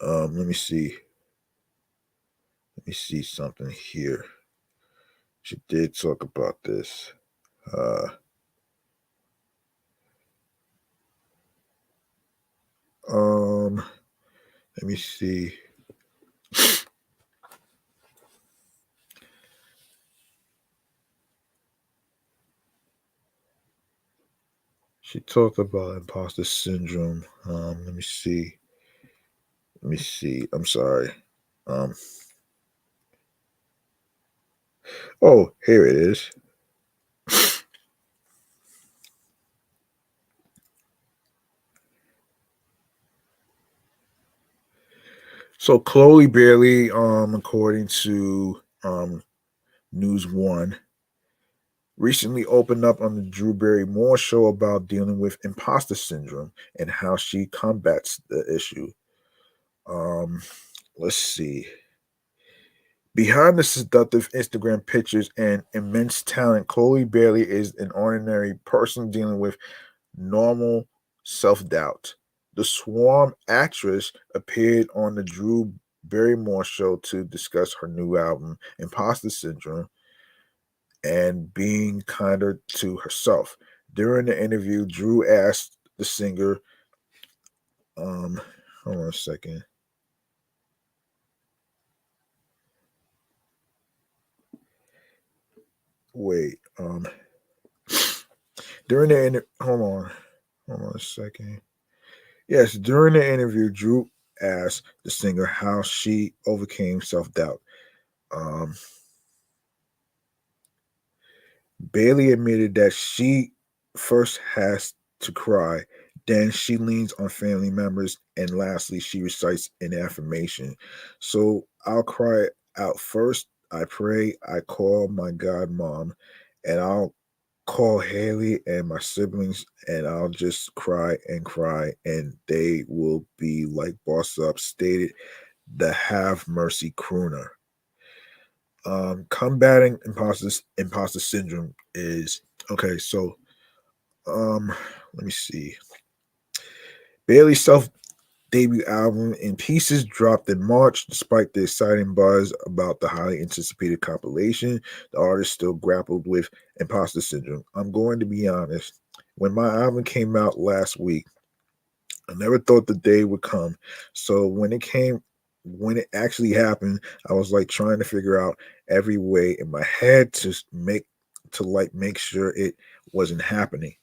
Let me see. Let me see something here. She did talk about this. Uh, um, let me see. She talked about imposter syndrome. Let me see. Let me see. I'm sorry. Um, oh, here it is. So Chloe Bailey, according to News One, recently opened up on the Drew Barrymore Show about dealing with imposter syndrome and how she combats the issue. Um, let's see. Behind the seductive Instagram pictures and immense talent, Chloe Bailey is an ordinary person dealing with normal self doubt. The Swarm actress appeared on the Drew Barrymore Show to discuss her new album, Imposter Syndrome, and being kinder to herself. During the interview, Drew asked the singer, um, hold on a second. Wait, during the hold on a second. Yes, during the interview, asked the singer how she overcame self-doubt. Um, Bailey admitted that she first has to cry, then she leans on family members, and lastly, she recites an affirmation. So I'll cry out first. I pray, I call my God mom, and I'll call Haley and my siblings, and I'll just cry, and they will be like Boss Up stated, the Have Mercy crooner. Combating imposter syndrome is okay. So, um, let me see. Bailey's self debut album In Pieces dropped in March. Despite the exciting buzz about the highly anticipated compilation, the artist still grappled with imposter syndrome. I'm going to be honest. When my album came out last week, I never thought the day would come. So when it actually happened, I was like trying to figure out every way in my head make sure it wasn't happening.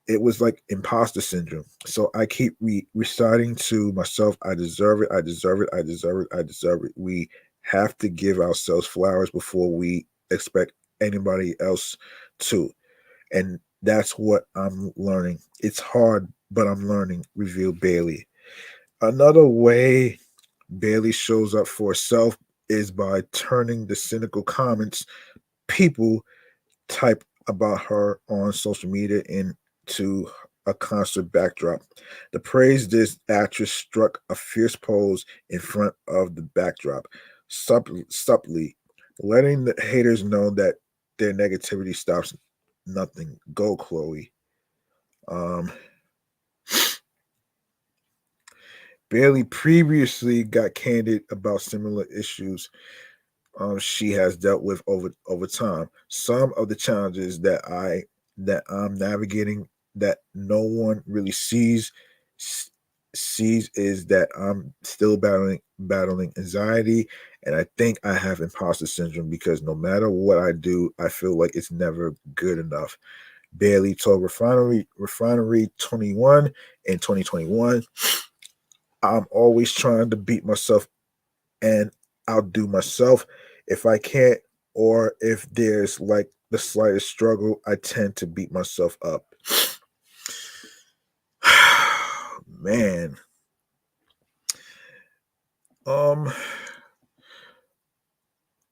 It was like imposter syndrome. So I keep reciting to myself, I deserve it, I deserve it, I deserve it, I deserve it. We have to give ourselves flowers before we expect anybody else to. And that's what I'm learning. It's hard, but I'm learning, revealed Bailey. Another way Bailey shows up for herself is by turning the cynical comments people type about her on social media into a concert backdrop. The praise this actress struck a fierce pose in front of the backdrop, subtly letting the haters know that their negativity stops nothing. Go, Chloe. Um, Bailey previously got candid about similar issues she has dealt with over time. Some of the challenges that I'm navigating that no one really sees is that I'm still battling anxiety, and I think I have imposter syndrome because no matter what I do, I feel like it's never good enough. Bailey told Refinery 21 in 2021, I'm always trying to beat myself and outdo myself. If I can't, or if there's like the slightest struggle, I tend to beat myself up. Man. Um,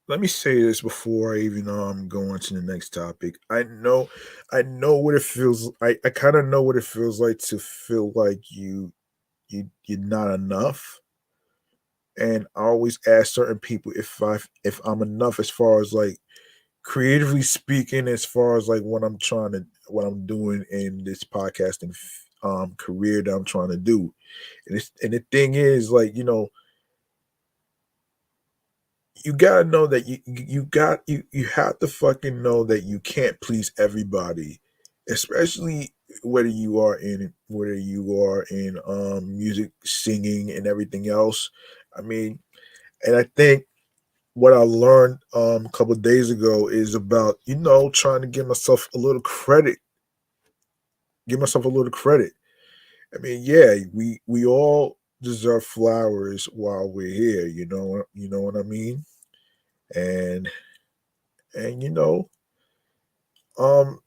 Let me say this before I even go on to the next topic. I know what it feels. I kind of know what it feels like to feel like you're not enough. And I always ask certain people if I'm enough as far as like creatively speaking, as far as like what I'm doing in this podcasting career that I'm trying to do. And the thing is, like, you gotta know that you have to fucking know that you can't please everybody, especially whether you are in music, singing, and everything else. I mean, and I think what I learned a couple of days ago is about trying to give myself a little credit. I mean, yeah, we all deserve flowers while we're here. You know what I mean, and and um,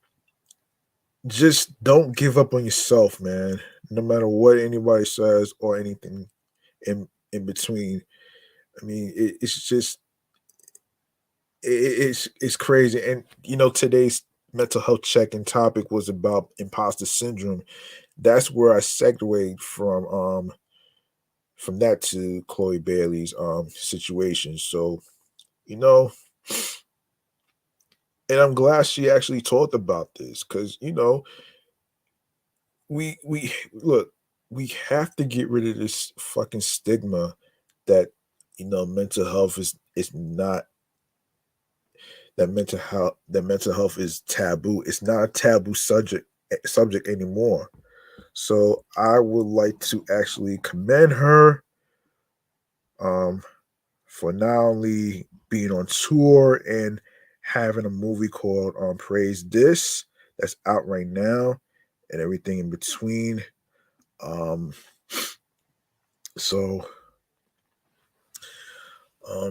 just don't give up on yourself, man. No matter what anybody says or anything in between. I mean, it's crazy. And today's mental health check-in topic was about imposter syndrome. That's where I segued from that to Chloe Bailey's situation. So, you know, and I'm glad she actually talked about this because we look, we have to get rid of this fucking stigma that mental health is not that mental health is taboo. It's not a taboo subject anymore. So I would like to actually commend her um for not only being on tour and having a movie called Praise This that's out right now and everything in between. Um So,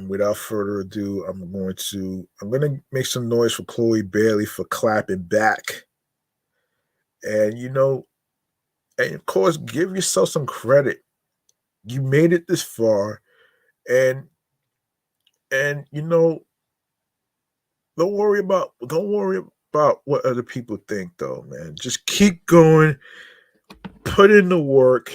without further ado, I'm gonna make some noise for Chloe Bailey for clapping back. And and of course, give yourself some credit. You made it this far, and and don't worry about what other people think, though, man. Just keep going, put in the work.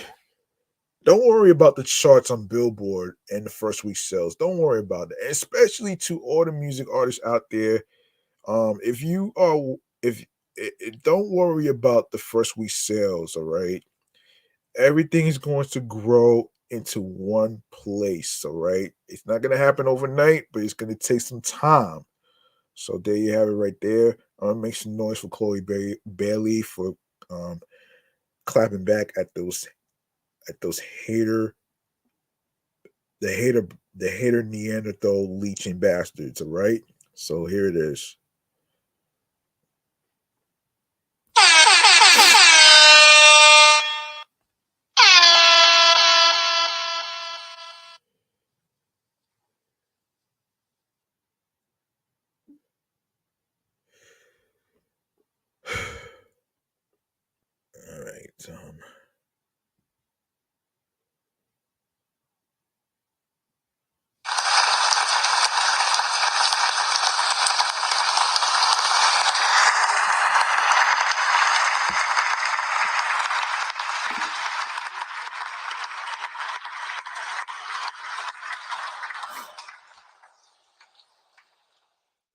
Don't worry about the charts on Billboard and the first week sales. Don't worry about that. Especially to all the music artists out there. If you are if don't worry about the first week sales, all right? Everything is going to grow into one place, all right? It's not going to happen overnight, but it's going to take some time. So there you have it right there. Make some noise for Chloe Bailey for um, clapping back at those hater the hater the hater Neanderthal leeching bastards. All right. So here it is. All right.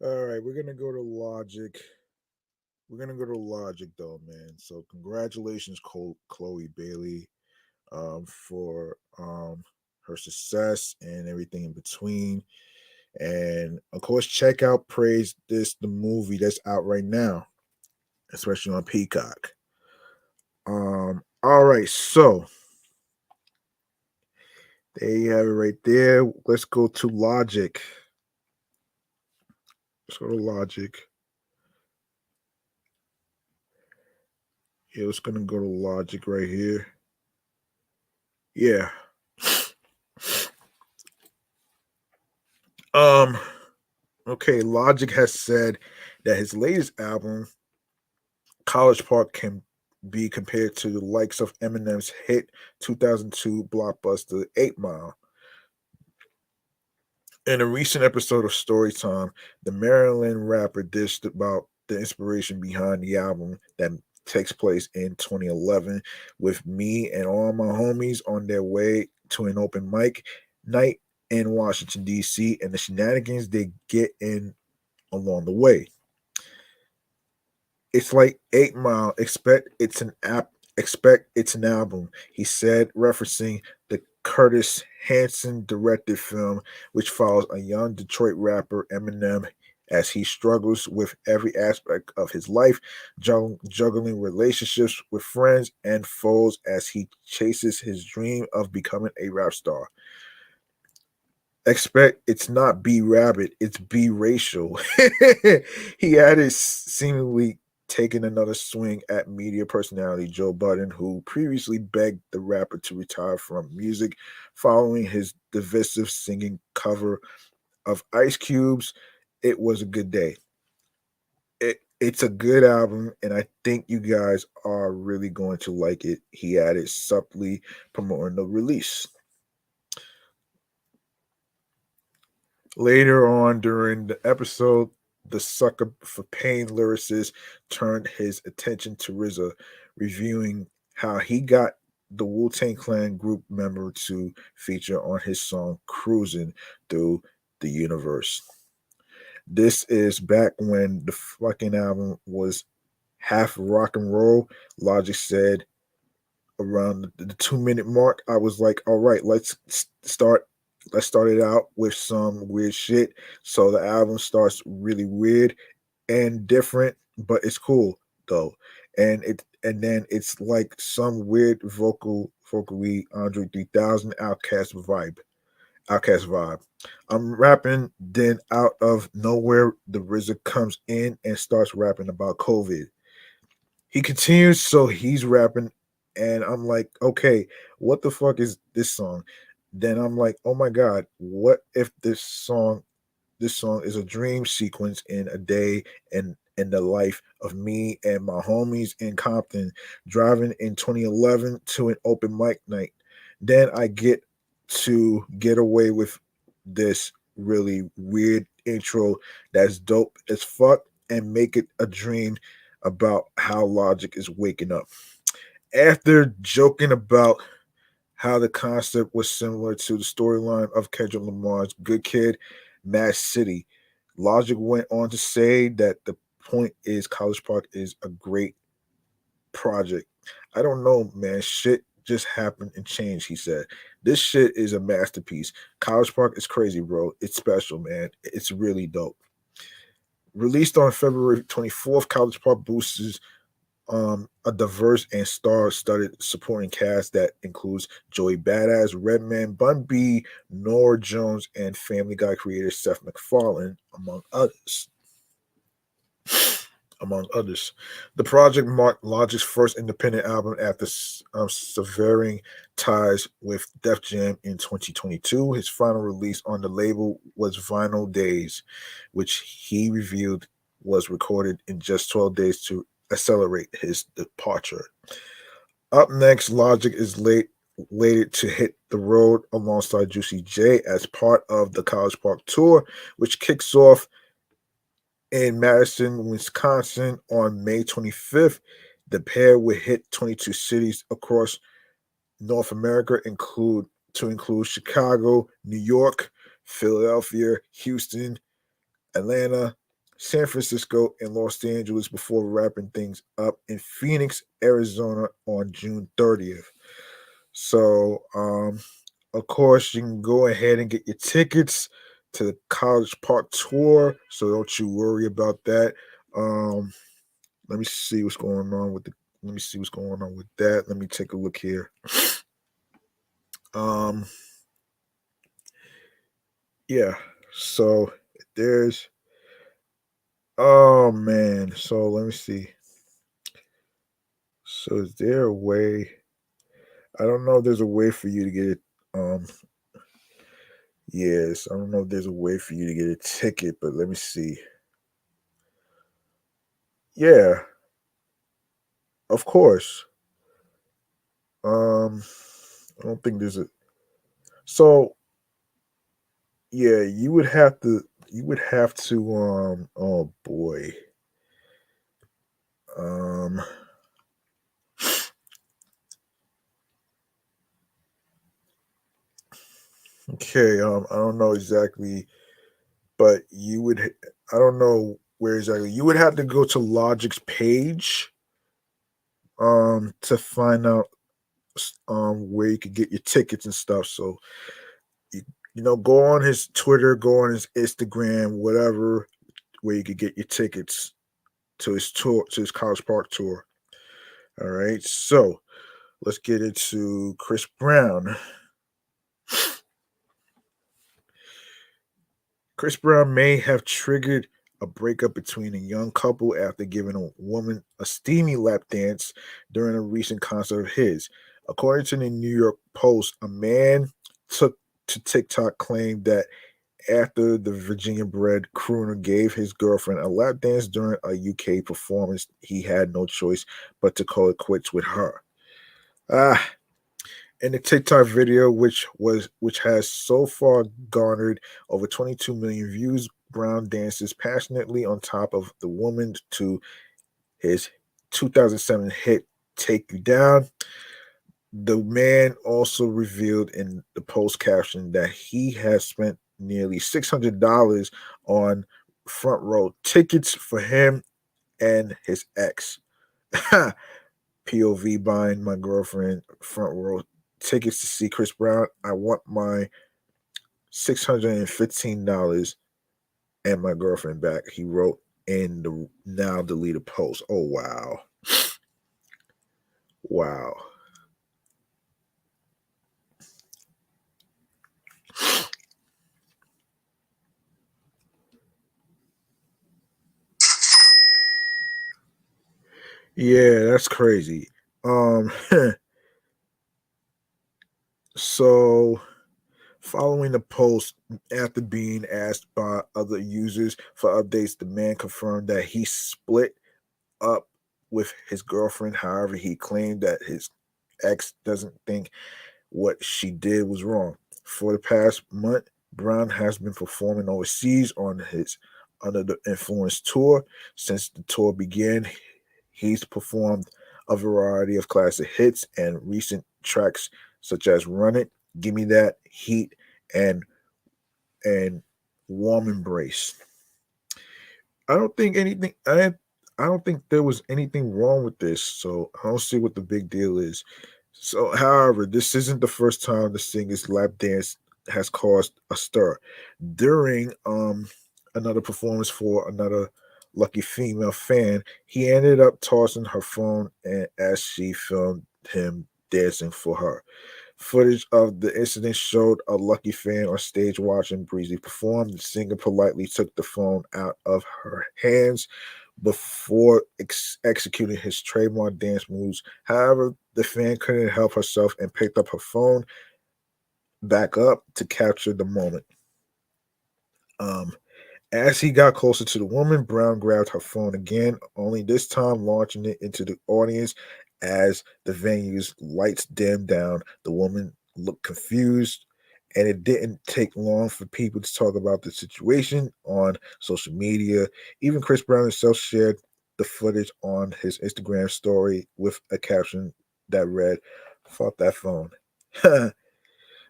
All right. We're gonna go to Logic. We're gonna go to Logic though, man. So congratulations, Chloe Bailey, for her success and everything in between. And of course, check out Praise This, the movie that's out right now, especially on Peacock. All right, so there you have it right there. Let's go to Logic. Let's go to Logic. Yeah, it's gonna go to Logic right here. Yeah. Um. Okay. Logic has said that his latest album, College Park, can be compared to the likes of Eminem's hit 2002 blockbuster 8 Mile. In a recent episode of Storytime, the Maryland rapper dished about the inspiration behind the album that takes place in 2011, with me and all my homies on their way to an open mic night in Washington, D.C., and the shenanigans they get in along the way. It's like 8 Mile. Expect it's an album, he said, referencing the Curtis Hanson directed film, which follows a young Detroit rapper, Eminem, as he struggles with every aspect of his life, juggling relationships with friends and foes as he chases his dream of becoming a rap star. Expect it's not B Rabbit, it's B racial. He added, seemingly taking another swing at media personality Joe Budden, who previously begged the rapper to retire from music following his divisive singing cover of Ice Cube's It Was a Good Day. It's a good album, and I think you guys are really going to like it. He added, subtly promoting the release. Later on during the episode, the Sucker for Pain lyricist turned his attention to RZA, reviewing how he got the Wu-Tang Clan group member to feature on his song Cruising Through the Universe. This is back when the fucking album was half rock and roll. Logic said around the 2 minute mark, I was like, all right, let's start it out with some weird shit. So the album starts really weird and different, but it's cool though. And then it's like some weird vocally Andre 3000 Outcast vibe. I'm rapping, then out of nowhere the RZA comes in and starts rapping about COVID. He continues, so he's rapping And I'm like, okay, what the fuck is this song? Then I'm like, oh my god, what if this song is a dream sequence in a day and in the life of me and my homies in Compton driving in 2011 to an open mic night. Then I get to get away with this really weird intro that's dope as fuck and make it a dream about how Logic is waking up. After joking about how the concept was similar to the storyline of Kendrick Lamar's Good Kid, Mad City. Logic went on to say that the point is College Park is a great project. I don't know, man. Shit just happened and changed, he said. This shit is a masterpiece. College Park is crazy, bro. It's special, man. It's really dope. Released on February 24th, College Park boosts a diverse and star-studded supporting cast that includes Joey Badass, Redman, Bun B, Nora Jones, and Family Guy creator Seth MacFarlane, among others. Among others, the project marked Logic's first independent album after severing ties with Def Jam in 2022. His final release on the label was Vinyl Days, which he revealed was recorded in just 12 days to accelerate his departure. Up next, Logic is later to hit the road alongside Juicy J as part of the College Park tour, which kicks off in Madison, Wisconsin on May 25th. The pair will hit 22 cities across North America, include Chicago, New York, Philadelphia, Houston, Atlanta, San Francisco, and Los Angeles before wrapping things up in Phoenix, Arizona on June 30th. So, of course, you can go ahead and get your tickets to the College Park tour. So don't you worry about that. Um, let me see what's going on with the. Let me see what's going on with that. Let me take a look here. Um, yeah. So there's. Oh man. So let me see. So is there a way? I don't know if there's a way for you to get it. Yes, I don't know if there's a way for you to get a ticket, but let me see. Yeah, of course. Um, I don't think there's a. So yeah, you would have to. You would have to. Oh boy. Um. Okay. I don't know exactly, but you would. I don't know where exactly. You would have to go to Logic's page. To find out. Where you could get your tickets and stuff. So you go on his Twitter, go on his Instagram, whatever, where you could get your tickets to his tour, to his College Park tour. All right, so let's get into Chris Brown. Chris Brown may have triggered a breakup between a young couple after giving a woman a steamy lap dance during a recent concert of his. According to the New York Post, a man took to TikTok claimed that after the Virginia bred crooner gave his girlfriend a lap dance during a UK performance, he had no choice but to call it quits with her. Ah, in the TikTok video, which has so far garnered over 22 million views, Brown dances passionately on top of the woman to his 2007 hit "Take You Down." The man also revealed in the post caption that he has spent nearly $600 on front row tickets for him and his ex. POV buying my girlfriend front row tickets to see Chris Brown. I want my $615 and my girlfriend back. He wrote in the now deleted post. Oh wow. Wow. Yeah, that's crazy. Um So, following the post, after being asked by other users for updates, the man confirmed that he split up with his girlfriend. However, he claimed that his ex doesn't think what she did was wrong. For the past month, Brown has been performing overseas on his Under the Influence tour. Since the tour began, he's performed a variety of classic hits and recent tracks such as Run It, Gimme That, Heat, and and Warm Embrace. I don't think anything I don't think there was anything wrong with this, so I don't see what the big deal is. So, however, this isn't the first time the singer's lap dance has caused a stir. During another performance for another lucky female fan, he ended up tossing her phone and as she filmed him dancing for her. Footage of the incident showed a lucky fan on stage watching Breezy perform. The singer politely took the phone out of her hands before executing his trademark dance moves. However, the fan couldn't help herself and picked up her phone back up to capture the moment. Um, as he got closer to the woman, Brown grabbed her phone again, only this time launching it into the audience. As the venue's lights dimmed down, the woman looked confused, and it didn't take long for people to talk about the situation on social media. Even Chris Brown himself shared the footage on his Instagram story with a caption that read, "Fuck that phone." The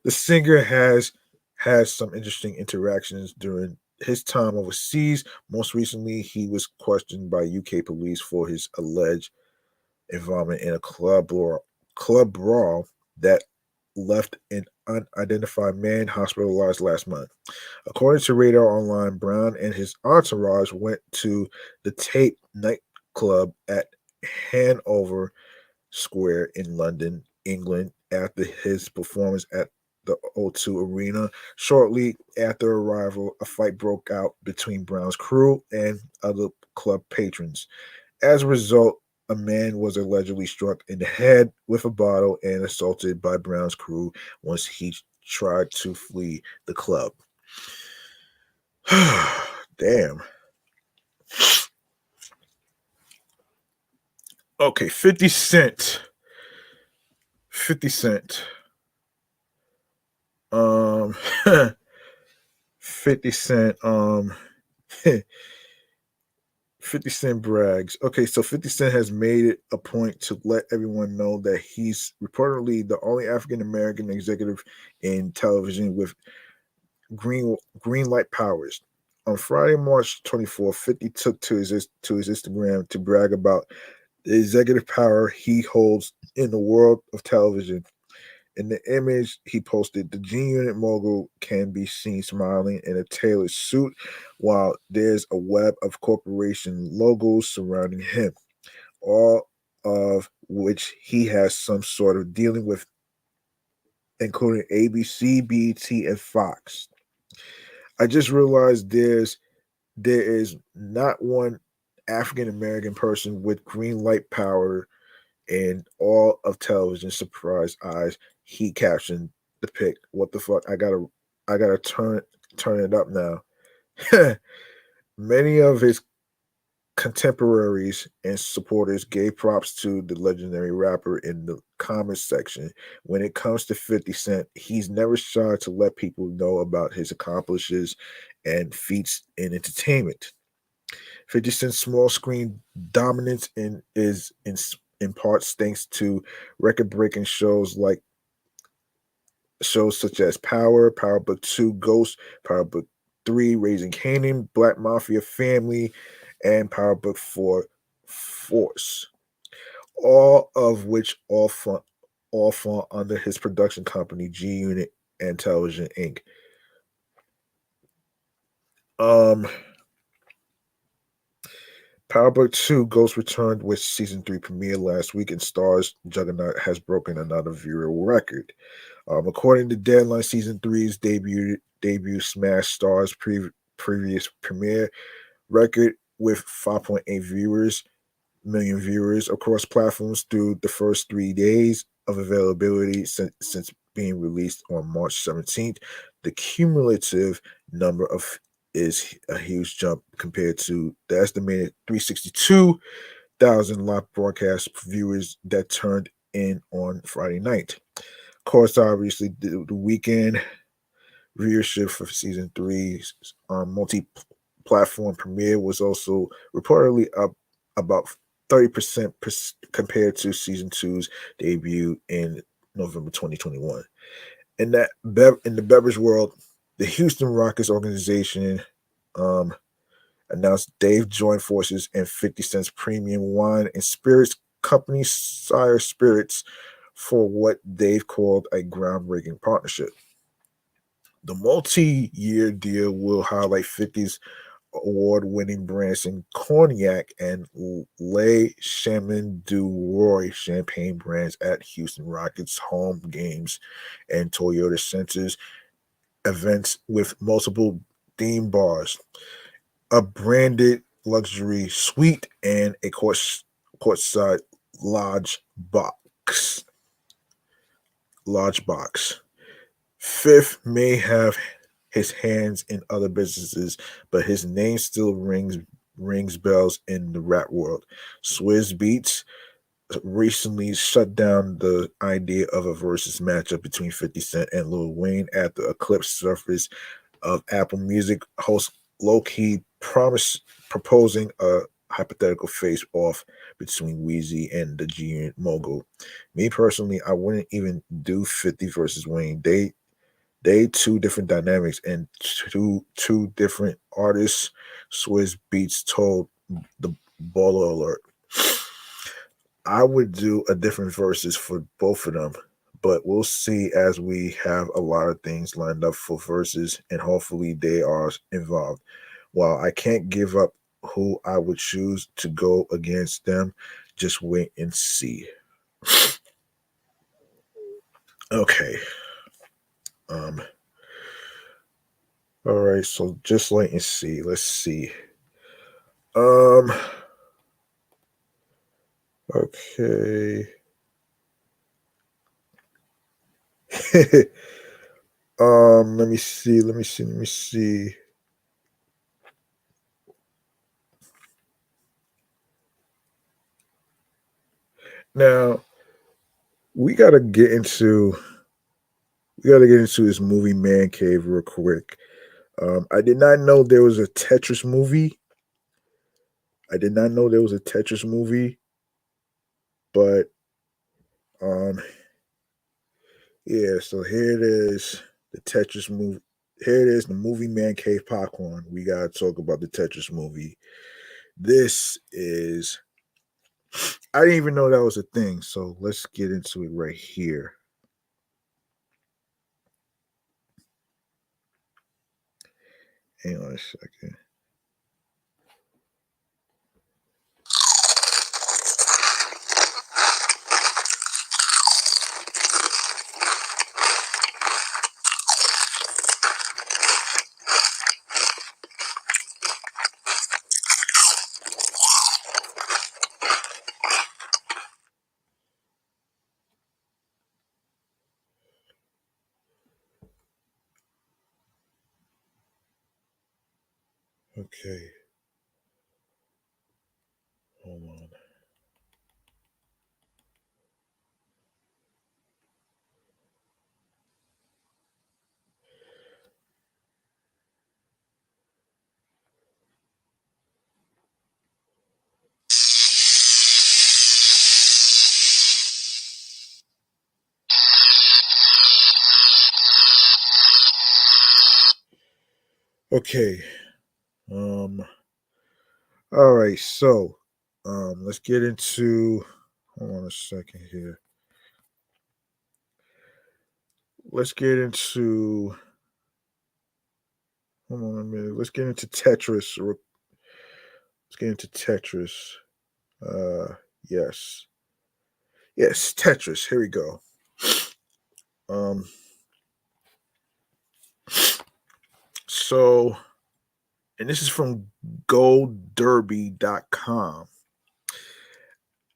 singer has had some interesting interactions during his time overseas. Most recently, he was questioned by UK police for his alleged involvement in a club brawl that left an unidentified man hospitalized last month. According to Radar Online, Brown and his entourage went to the Tape nightclub at Hanover Square in London, England, after his performance at the O2 Arena. Shortly after arrival, a fight broke out between Brown's crew and other club patrons. As a result, a man was allegedly struck in the head with a bottle and assaulted by Brown's crew once he tried to flee the club. Damn. Okay, 50 Cent. 50 Cent. Um 50 Cent 50 Cent brags. Okay, so 50 Cent has made it a point to let everyone know that he's reportedly the only African American executive in television with green light powers. On Friday, March 24th, 50 took to his Instagram to brag about the executive power he holds in the world of television. In the image he posted, the G Unit mogul can be seen smiling in a tailored suit while there's a web of corporation logos surrounding him, all of which he has some sort of dealing with, including ABC, BT, and Fox. I just realized there is not one African American person with green light power in all of television. Surprise eyes. He captioned the pic. What the fuck? I gotta turn it up now. Many of his contemporaries and supporters gave props to the legendary rapper in the comments section. When it comes to 50 Cent, he's never shy to let people know about his accomplishments and feats in entertainment. 50 Cent's small screen dominance in parts thanks to record-breaking shows such as Power Book 2 Ghost, Power Book 3 Raising Canaan, Black Mafia Family, and Power Book 4 Force. All of which all fall under his production company G Unit and Television Inc. Um Power Book 2 Ghost returned with season 3 premiere last week, and stars Juggernaut has broken another viewer record. According to Deadline, season three's debut smash stars previous premiere record with 5.8 million viewers across platforms through the first 3 days of availability since being released on March 17th. The cumulative number of is a huge jump compared to the estimated 362,000 live broadcast viewers that turned in on Friday night. Of course, obviously, the weekend viewership for season three's multi-platform premiere was also reportedly up about 30% compared to season two's debut in November 2021. In the beverage world, the Houston Rockets organization um, announced they've joined forces in 50 Cent's premium wine and spirits company Sire Spirits for what they've called a groundbreaking partnership. The multi-year deal will highlight 50's award-winning brands in cognac and Le Chemin du Roi champagne brands at Houston Rockets home games and Toyota Centers events with multiple theme bars, a branded luxury suite, and a courtside box. Lodge box. Fifth may have his hands in other businesses, but his name still rings bells in the rap world. Swizz Beats recently shut down the idea of a versus matchup between 50 Cent and Lil Wayne after a clip surfaced of Apple Music host low-key proposing a hypothetical face-off between Weezy and the G mogul. Me personally, I wouldn't even do 50 versus Wayne. They two different dynamics and two different artists. Swizz Beats told the Baller Alert. I would do a different verses for both of them, but we'll see as we have a lot of things lined up for verses, and hopefully they are involved. While I can't give up who I would choose to go against them, just wait and see. Okay. All right, so just wait and see. Let's see. Um okay. Let me see. Now, we gotta get into this movie Man Cave real quick. I did not know there was a Tetris movie. I did not know there was a Tetris movie, but um, yeah. So here it is, the Tetris movie. Here it is, the movie Man Cave Popcorn. We gotta talk about the Tetris movie. This is. I didn't even know that was a thing. So let's get into it right here. Hang on a second. Okay. Hold on. Okay. Um. All right. So, let's get into. Hold on a second here. Let's get into. Hold on a minute. Let's get into Tetris. Let's get into Tetris. Uh, yes, yes, Tetris. Here we go. Um, so, and this is from GoldDerby.com.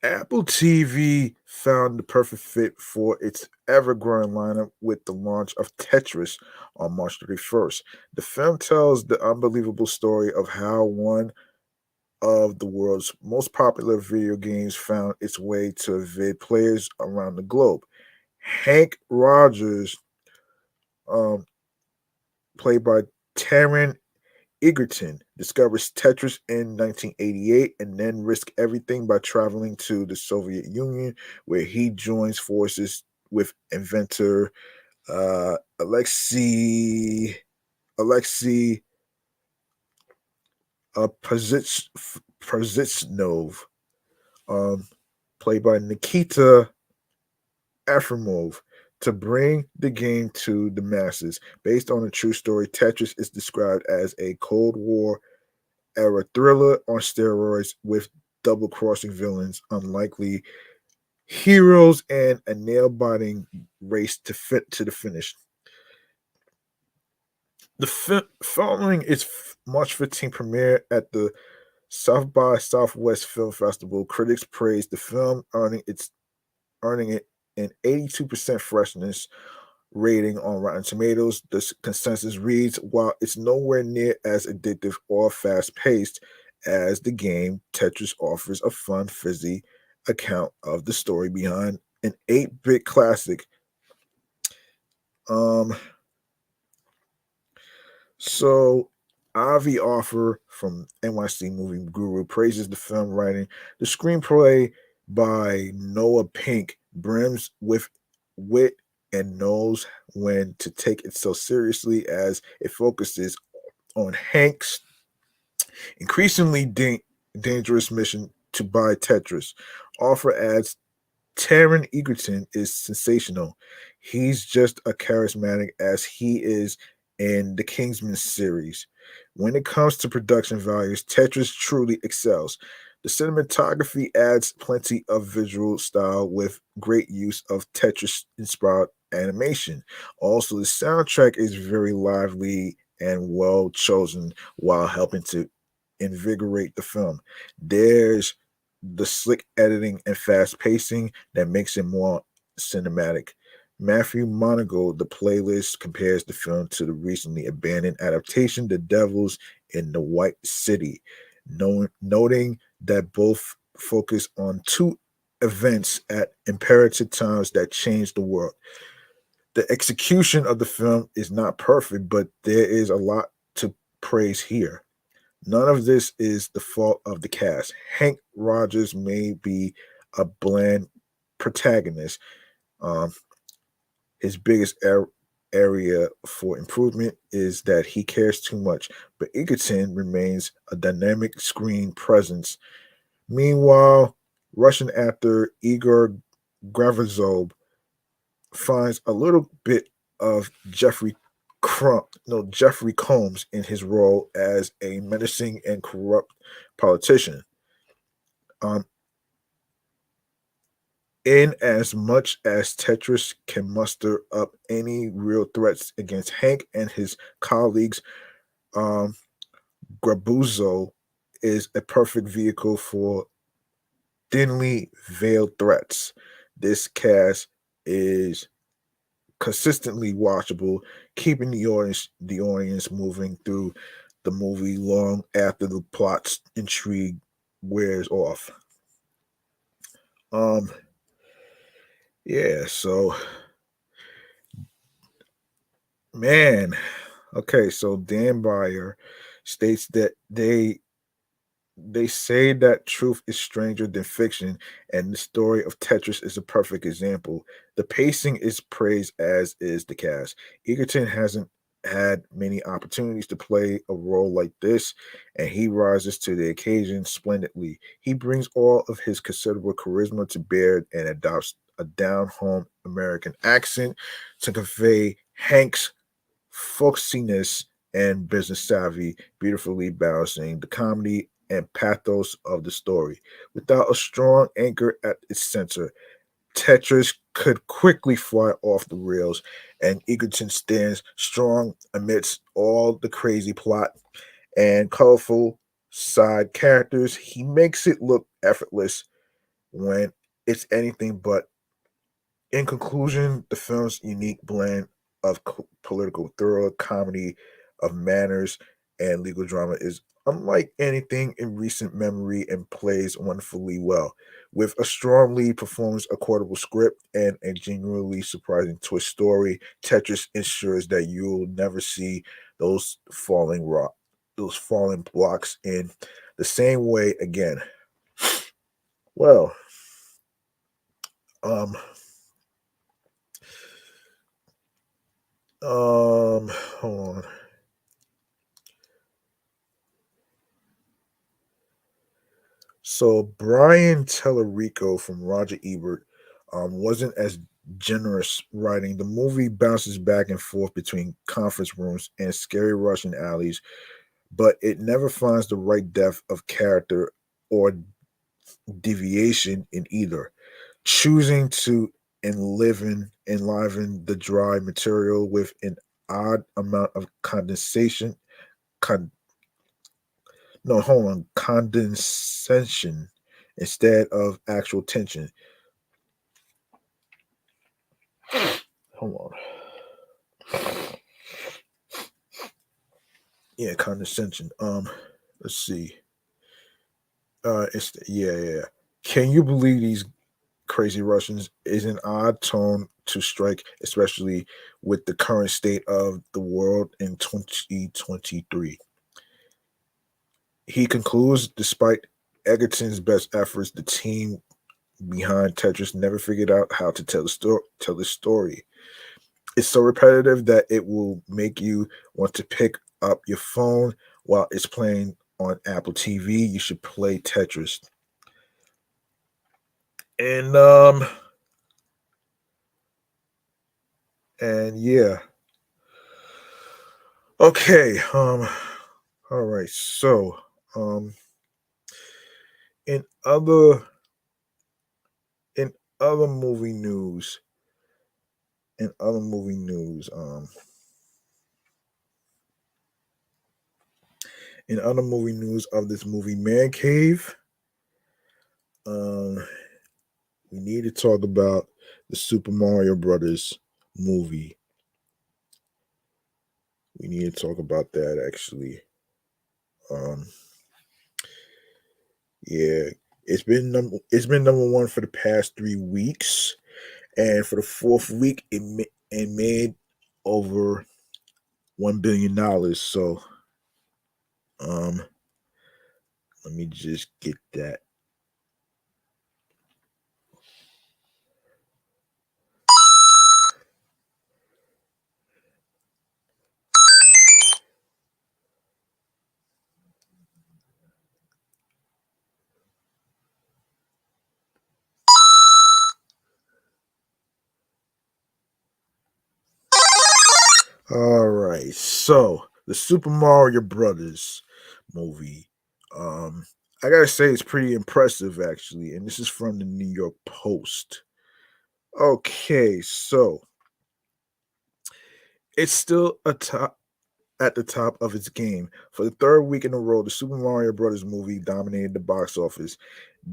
Apple TV found the perfect fit for its ever-growing lineup with the launch of Tetris on March 31st. The film tells the unbelievable story of how one of the world's most popular video games found its way to evade players around the globe. Hank Rogers, um, played by Taron Egerton, discovers Tetris in 1988 and then risks everything by traveling to the Soviet Union, where he joins forces with inventor Alexei Przitsnov, um, played by Nikita Efremov, to bring the game to the masses. Based on a true story, Tetris is described as a Cold War era thriller on steroids with double crossing villains, unlikely heroes, and a nail biting race to fit to the finish. Following its March 15th premiere at the South by Southwest Film Festival, critics praised the film, earning it an 82% freshness rating on Rotten Tomatoes. The consensus reads, while it's nowhere near as addictive or fast paced as the game, Tetris offers a fun, fizzy account of the story behind an 8-bit classic. Um, so Avi Offer from NYC Movie Guru praises the film writing. The screenplay by Noah Pink brims with wit and knows when to take it so seriously as it focuses on Hank's increasingly dangerous mission to buy Tetris. Offer adds Taron Egerton is sensational. He's just as charismatic as he is in the Kingsman series. When it comes to production values, Tetris truly excels. The cinematography adds plenty of visual style with great use of Tetris inspired animation. Also, the soundtrack is very lively and well chosen while helping to invigorate the film. There's the slick editing and fast pacing that makes it more cinematic. Matthew Monagle, the playlist, compares the film to the recently abandoned adaptation, The Devils in the White City, noting that both focus on two events at imperative times that changed the world. The execution of the film is not perfect, but there is a lot to praise here. None of this is the fault of the cast. Hank Rogers may be a bland protagonist. Um, his biggest area for improvement is that he cares too much, but Egerton remains a dynamic screen presence. Meanwhile, Russian actor Igor Gravazov finds a little bit of Jeffrey Combs in his role as a menacing and corrupt politician. Um, in as much as Tetris can muster up any real threats against Hank and his colleagues, um, Grabuzzo is a perfect vehicle for thinly veiled threats. This cast is consistently watchable, keeping the audience moving through the movie long after the plot's intrigue wears off. Um, yeah, so man, okay, so Dan Byer states that they say that truth is stranger than fiction, and the story of Tetris is a perfect example. The pacing is praised, as is the cast. Egerton hasn't had many opportunities to play a role like this, and he rises to the occasion splendidly. He brings all of his considerable charisma to bear and adopts a down home American accent to convey Hank's folksiness and business savvy, beautifully balancing the comedy and pathos of the story. Without a strong anchor at its center, Tetris could quickly fly off the rails, and Egerton stands strong amidst all the crazy plot and colorful side characters. He makes it look effortless when it's anything but. In conclusion, the film's unique blend of political thriller, comedy, of manners, and legal drama is unlike anything in recent memory and plays wonderfully well. With a strong lead performance, a quotable script, and a genuinely surprising twist story, Tetris ensures that you'll never see those those falling blocks in the same way again. Well, um, hold on. So Brian Tellerico from Roger Ebert wasn't as generous writing. The movie bounces back and forth between conference rooms and scary Russian alleys, but it never finds the right depth of character or deviation in either. Choosing to enliven the dry material with an odd amount of con, no, hold on, condensation instead of actual tension. Hold on. Yeah, condescension. Let's see. It's yeah. Can you believe these crazy Russians is an odd tone to strike, especially with the current state of the world in 2023. He concludes, despite Egerton's best efforts, the team behind Tetris never figured out how to tell the story. It's so repetitive that it will make you want to pick up your phone while it's playing on Apple TV. You should play Tetris. And yeah. Okay. All right. So um in other in other movie news, in other movie news, in other movie news of this movie Man Cave, um we need to talk about the Super Mario Brothers movie. We need to talk about that actually. Um, yeah, it's been number one for the past 3 weeks, and for the fourth week, it made over $1 billion. So, um, let me just get that. All right, so the Super Mario Brothers movie. Um, I gotta say it's pretty impressive actually, and this is from the New York Post. Okay, so it's still at the top of its game. For the third week in a row, the Super Mario Brothers movie dominated the box office.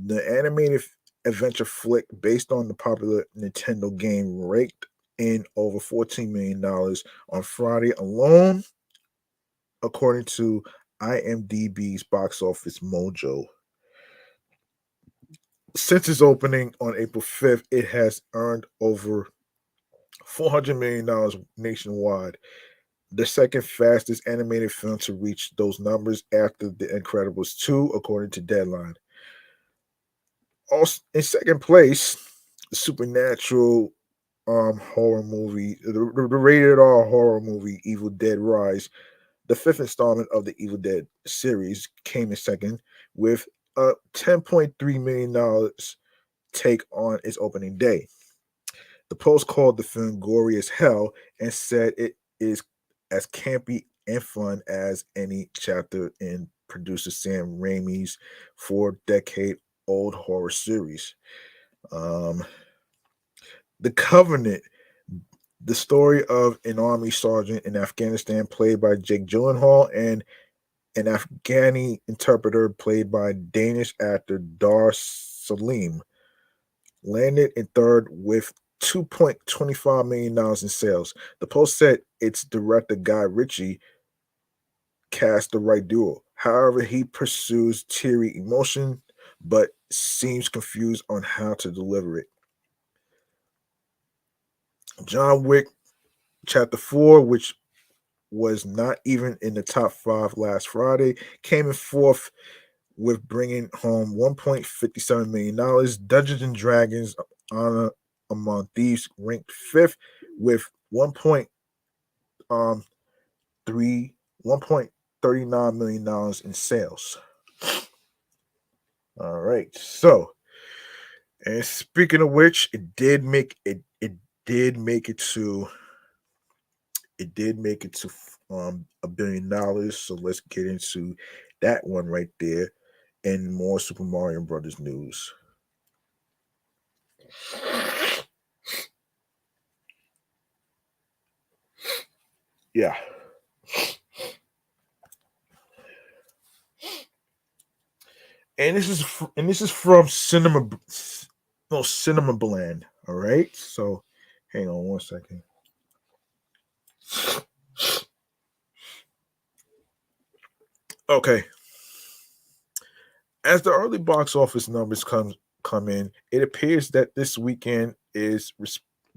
The animated adventure flick, based on the popular Nintendo game, raked in over $14 million on Friday alone, according to IMDb's box office mojo. Since its opening on April 5th, it has earned over $400 million nationwide, the second fastest animated film to reach those numbers after The Incredibles 2, according to Deadline. Also, in second place, the supernatural horror movie, the rated R horror movie Evil Dead Rise, the fifth installment of the Evil Dead series, came in second with a $10.3 million take on its opening day. The Post called the film gory as hell and said it is as campy and fun as any chapter in producer Sam Raimi's 4 decade old horror series. Um, the Covenant, the story of an army sergeant in Afghanistan, played by Jake Gyllenhaal, and an Afghani interpreter, played by Danish actor Dar Salim. landed in third with $2.25 million in sales. The Post said its director Guy Ritchie cast the right duo. However, he pursues teary emotion but seems confused on how to deliver it. John Wick Chapter 4, which was not even in the top 5 last Friday, came in fourth with bringing home $1.57 million. Dungeons and Dragons Honor Among Thieves ranked fifth with 1.39 million dollars in sales. All right, so and speaking of which, it did make it to $1 billion. So let's get into that one right there and more Super Mario Brothers news. Yeah. And this is from Cinema Blend. All right. So hang on one second. Okay. As the early box office numbers come in, it appears that this weekend is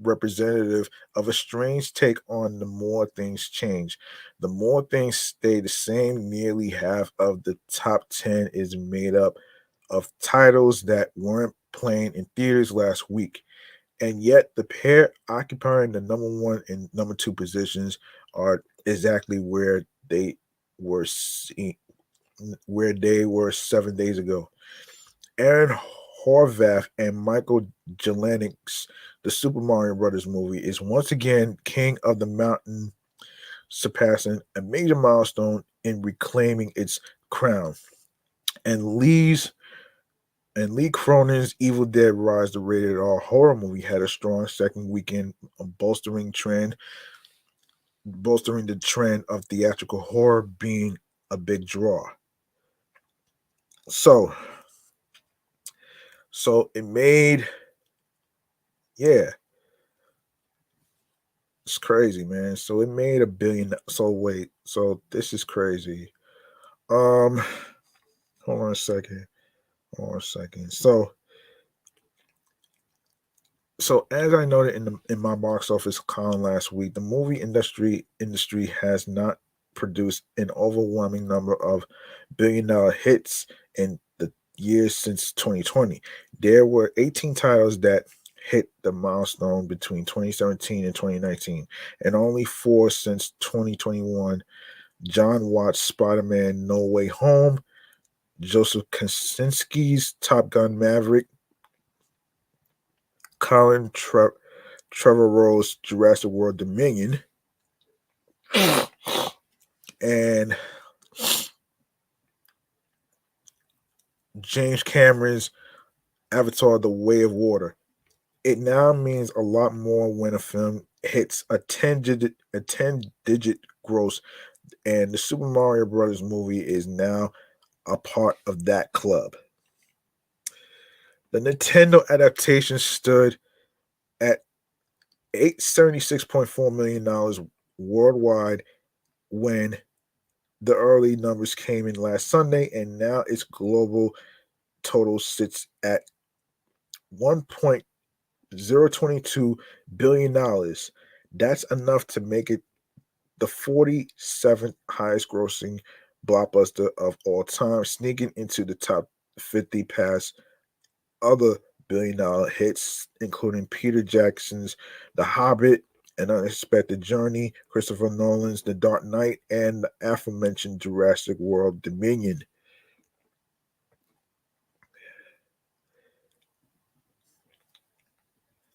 representative of a strange take on the more things change. The more things stay the same, nearly half of the top 10 is made up of titles that weren't playing in theaters last week. And yet the pair occupying the number one and number two positions are exactly were seen, where they were 7 days ago. Aaron Horvath and Michael Jelenik's The Super Mario Brothers movie is once again king of the mountain, surpassing a major milestone in reclaiming its crown. And Lee Cronin's Evil Dead Rise, the rated R horror movie, had a strong second weekend, bolstering the trend of theatrical horror being a big draw. So, so it made, yeah, it's crazy, man. So it made a billion. So wait, so this is crazy. Um, hold on a second. Hold on a second. So as I noted in my box office column last week, the movie industry has not produced an overwhelming number of billion-dollar hits in the years since 2020. There were 18 titles that hit the milestone between 2017 and 2019, and only four since 2021. John Watts' Spider-Man: No Way Home, Joseph Kosinski's Top Gun: Maverick, Colin Trevorrow's Jurassic World Dominion, and James Cameron's Avatar: The Way of Water. It now means a lot more when a film hits a 10-digit gross, and the Super Mario Brothers movie is now a part of that club. The Nintendo adaptation stood at $876.4 million worldwide when the early numbers came in last Sunday, and now its global total sits at $1.022 billion. That's enough to make it the 47th highest grossing blockbuster of all time, sneaking into the top 50 past other billion-dollar hits, including Peter Jackson's The Hobbit, An Unexpected Journey, Christopher Nolan's The Dark Knight, and the aforementioned Jurassic World Dominion.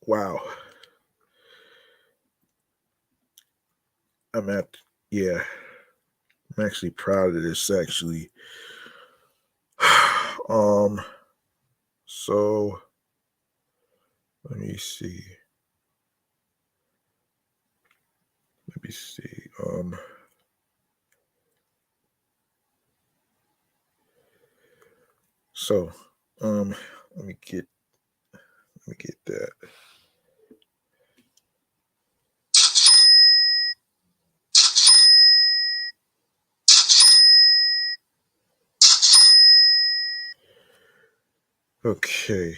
Wow. I'm at, yeah, I'm actually proud of this, actually. um, so let me see. Let me see. So, um, let me get Let me get that. Okay.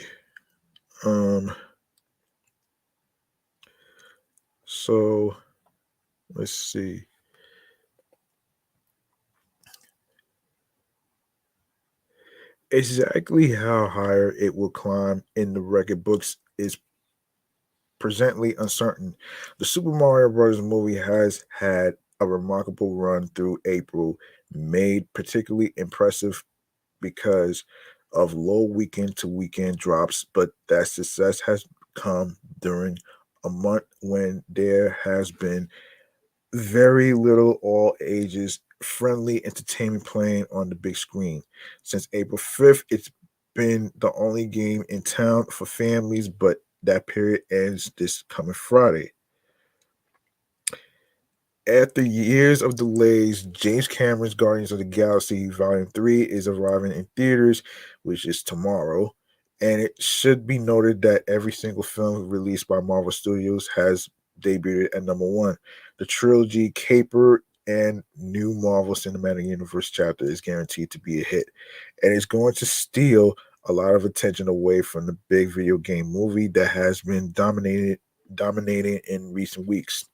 So let's see. Exactly how higher it will climb in the record books is presently uncertain. The Super Mario Bros. Movie has had a remarkable run through April, made particularly impressive because of low weekend to weekend drops, but that success has come during a month when there has been very little all ages friendly entertainment playing on the big screen. Since April 5th, it's been the only game in town for families, but that period ends this coming Friday. After years of delays, James Cameron's Guardians of the Galaxy Volume 3 is arriving in theaters, which is tomorrow. And it should be noted that every single film released by Marvel Studios has debuted at number one. The trilogy Caper and new Marvel Cinematic Universe chapter is guaranteed to be a hit. And it's going to steal a lot of attention away from the big video game movie that has been dominating in recent weeks.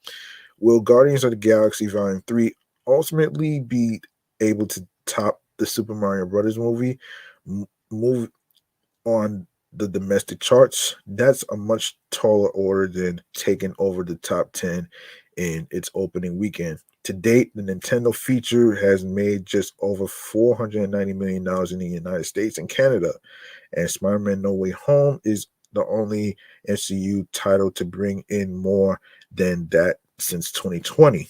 Will Guardians of the Galaxy Volume 3 ultimately be able to top the Super Mario Brothers movie, move on the domestic charts? That's a much taller order than taking over the top 10 in its opening weekend. To date, the Nintendo feature has made just over $490 million in the United States and Canada, and Spider-Man No Way Home is the only MCU title to bring in more than that since 2020.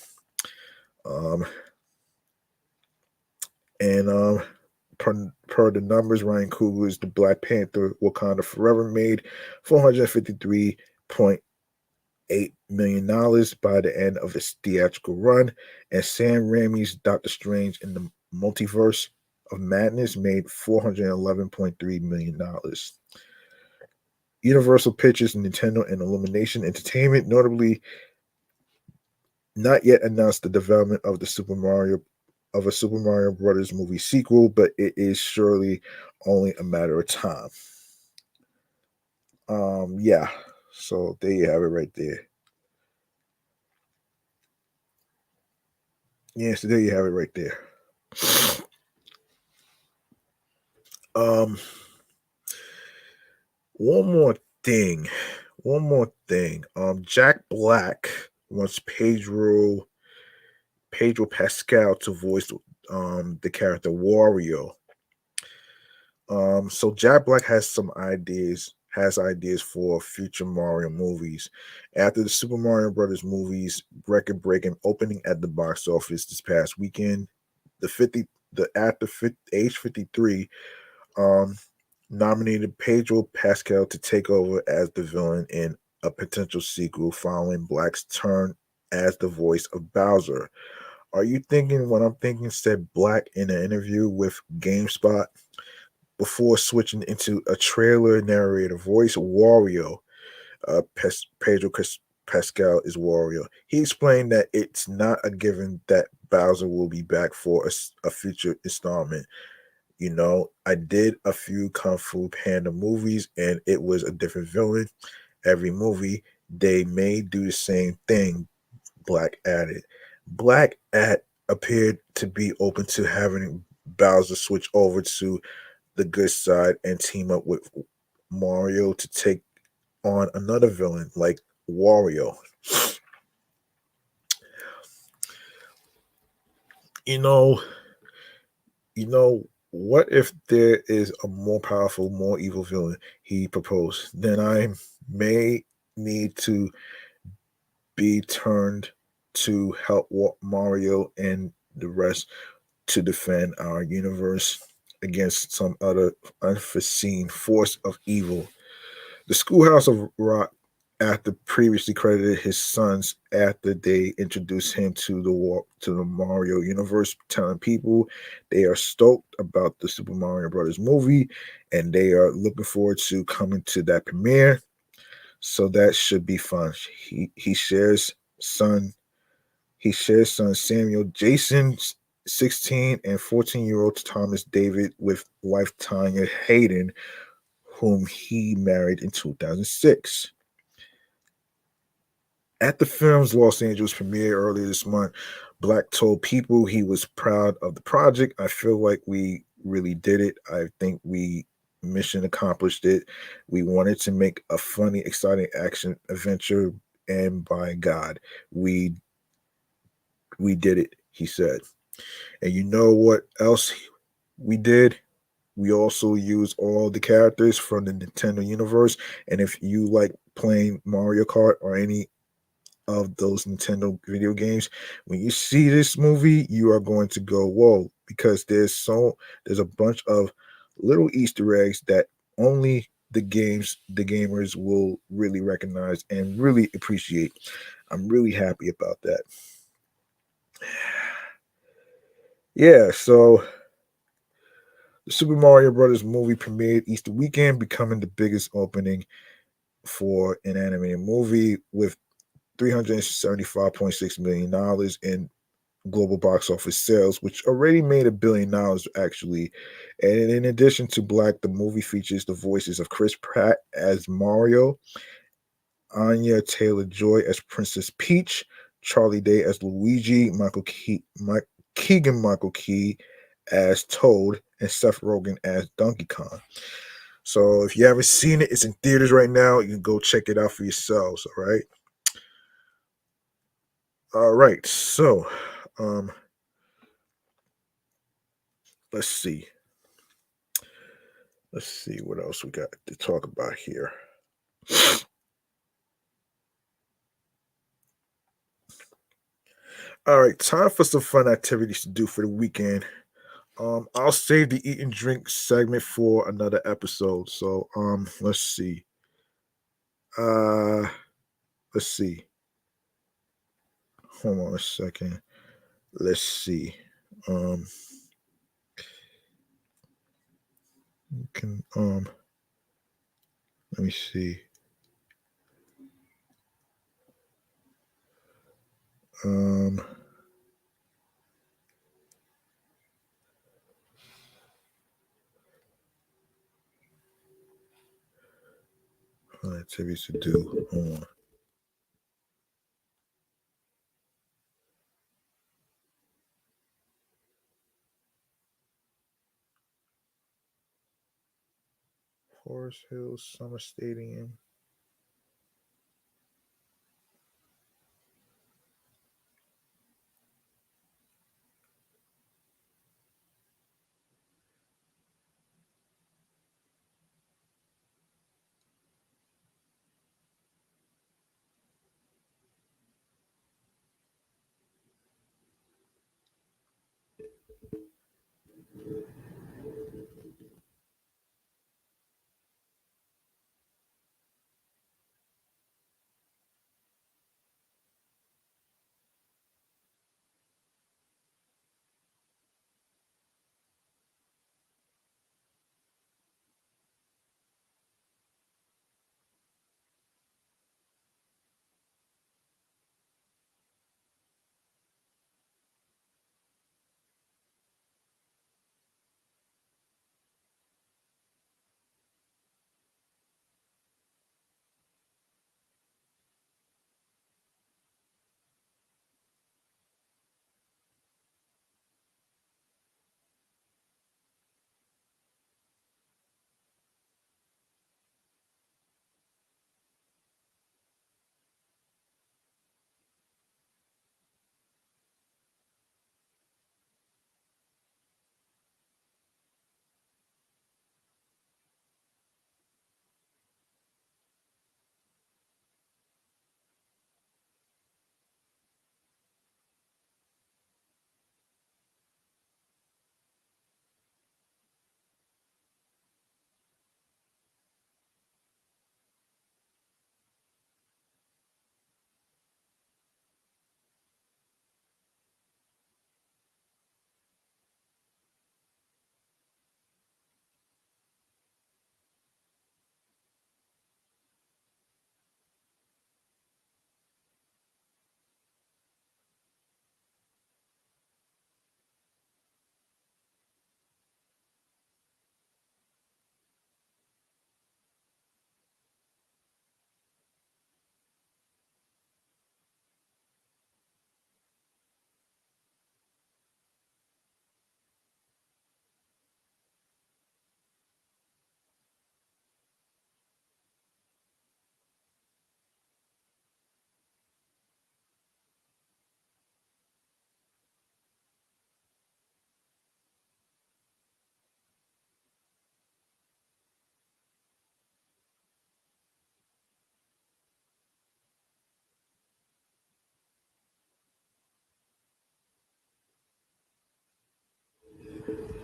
Um, and per the numbers, Ryan Coogler's The Black Panther Wakanda Forever made $453.8 million by the end of its theatrical run, and Sam Raimi's Doctor Strange in the Multiverse of Madness made $411.3 million. Universal Pictures, Nintendo, and Illumination Entertainment notably not yet announced the development of a Super Mario Brothers movie sequel, but it is surely only a matter of time. Yeah. So there you have it right there. Yeah, so there you have it right there. Um, one more thing. One more thing. Jack Black wants Pedro Pascal to voice the character Wario. So Jack Black has ideas for future Mario movies. After the Super Mario Brothers movies record-breaking opening at the box office this past weekend, the 50 the actor age 53 um nominated Pedro Pascal to take over as the villain in a potential sequel following Black's turn as the voice of Bowser. Are you thinking what I'm thinking? Said Black in an interview with GameSpot before switching into a trailer narrator voice. Wario, Pedro Pascal is Wario. He explained that it's not a given that Bowser will be back for a future installment. You know, I did a few Kung Fu Panda movies and it was a different villain. Every movie, they may do the same thing, Black added. Black at appeared to be open to having Bowser switch over to the good side and team up with Mario to take on another villain like Wario. You know, what if there is a more powerful, more evil villain? He proposed. Then I may need to be turned to help Mario and the rest to defend our universe against some other unforeseen force of evil. The Schoolhouse of Rock actor previously credited his sons after they introduced him to the Mario universe, telling people they are stoked about the Super Mario Brothers movie and they are looking forward to coming to that premiere. So that should be fun. He shares son he shares son Samuel Jason 16 and 14-year-old Thomas David with wife Tanya Hayden, whom he married in 2006. At the film's Los Angeles premiere earlier this month, Black told people he was proud of the project. I feel like we really did it. I think we mission accomplished it. We wanted to make a funny, exciting action adventure, and by God, we we did it, he said. And you know what else we did? We also use all the characters from the Nintendo universe. And if you like playing Mario Kart or any of those Nintendo video games, when you see this movie, you are going to go, whoa, because there's a bunch of little Easter eggs that only the gamers will really recognize and really appreciate. I'm really happy about that. Yeah, so the Super Mario Brothers movie premiered Easter weekend, becoming the biggest opening for an animated movie with $375.6 million in global box office sales, which already made $1 billion actually. And in addition to Black, the movie features the voices of Chris Pratt as Mario, Anya Taylor Joy as Princess Peach, Charlie Day as Luigi, Keegan Michael Key as Toad, and Seth Rogen as Donkey Kong. So if you haven't seen it, it's in theaters right now. You can go check it out for yourselves. All right. All right. So, um, let's see. Let's see what else we got to talk about here. All right, time for some fun activities to do for the weekend. I'll save the eat and drink segment for another episode. So, let's see. Uh, let's see. Hold on a second. Let's see. Um, can let me see. Um, fun activities to do. Hold on. Forest Hills Summer Stadium.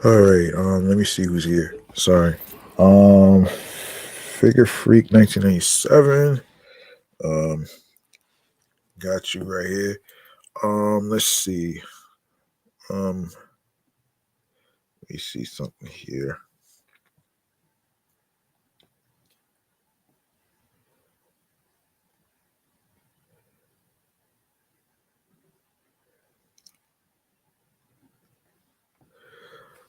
All right. Let me see who's here. Sorry. Um, Figure Freak 1997. Um, got you right here. Let's see. Let me see something here.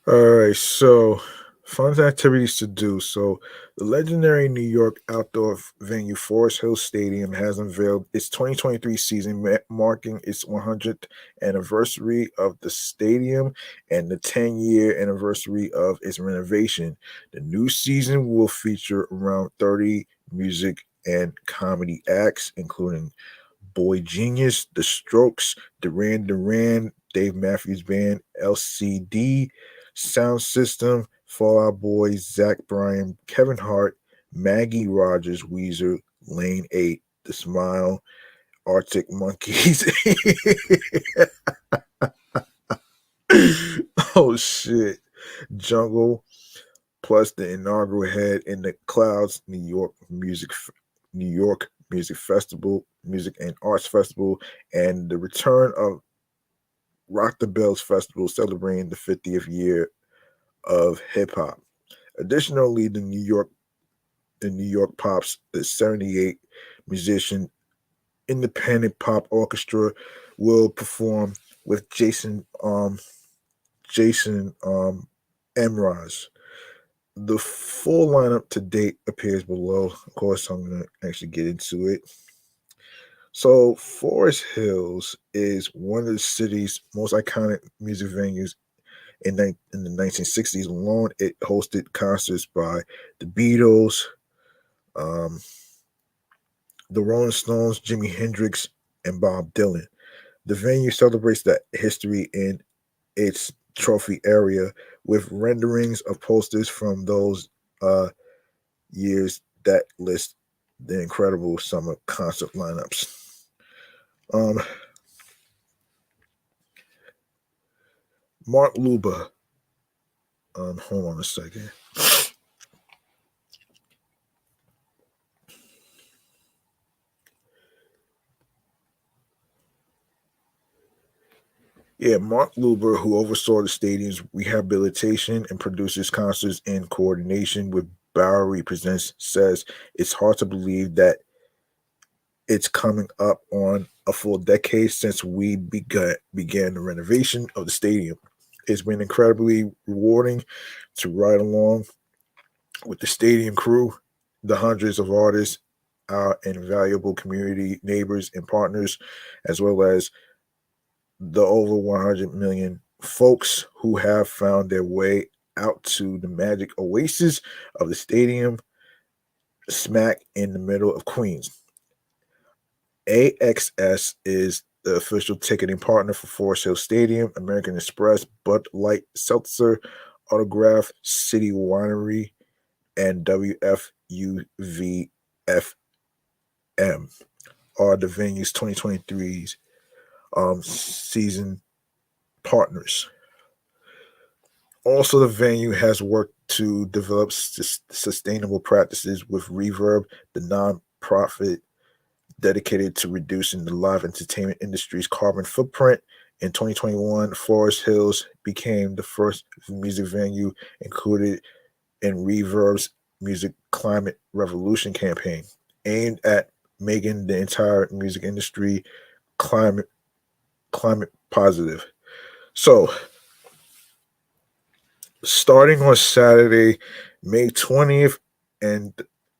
All right, so fun activities to do. So, the legendary New York outdoor venue Forest Hill Stadium has unveiled its 2023 season, marking its 100th anniversary of the stadium and the 10-year anniversary of its renovation. The new season will feature around 30 music and comedy acts, including Boy Genius, The Strokes, Duran Duran, Dave Matthews Band, LCD, Sound System, Fall Out Boy, Zach Bryan, Kevin Hart, Maggie Rogers, Weezer, Lane 8, The Smile, Arctic Monkeys. Oh shit. Jungle, plus the inaugural Head in the Clouds New York Music Festival, Music and Arts Festival, and the return of Rock the Bells Festival celebrating the 50th year of hip hop. Additionally, the New York Pops, the 78 musician independent pop orchestra will perform with Jason Mraz. The full lineup to date appears below. Of course, I'm going to actually get into it. So, Forest Hills is one of the city's most iconic music venues. In the 1960s alone, it hosted concerts by the Beatles, um, the Rolling Stones, Jimi Hendrix, and Bob Dylan. The venue celebrates that history in its trophy area with renderings of posters from those uh, years that list the incredible summer concert lineups. Um, Mark Luba. Hold on a second. Yeah, Mark Luber, who oversaw the stadium's rehabilitation and produces concerts in coordination with Bowery Presents, says it's hard to believe that it's coming up on a full decade since we began the renovation of the stadium. It's been incredibly rewarding to ride along with the stadium crew, the hundreds of artists, our invaluable community neighbors and partners, as well as the over 100 million folks who have found their way out to the magic oasis of the stadium smack in the middle of Queens. AXS is the official ticketing partner for Forest Hill Stadium, American Express, Bud Light Seltzer, Autograph, City Winery, and WFUVFM are the venue's 2023's season partners. Also, the venue has worked to develop sustainable practices with Reverb, the nonprofit dedicated to reducing the live entertainment industry's carbon footprint. In 2021, Forest Hills became the first music venue included in Reverb's Music Climate Revolution campaign, aimed at making the entire music industry climate climate positive. So, starting on Saturday, May 20th and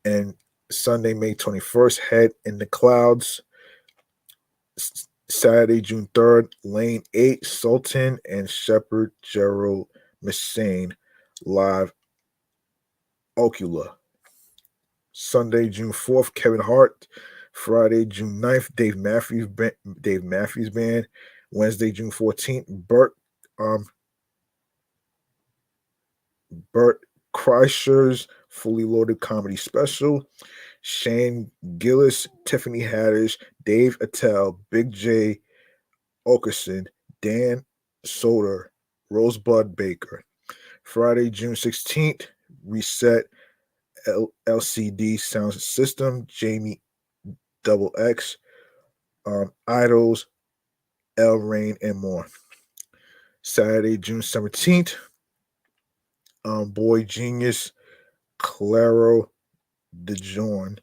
and Sunday, May 21st, Head in the Clouds. Saturday, June 3rd, Lane 8, Sultan and Shepherd Gerald Missane live Ocula. Sunday, June 4th, Kevin Hart. Friday, June 9th, Dave Matthews Band. Wednesday, June 14th, um Bert Kreischer's Fully Loaded Comedy Special. Shane Gillis, Tiffany Haddish, Dave Attell, Big J Okerson, Dan Soder, Rosebud Baker. Friday, June 16th, Reset LCD Sound System, Jamie Double X, Idols, L Rain, and more. Saturday, June 17th, Boy Genius, Claro DeJohn,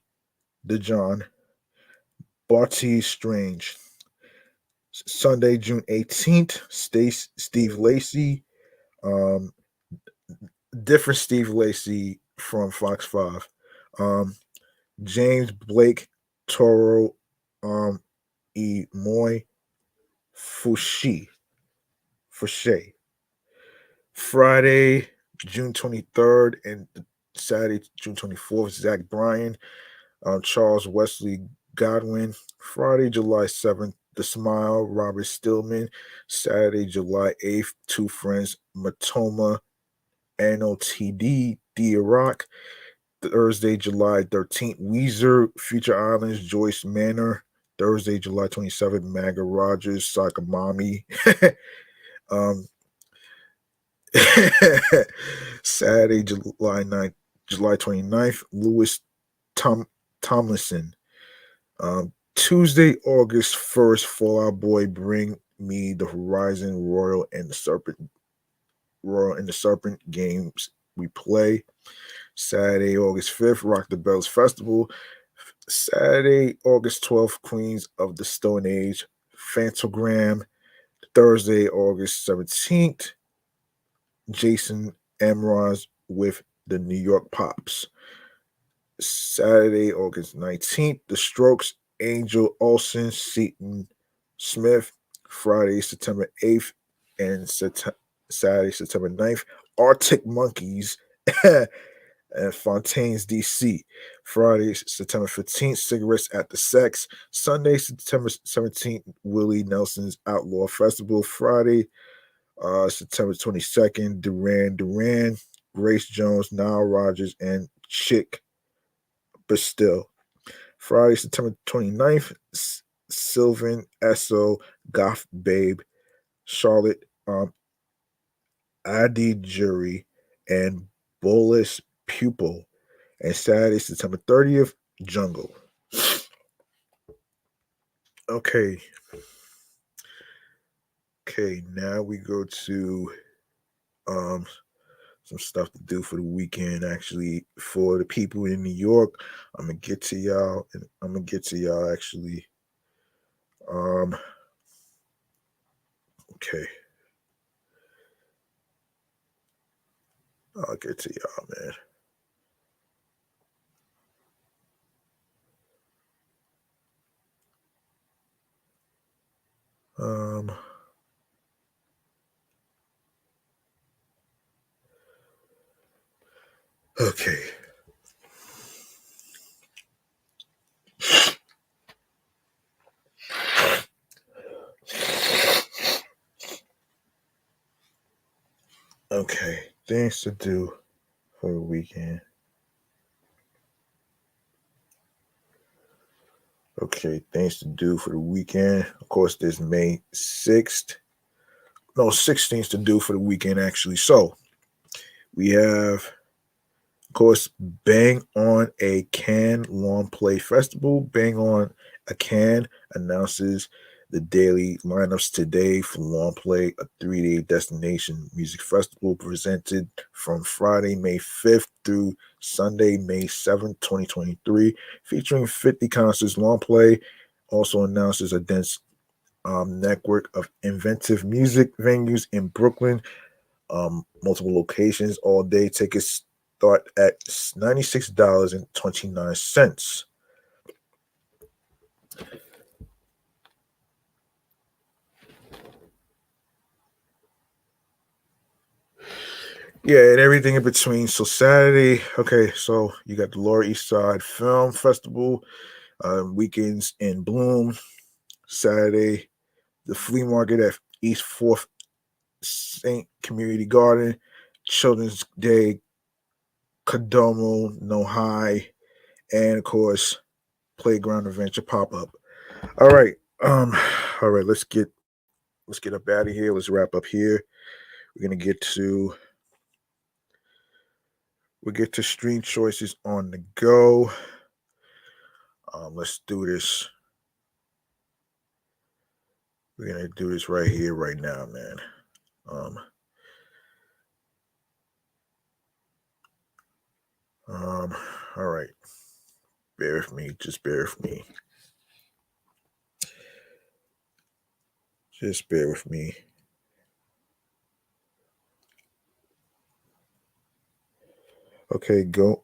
Barty Strange. Sunday, June 18th, Steve Lacy, um, different Steve Lacy from Fox 5. James Blake, Toro, E. Moy, Fouché. Friday, June 23rd, and Saturday, June 24th, Zach Bryan, Charles Wesley Godwin. Friday, July 7th, The Smile, Robert Stillman. Saturday, July 8th, Two Friends, Matoma, NOTD, Dia Rock. Thursday, July 13th, Weezer, Future Islands, Joyce Manor. Thursday, July 27th, Maga Rogers, Sakamami. um, Saturday, July 29th, Lewis Tomlinson. Tuesday, August 1st, Fall Out Boy, Bring Me the Horizon, Royal and the Serpent games we play. Saturday, August 5th, Rock the Bells Festival. Saturday, August 12th, Queens of the Stone Age, Phantogram. Thursday, August 17th, Jason Amraz with the New York Pops. Saturday, August 19th, The Strokes, Angel Olsen, Seton Smith. Friday, September 8th, and Saturday, September 9th, Arctic Monkeys and Fontaine's DC. Friday, September 15th, Cigarettes at the Sex. Sunday, September 17th, Willie Nelson's Outlaw Festival. Friday, September 22nd, Duran, Grace Jones, Nile Rodgers, and Chick Bastille. Friday, September 29th, Sylvan Esso, Goth Babe, Charlotte, Adi Jury, and Bolus Pupil. And Saturday, September 30th, Jungle. Okay. Okay, now we go to some stuff to do for the weekend. Actually, for the people in New York, I'm gonna get to y'all, and I'm gonna get to y'all actually. Okay, I'll get to y'all, man. Okay. Okay, things to do for the weekend. Okay, things to do for the weekend. Of course, there's May 6th. No, 16th to do for the weekend, actually. So, we have, of course, Bang on a Can Long Play Festival. Bang on a Can announces the daily lineups today for Long Play, a 3-day destination music festival presented from Friday, May 5th through Sunday, May 7th, 2023, featuring 50 concerts. Long Play also announces a dense network of inventive music venues in Brooklyn, multiple locations all day. Tickets start at $96.29. Yeah, and everything in between. So Saturday, okay, so you got the Lower East Side Film Festival, weekends in Bloom. Saturday, the flea market at East 4th Saint Community Garden, Children's Day, Kodomo, No High, and of course, Playground Adventure pop-up. All right. All right, let's get up out of here. Let's wrap up here. We're gonna get to We get to stream choices on the go. Let's do this. We're gonna do this right here, right now, man. All right. Bear with me. Just bear with me. Just bear with me. Okay, go.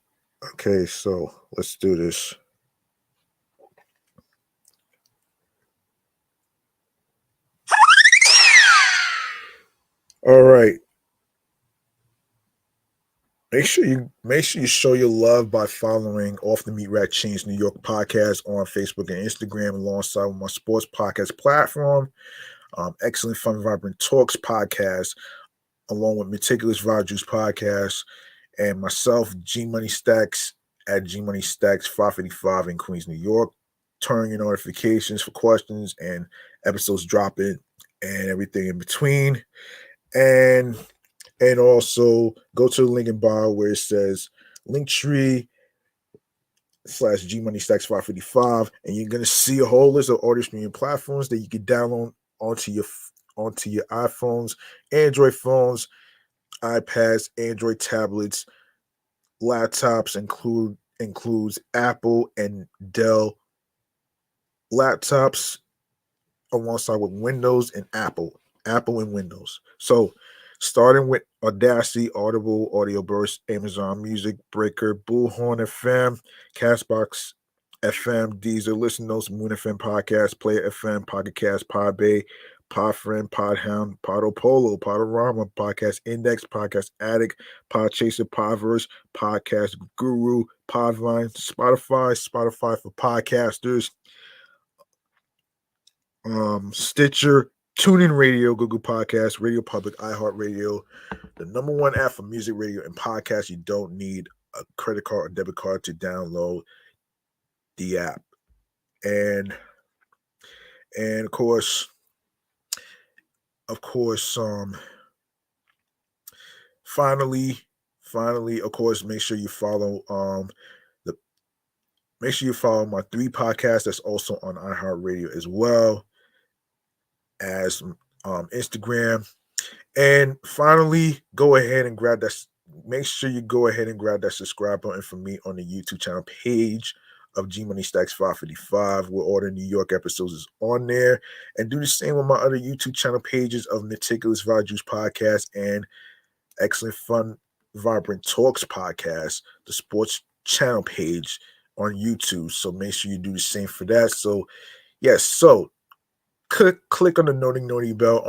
Okay, so let's do this. All right. Make sure you show your love by following Off the Meat Rack Chainz New York podcast on Facebook and Instagram, alongside with my sports podcast platform, Excellent Fun Vibrant Talks podcast, along with Meticulous Vibe Juice podcast, and myself, G Money Stacks at G Money Stacks 555 in Queens, New York. Turn your notifications for questions and episodes dropping and everything in between. And also go to the link in bio where it says Linktree /G Money Stacks 555, and you're gonna see a whole list of audio streaming platforms that you can download onto your iPhones, Android phones, iPads, Android tablets, laptops. Includes Apple and Dell laptops, alongside with Windows and Apple and Windows. So, starting with Audacity, Audible, Audio Burst, Amazon Music, Breaker, Bullhorn FM, Castbox FM, Deezer, Listen Notes, Moon FM Podcast, Player FM, Pocket Cast, Podbay, Podfriend, Podhound, Podopolo, Podorama, Podcast Index, Podcast Addict, Podchaser, Podverse, Podcast Guru, Podvine, Spotify for podcasters, Stitcher, TuneIn Radio, Google Podcasts, Radio Public, iHeartRadio, the number one app for music, radio, and podcasts. You don't need a credit card or debit card to download the app. And of course, finally, of course, make sure you follow my 3 podcasts that's also on iHeartRadio, as well as Instagram. And finally, go ahead and grab that. Make sure you go ahead and grab that subscribe button for me on the YouTube channel page of G Money Stacks 555, where all the New York episodes is on there. And do the same with my other YouTube channel pages of Meticulous Vibe Juice podcast and Excellent Fun Vibrant Talks podcast, the sports channel page on YouTube. So make sure you do the same for that. So yes, so click on the noti bell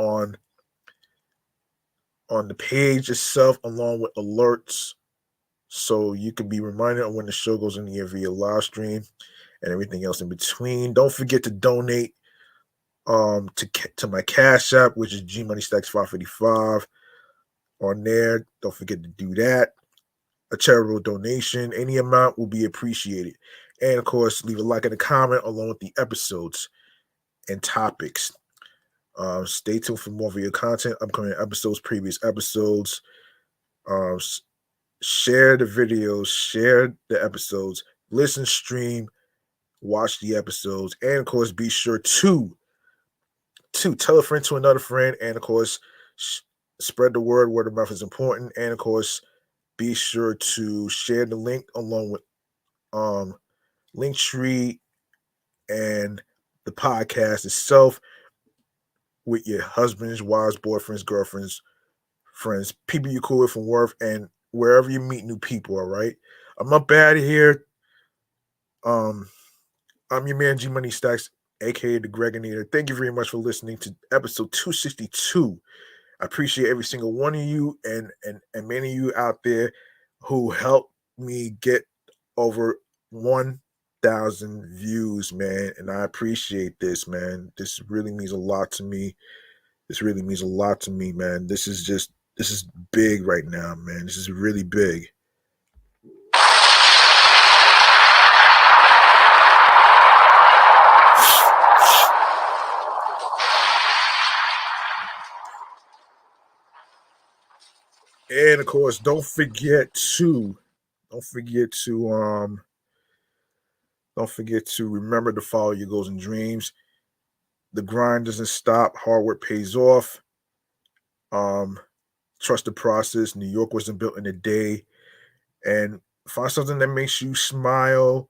on the page itself, along with alerts, so you can be reminded of when the show goes in the air via live stream and everything else in between. Don't forget to donate to my Cash App, which is G Money Stacks 555 on there. Don't forget to do that. A charitable donation, any amount will be appreciated. And of course, leave a like and a comment along with the episodes and topics. Stay tuned for more video content, upcoming episodes, previous episodes. Share the videos, share the episodes, listen, stream, watch the episodes, and of course, be sure to tell a friend to another friend, and of course, spread the word. Word of mouth is important, and of course, be sure to share the link along with Linktree and the podcast itself with your husbands, wives, boyfriends, girlfriends, friends, people you cool with from work, and wherever you meet new people. All right, I'm up out of here. I'm your man G Money Stacks, aka the Gregonator. Thank you very much for listening to episode 262. I appreciate every single one of you and many of you out there who helped me get over 1,000 views, man. And I appreciate this, man. This really means a lot to me. Man. This is big right now, man. This is really big. And of course, don't forget to Don't forget to remember to follow your goals and dreams. The grind doesn't stop. Hard work pays off. Um, Trust the process. New York wasn't built in a day. And find something that makes you smile,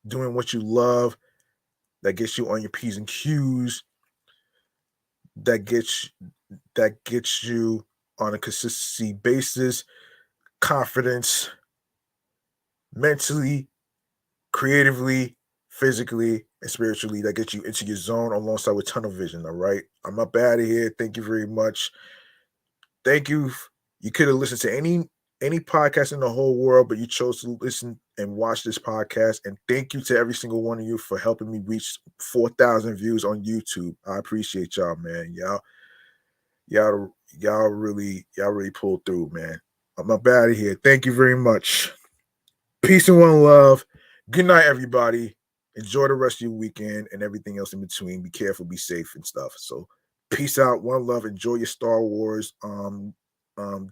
doing what you love, that gets you on your P's and Q's, that gets you on a consistency basis, confidence, mentally, creatively, physically, and spiritually, that gets you into your zone alongside with tunnel vision. All right. I'm up out of here. Thank you very much. Thank you. You could have listened to any podcast in the whole world, but you chose to listen and watch this podcast. And thank you to every single one of you for helping me reach 4,000 views on YouTube. I appreciate y'all, man. Y'all really pulled through, man. I'm up out of here. Thank you very much. Peace and one love. Good night, everybody. Enjoy the rest of your weekend and everything else in between. Be careful, be safe and stuff. So peace out, one love. Enjoy your Star Wars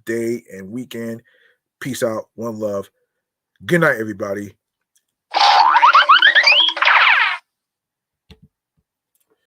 day and weekend. Peace out, one love. Good night, everybody.